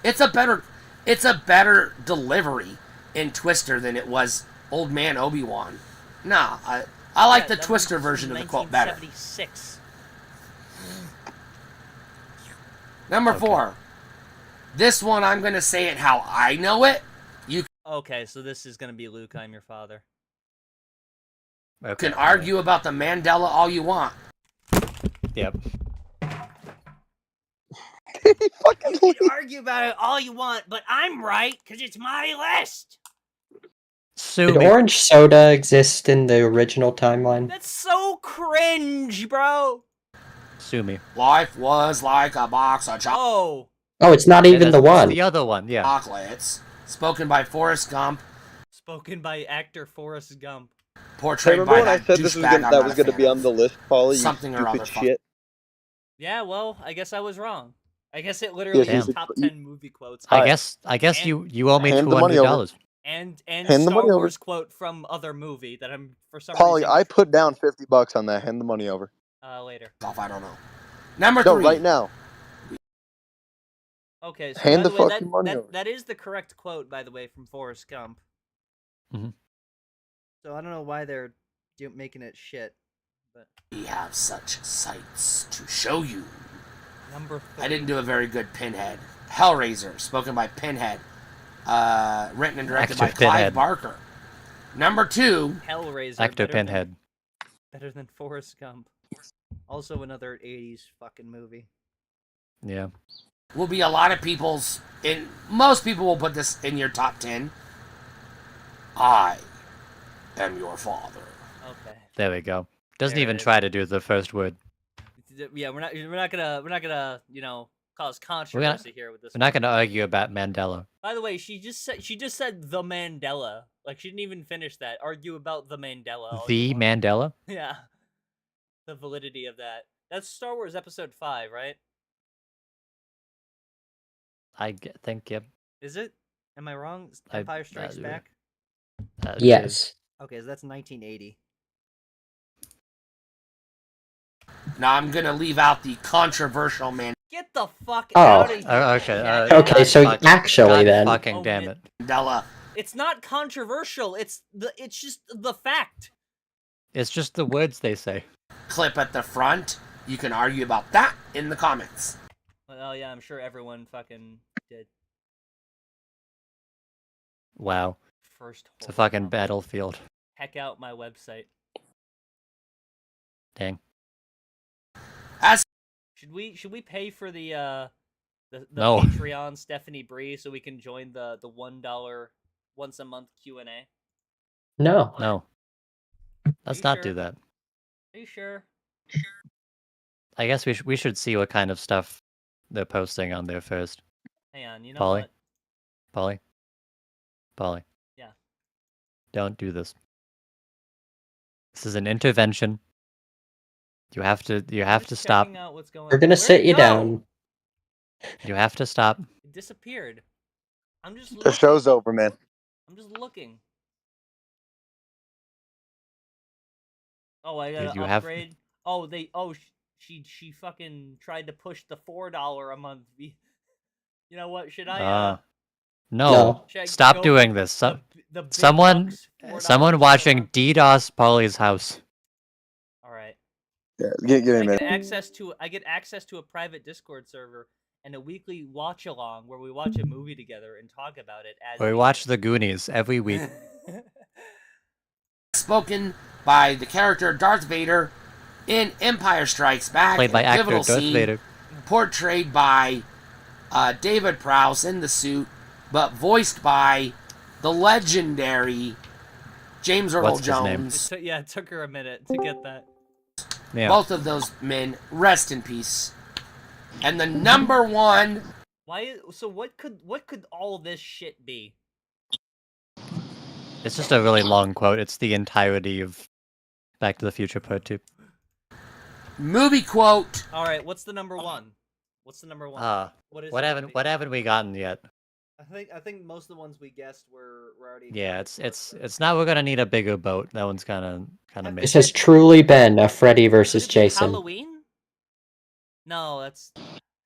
It's a better delivery in Twister than it was Old Man Obi-Wan. Nah, I like the Twister version of the quote better. 1976. Number 4. This one, I'm going to say it how I know it. Okay, so this is going to be Luke, I'm your father. You can argue about the Mandela all you want. Yep. You can argue about it all you want, but I'm right, because it's my list! Did orange soda exist in the original timeline? That's so cringe, bro! Sue me. Life was like a box of chocolates. Oh, it's not even the one. The other one, yeah. Chocolates. Spoken by Forrest Gump. Spoken by actor Forrest Gump. Portrayed Remember by when I said this was that was going to be on the list, Paulie? Something you or stupid other. shit. Yeah, well, I guess I was wrong. I guess it literally is top 10 movie quotes. I guess you owe me $200. And Hand the Star money Wars over. quote from other movie that I'm for some Paulie, reason. I put down $50 on that. Hand the money over. Later. I don't know. Number 3. No, right now. Okay, so Hand by the way, fucking money over. that is the correct quote, by the way, from Forrest Gump. Mm-hmm. So I don't know why they're making it shit. But we have such sights to show you. Number 3. I didn't do a very good Pinhead. Hellraiser, spoken by Pinhead. Written and directed by Clive Barker. Number 2. Hellraiser. Actor Pinhead. Better than Forrest Gump. Also another 80s fucking movie. Yeah. Will be a lot of most people will put this in your top 10. I am your father. Okay. There we go. Doesn't even try to do the first word. Yeah, we're not gonna cause controversy here with this. We're not gonna argue about Mandela. By the way, she just said the Mandela. Like she didn't even finish that. Argue about the Mandela. The Mandela? Yeah. The validity of that. That's Star Wars Episode 5, right? I think, yep. Is it? Am I wrong? Empire Strikes Back? Yes. Okay, so that's 1980. Now I'm gonna leave out the controversial man. Get the fuck out of here. Okay. Okay, so actually then. Fucking damn it. Mandela It's not controversial. It's just the fact. It's just the words they say. Clip at the front. You can argue about that in the comments. Oh yeah, I'm sure everyone fucking did. Wow. First It's a fucking battlefield. Heck out my website. Dang. Should we pay for the No. Patreon Stephanie Bree so we can join the $1 once a month Q&A? No. No. Let's not do that. Are you sure? I guess we should see what kind of stuff they're posting on there first. Hang on, you know Polly? what? Polly? Yeah. Don't do this. This is an intervention. You have to stop. Out what's going We're gonna sit you go? down. You have to stop. It disappeared. I'm just looking. The show's over, man. I'm just looking. Oh, I gotta upgrade. Oh, she fucking tried to push the $4 a month. You know what? Should I? No. Should I Stop go doing for this. the big Someone bucks, watching DDoS Polly's house. All right. Yeah, give me a I minute. get access to a private Discord server and a weekly watch along where we watch a movie together and talk about it. As We watch The Goonies every week. Spoken by the character Darth Vader in Empire Strikes Back. Played by actor pivotal Darth scene, Vader. Portrayed by David Prowse in the suit, but voiced by the legendary James Earl What's his name? Jones. It took her a minute to get that. Yeah. Both of those men, rest in peace. And the number one. So what could all this shit be? It's just a really long quote. It's the entirety of Back to the Future Part 2. Movie quote. All right, what's the number one? What is What haven't we gotten yet? I think most of the ones we guessed were already. Yeah, it's not. We're gonna need a bigger boat. That one's kind of made. This has truly been a Freddy versus Jason. Halloween? No, that's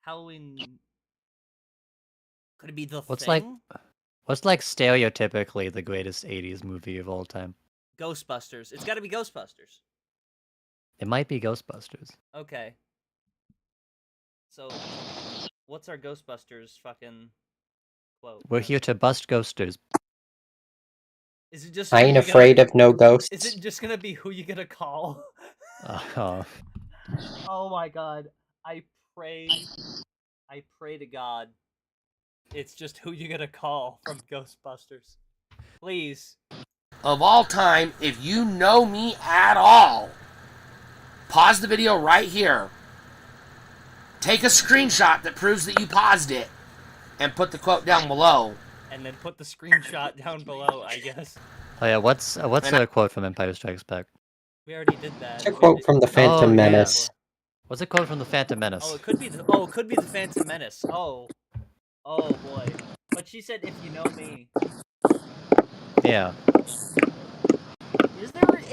Halloween. Could it be the Thing? What's like stereotypically the greatest 80s movie of all time? Ghostbusters. It's got to be Ghostbusters. It might be Ghostbusters. Okay. So, what's our Ghostbusters fucking quote? We're here to bust ghosters. Is it just? I ain't afraid of no ghosts. Is it just gonna be who you gonna call? Oh my god! I pray to God, it's just who you gonna call from Ghostbusters. Please. Of all time, if you know me at all, pause the video right here. Take a screenshot that proves that you paused it, and put the quote down below. And then put the screenshot down below, I guess. Oh yeah, what's a quote from Empire Strikes Back? We already did that. It's a quote from the Phantom Menace. Yeah. What's a quote from the Phantom Menace? Oh, it could be the Phantom Menace. Oh boy. But she said, "If you know me." Yeah.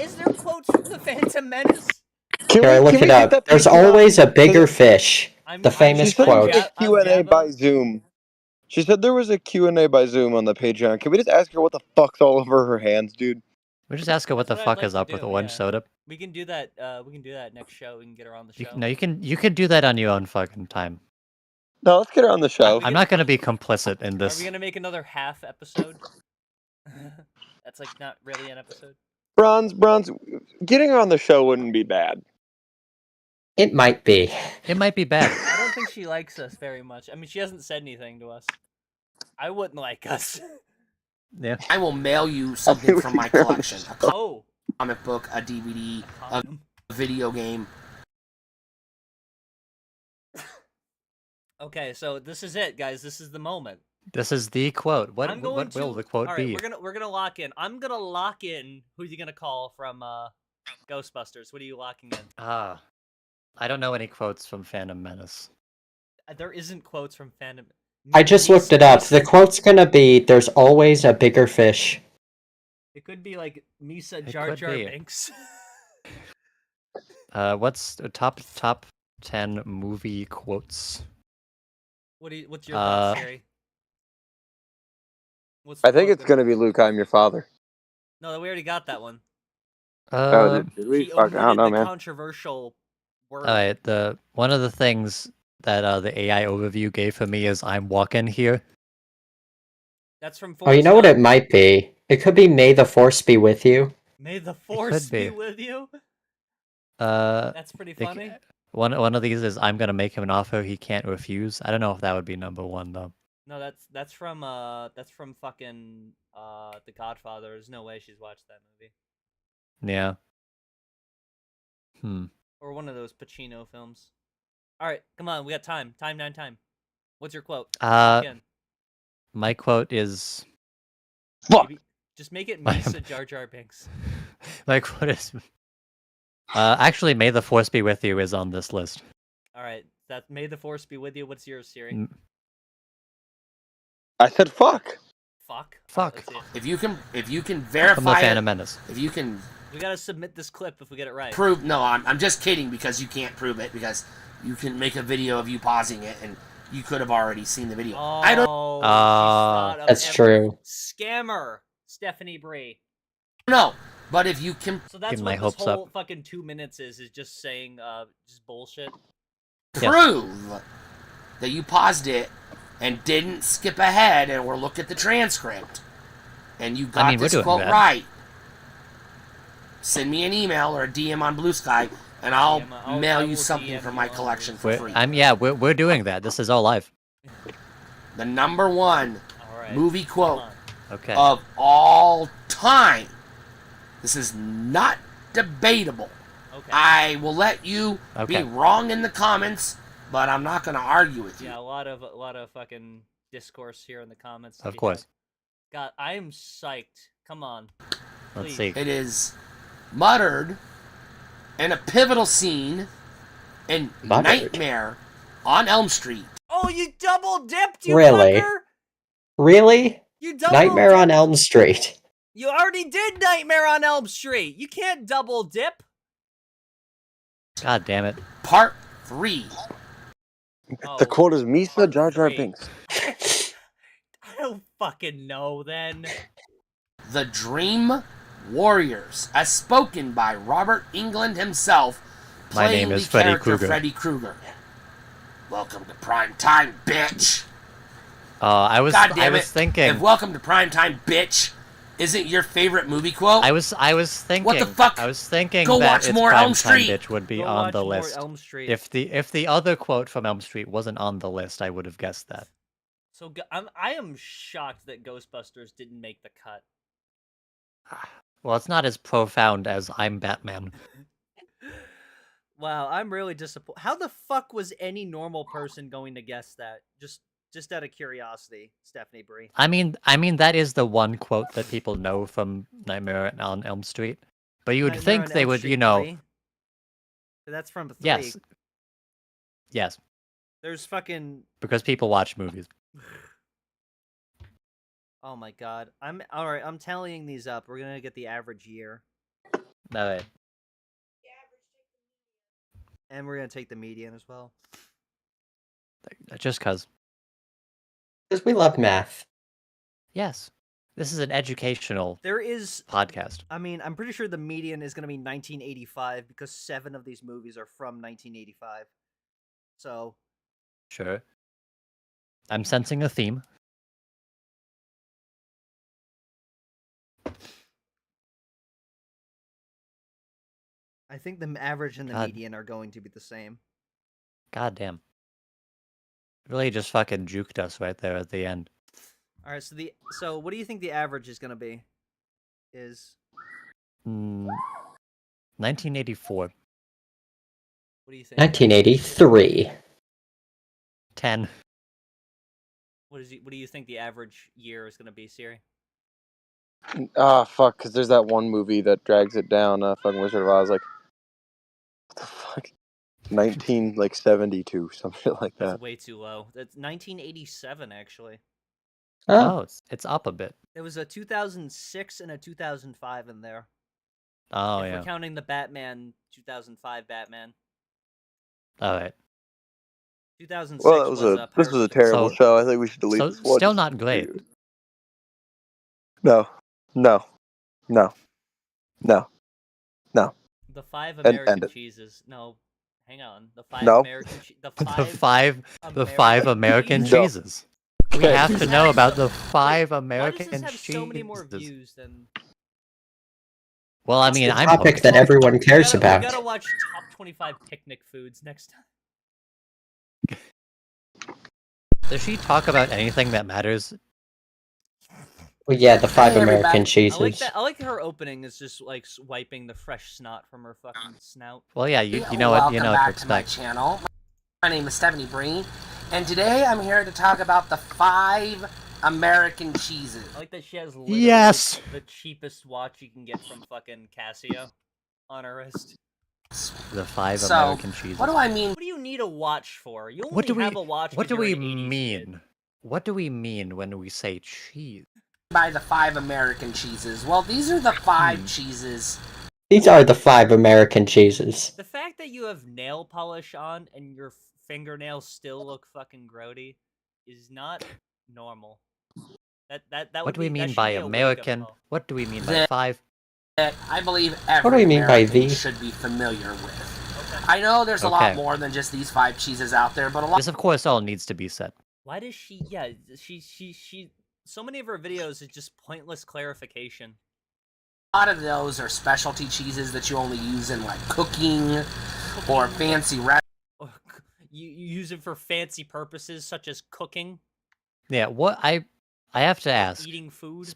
Is there quotes from the Phantom Menace? Here, I look it up. There's always a bigger fish. The famous quote. Q&A by Zoom. She said there was a Q&A by Zoom on the Patreon. Can we just ask her what the fuck's all over her hands, dude? We just ask her what the fuck is up with orange soda. We can do that. We can do that next show. We can get her on the show. No, you can do that on your own fucking time. No, let's get her on the show. I'm not gonna be complicit in Are this. we gonna make another half episode? That's like not really an episode. Bronze, getting her on the show wouldn't be bad. It might be. It might be bad. I don't think she likes us very much. I mean, she hasn't said anything to us. I wouldn't like us. Yeah. I will mail you something from my collection. A Oh. comic book, a DVD, a video game. Okay, so this is it, guys. This is the moment. This is the quote. What will the quote all right, be? We're gonna lock in. I'm gonna lock in who you gonna call from Ghostbusters. What are you locking in? I don't know any quotes from Phantom Menace. There isn't quotes from Phantom. I just looked it up. The quote's gonna be, "There's always a bigger fish." It could be like Misa Jar Jar be. Binks. What's the top 10 movie quotes? What's your thoughts, Siri? I think it's gonna be Luke, I'm your father. No, we already got that one. Did we? He Fuck, I don't know, omitted the man. controversial word. Alright, one of the things that the AI overview gave for me is I'm walking here. That's from Oh, you know what it might be? It could be May the Force be with you. May the Force be be. with you. That's pretty funny. One of these is I'm gonna make him an offer he can't refuse. I don't know if that would be number one though. No, that's from fucking The Godfather. There's no way she's watched that movie. Yeah. Or one of those Pacino films. All right, come on, we got time. Time. What's your quote? Lock in. My quote is. Fuck. Maybe, just make it Misa Jar Jar Binks. My quote is. Actually, May the Force be with you is on this list. All right, that May the Force be with you. What's yours, Siri? I said fuck. Fuck. Fuck. If you can verify From the Phantom Menace. If you can. We gotta submit this clip if we get it right. Prove no, I'm just kidding because you can't prove it because you can make a video of you pausing it and you could have already seen the video. I don't. That's true. Scammer, Stephanie Bree. No, but if you can. So that's what this whole fucking 2 minutes is just saying just bullshit. Prove that you paused it and didn't skip ahead or look at the transcript and you got this quote right. Send me an email or a DM on Blue Sky, and I'll mail you something from my collection for free. We're doing that. This is all live. The number one movie quote of all time. This is not debatable. I will let you be wrong in the comments, but I'm not going to argue with you. Yeah, a lot of fucking discourse here in the comments. Of course. God, I am psyched. Come on. Let's see. It is muttered in a pivotal scene in Nightmare on Elm Street. Oh, you double dipped, you Really? fucker! Really? You double Nightmare on Elm Street. You already did Nightmare on Elm Street. You can't double dip. God damn it. Part 3. The quote is Misa Jar Jar Binks. I don't fucking know then. The Dream Warriors, as spoken by Robert Englund himself, My playing name is the Freddy character Krueger. Freddy Krueger. Welcome to prime time, bitch. I was thinking. If welcome to prime time, bitch, isn't your favorite movie quote? I was thinking. What the fuck? I was thinking Go that watch it's more Prime Elm Time Street. Bitch would be Go on the watch more list. Elm Street. If the other quote from Elm Street wasn't on the list, I would have guessed that. So I am shocked that Ghostbusters didn't make the cut. Well, it's not as profound as I'm Batman. Wow, I'm really disappointed. How the fuck was any normal person going to guess that? Just out of curiosity, Stephanie Bree. I mean that is the one quote that people know from Nightmare on Elm Street. But you would Nightmare think on they Elm would, Street you know. 3? That's from 3. Yes. Yes. There's fucking. Because people watch movies. Oh my god. All right. I'm tallying these up. We're gonna get the average year, All right. and we're gonna take the median as well. Just cause. Because we love math. Yes. This is an educational There is podcast. I mean, I'm pretty sure the median is gonna be 1985 because 7 of these movies are from 1985. So. Sure. I'm sensing a theme. I think the average and the God. median are going to be the same. God damn. Really just fucking juked us right there at the end. All right, so what do you think the average is going to be? Is 1984. What do you think? 1983. 10. What do you think the average year is going to be, Siri? Fuck, because there's that one movie that drags it down, fucking Wizard of Oz, like, what the fuck? 1972, something like that. That's way too low. That's 1987, actually. Oh, it's up a bit. There was a 2006 and a 2005 in there. Oh, if yeah. we're counting the Batman, 2005 Batman. All right. 2006 Well, this was a Paris terrible So- show. I think we should delete So this one. still not great. No. No. No. No. No. The 5 End American it. cheeses. No, hang on. The 5 No. American The five American No. cheeses. We Okay. have to know about the 5 American Why does this have cheeses. so many more views than... Well, I It's mean, the I'm topic that everyone cares We about. gotta watch top 25 picnic foods next time. Does she talk about anything that matters? Well, yeah, the 5 Hey, American everybody. cheeses. I like that. I like her opening is just like wiping the fresh snot from her fucking snout. Well, yeah, you know what Welcome to back to my expect. channel. My name is Stephanie Breen, and today I'm here to talk about the 5 American cheeses. I like that she has literally Yes! the cheapest watch you can get from fucking Casio on her wrist. The 5 So, American cheeses. what do I mean? What do you need a watch for? You only What do we? have a watch. What 'cause do we you're an 80s mean? kid. What do we mean when we say cheese? By the 5 American cheeses? Well, these are the 5 cheeses. These are the 5 American cheeses. The fact that you have nail polish on and your fingernails still look fucking grody is not normal. That What would do we be, that mean should by be a wake-up American? call. What do we mean by That- 5? That I believe every What do we mean by American the? should be familiar with. I know there's a lot Okay. more than just these 5 cheeses out there, but a lot. This, of course, all needs to be said. Why does she? Yeah, she. So many of her videos is just pointless clarification. A lot of those are specialty cheeses that you only use in like cooking or fancy You use it for fancy purposes such as cooking, Yeah, what I have to ask. eating food.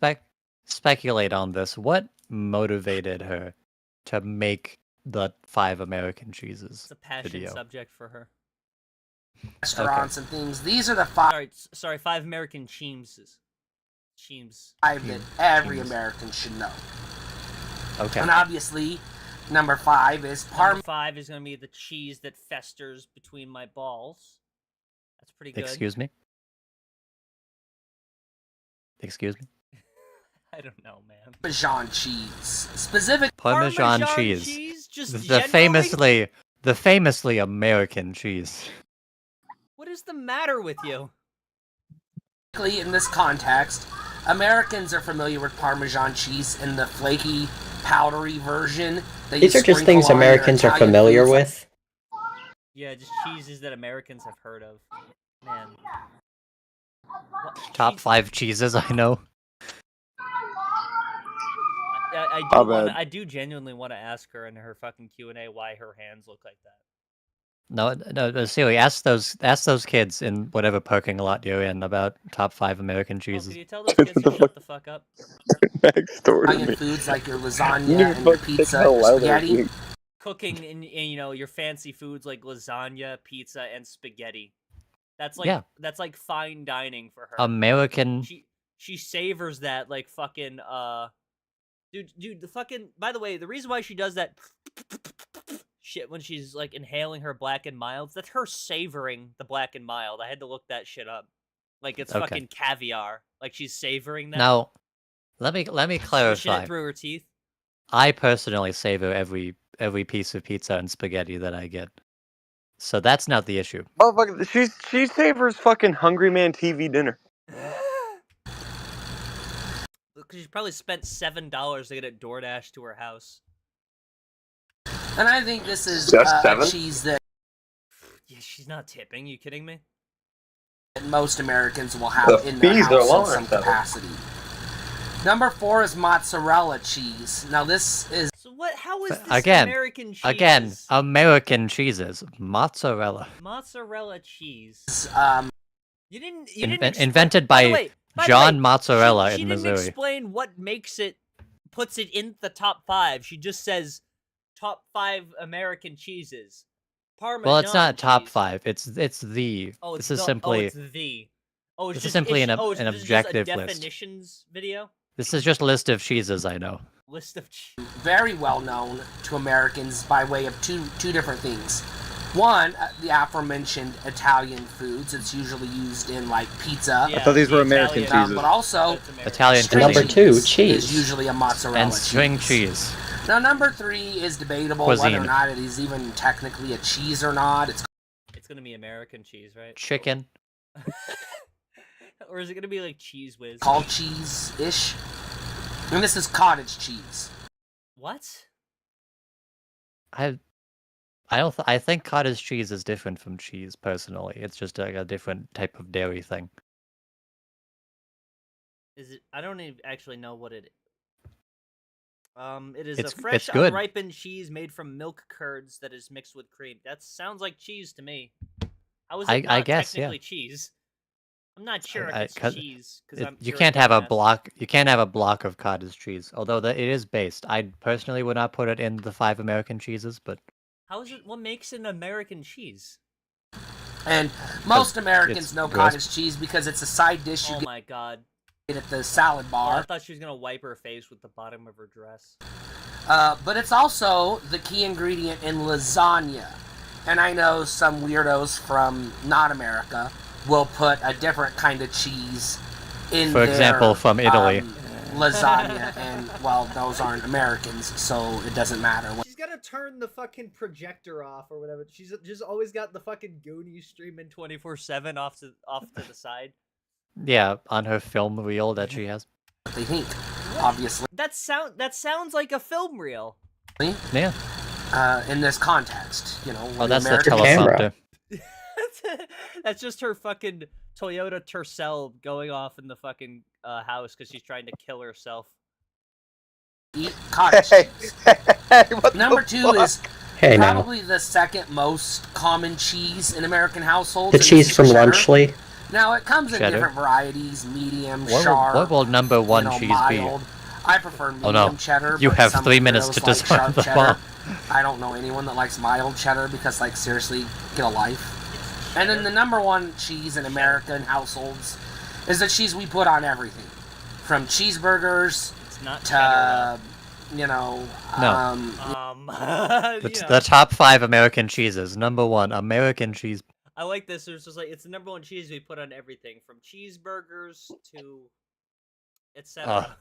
Speculate on this. What motivated her to make the 5 American cheeses It's a passion video? subject for her. restaurants and things. These are the 5 Sorry, 5 American cheeses. Cheems. that every American should know. Okay. And obviously, number 5 is Number 5 is gonna be the cheese that festers between my balls. That's pretty good. Excuse me? Excuse me? I don't know, man. Parmesan cheese. Specific Parmesan cheese. Just The generally? famously American cheese. What is the matter with you? in this context, Americans are familiar with Parmesan cheese in the flaky, powdery version. That These you are just sprinkle things on your Americans are Italian familiar foods. with. Yeah, just cheeses that Americans have heard of. Man. Top 5 cheeses I know. I do genuinely want to ask her in her fucking Q&A why her hands look like that. No, seriously, ask those kids in whatever parking lot you're in about top 5 American cheeses. Can you tell those kids to shut the fuck up? Italian foods like your lasagna and your pizza, your spaghetti. Cooking in you know your fancy foods like lasagna, pizza, and spaghetti. That's like fine dining for her. American. She savors that like fucking dude the fucking. By the way, the reason why she does that shit when she's like inhaling her black and milds, that's her savoring the black and mild. I had to look that shit up. Like it's fucking caviar. Like she's savoring that. Now, let me Swishing clarify. it through her teeth. I personally savor every piece of pizza and spaghetti that I get. So that's not the issue. Oh, fuck, she savors fucking Hungry Man TV dinner. Because she probably spent $7 to get it DoorDash to her house. And I think this is Just a 7? cheese that Yeah, she's not tipping. You kidding me? most Americans will have The in their fees are house in lower, some though. capacity. Number 4 is mozzarella cheese. Now this is So what? How is this Again, American cheese? again, American cheeses, mozzarella, Mozzarella cheese. You didn't. invented By the by way, John Mozzarella she in didn't Missouri. explain what makes it, puts it in the top 5. She just says top 5 American cheeses. Parmesan. Well, it's not top cheese. 5. It's the. Oh, it's this is the, simply. Oh, it's the. Oh, it's This is just simply it's, an oh, it's an just objective a list. definitions video. This is just a list of cheeses I know. List of cheese. very well known to Americans by way of two different things. One, the aforementioned Italian foods. It's usually used in like pizza. I thought these were American cheeses. But also, Italian string cuisine. Number 2, is cheese. usually a mozzarella And string cheese. Now, number 3 is debatable Cuisine. whether or not it is even technically a cheese or not. It's gonna be American cheese, right? Chicken. Or is it gonna be like Cheese Whiz? Called cheese-ish. And this is cottage cheese. What? I think cottage cheese is different from cheese. Personally, it's just like a different type of dairy thing. Is it? I don't even actually know what it is. It is It's a fresh, good. unripened cheese made from milk curds that is mixed with cream. That sounds like cheese to me. How is it not guess, technically cheese? I'm not sure if it's cheese because you can't have a block. You can't have a block of cottage cheese, although it is based. I personally would not put it in the 5 American cheeses, but how is it? What makes an American cheese? And most Americans know cottage cheese because it's a side dish you Oh get my god! at the salad bar. Oh, I thought she was gonna wipe her face with the bottom of her dress. But it's also the key ingredient in lasagna. And I know some weirdos from not America will put a different kind of cheese in for example, from Italy. Lasagna, and well, those aren't Americans, so it doesn't matter. She's gotta turn the fucking projector off or whatever. She's just always got the fucking Goonies streaming 24/7 off to the side. Yeah, on her film reel that she has. They think, obviously. That sounds like a film reel. Yeah. In this context, you know. Oh, that's the teleprompter. That's just her fucking Toyota Tercel going off in the fucking house because she's trying to kill herself. Eat cottage cheese. Number 2 is probably the second most common cheese in American households. The cheese from Lunchley. Now, it comes in Cheddar. different varieties, medium, What sharp. what will number 1 cheese mild. be? I prefer medium no. cheddar. You but have some 3 minutes to weirdos like decide sharp the cheddar. bomb. I don't know anyone that likes mild cheddar because, like, seriously, get a life. And then the number 1 cheese in American households is the cheese we put on everything. From cheeseburgers to, you know... The top 5 American cheeses. Number 1, American cheese. I like this. It's just like, it's the number 1 cheese we put on everything. From cheeseburgers to... etc.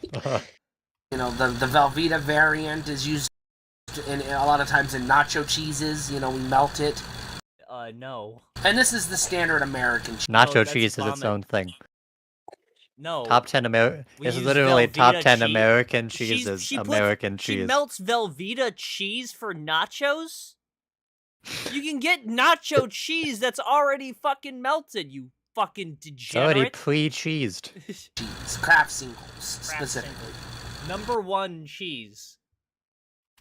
You know, the Velveeta variant is used a lot of times in nacho cheeses. You know, we melt it. No. And this is the standard American cheese. Nacho cheese is its own thing. No. Top 10 American. This is literally top 10 American cheeses. American cheese. She melts Velveeta cheese for nachos? You can get nacho cheese that's already fucking melted, you fucking degenerate. It's already pre-cheesed. Cheese. Kraft singles, specifically. Number 1 cheese.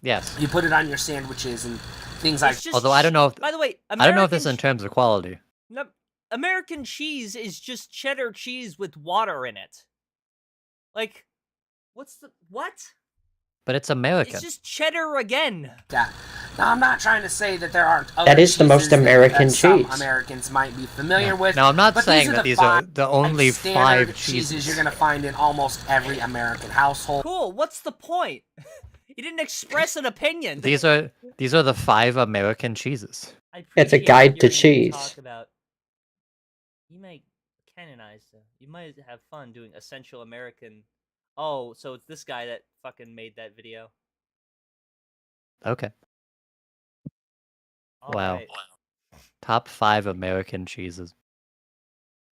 Yes. You put it on your sandwiches and things like... Although I don't know if... By the way, I don't know if this is in terms of quality. No, American cheese is just cheddar cheese with water in it. Like, what? But it's American. It's just cheddar again. Yeah. Now, I'm not trying to say that there aren't other That is the most American cheeses that cheese. some Americans might be familiar with. Now, I'm not but saying that these are the only 5 cheeses you're going to find in almost every American household. Cool, what's the point? You didn't express an opinion. These are the 5 American cheeses. It's a guide to cheese. Talk about, you might canonize them. You might have fun doing essential American. Oh, so it's this guy that fucking made that video. Okay. All Wow. right. Top 5 American cheeses.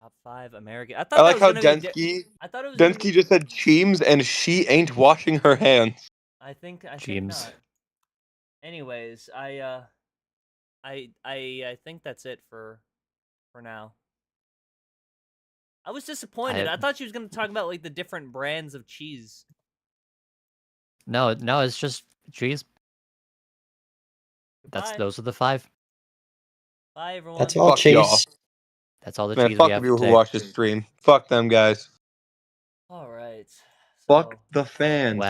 Top 5 American. I like how Densky just said Cheems and she ain't washing her hands. I think James. not. Anyways, I think that's it for now. I was disappointed. I thought she was going to talk about like the different brands of cheese. No, it's just cheese. Those are the 5. Bye everyone. That's all Fuck cheese. y'all. That's all the Man, cheese fuck we the have people who today. watch this stream. Fuck them guys. All right. Fuck the fans. Wow.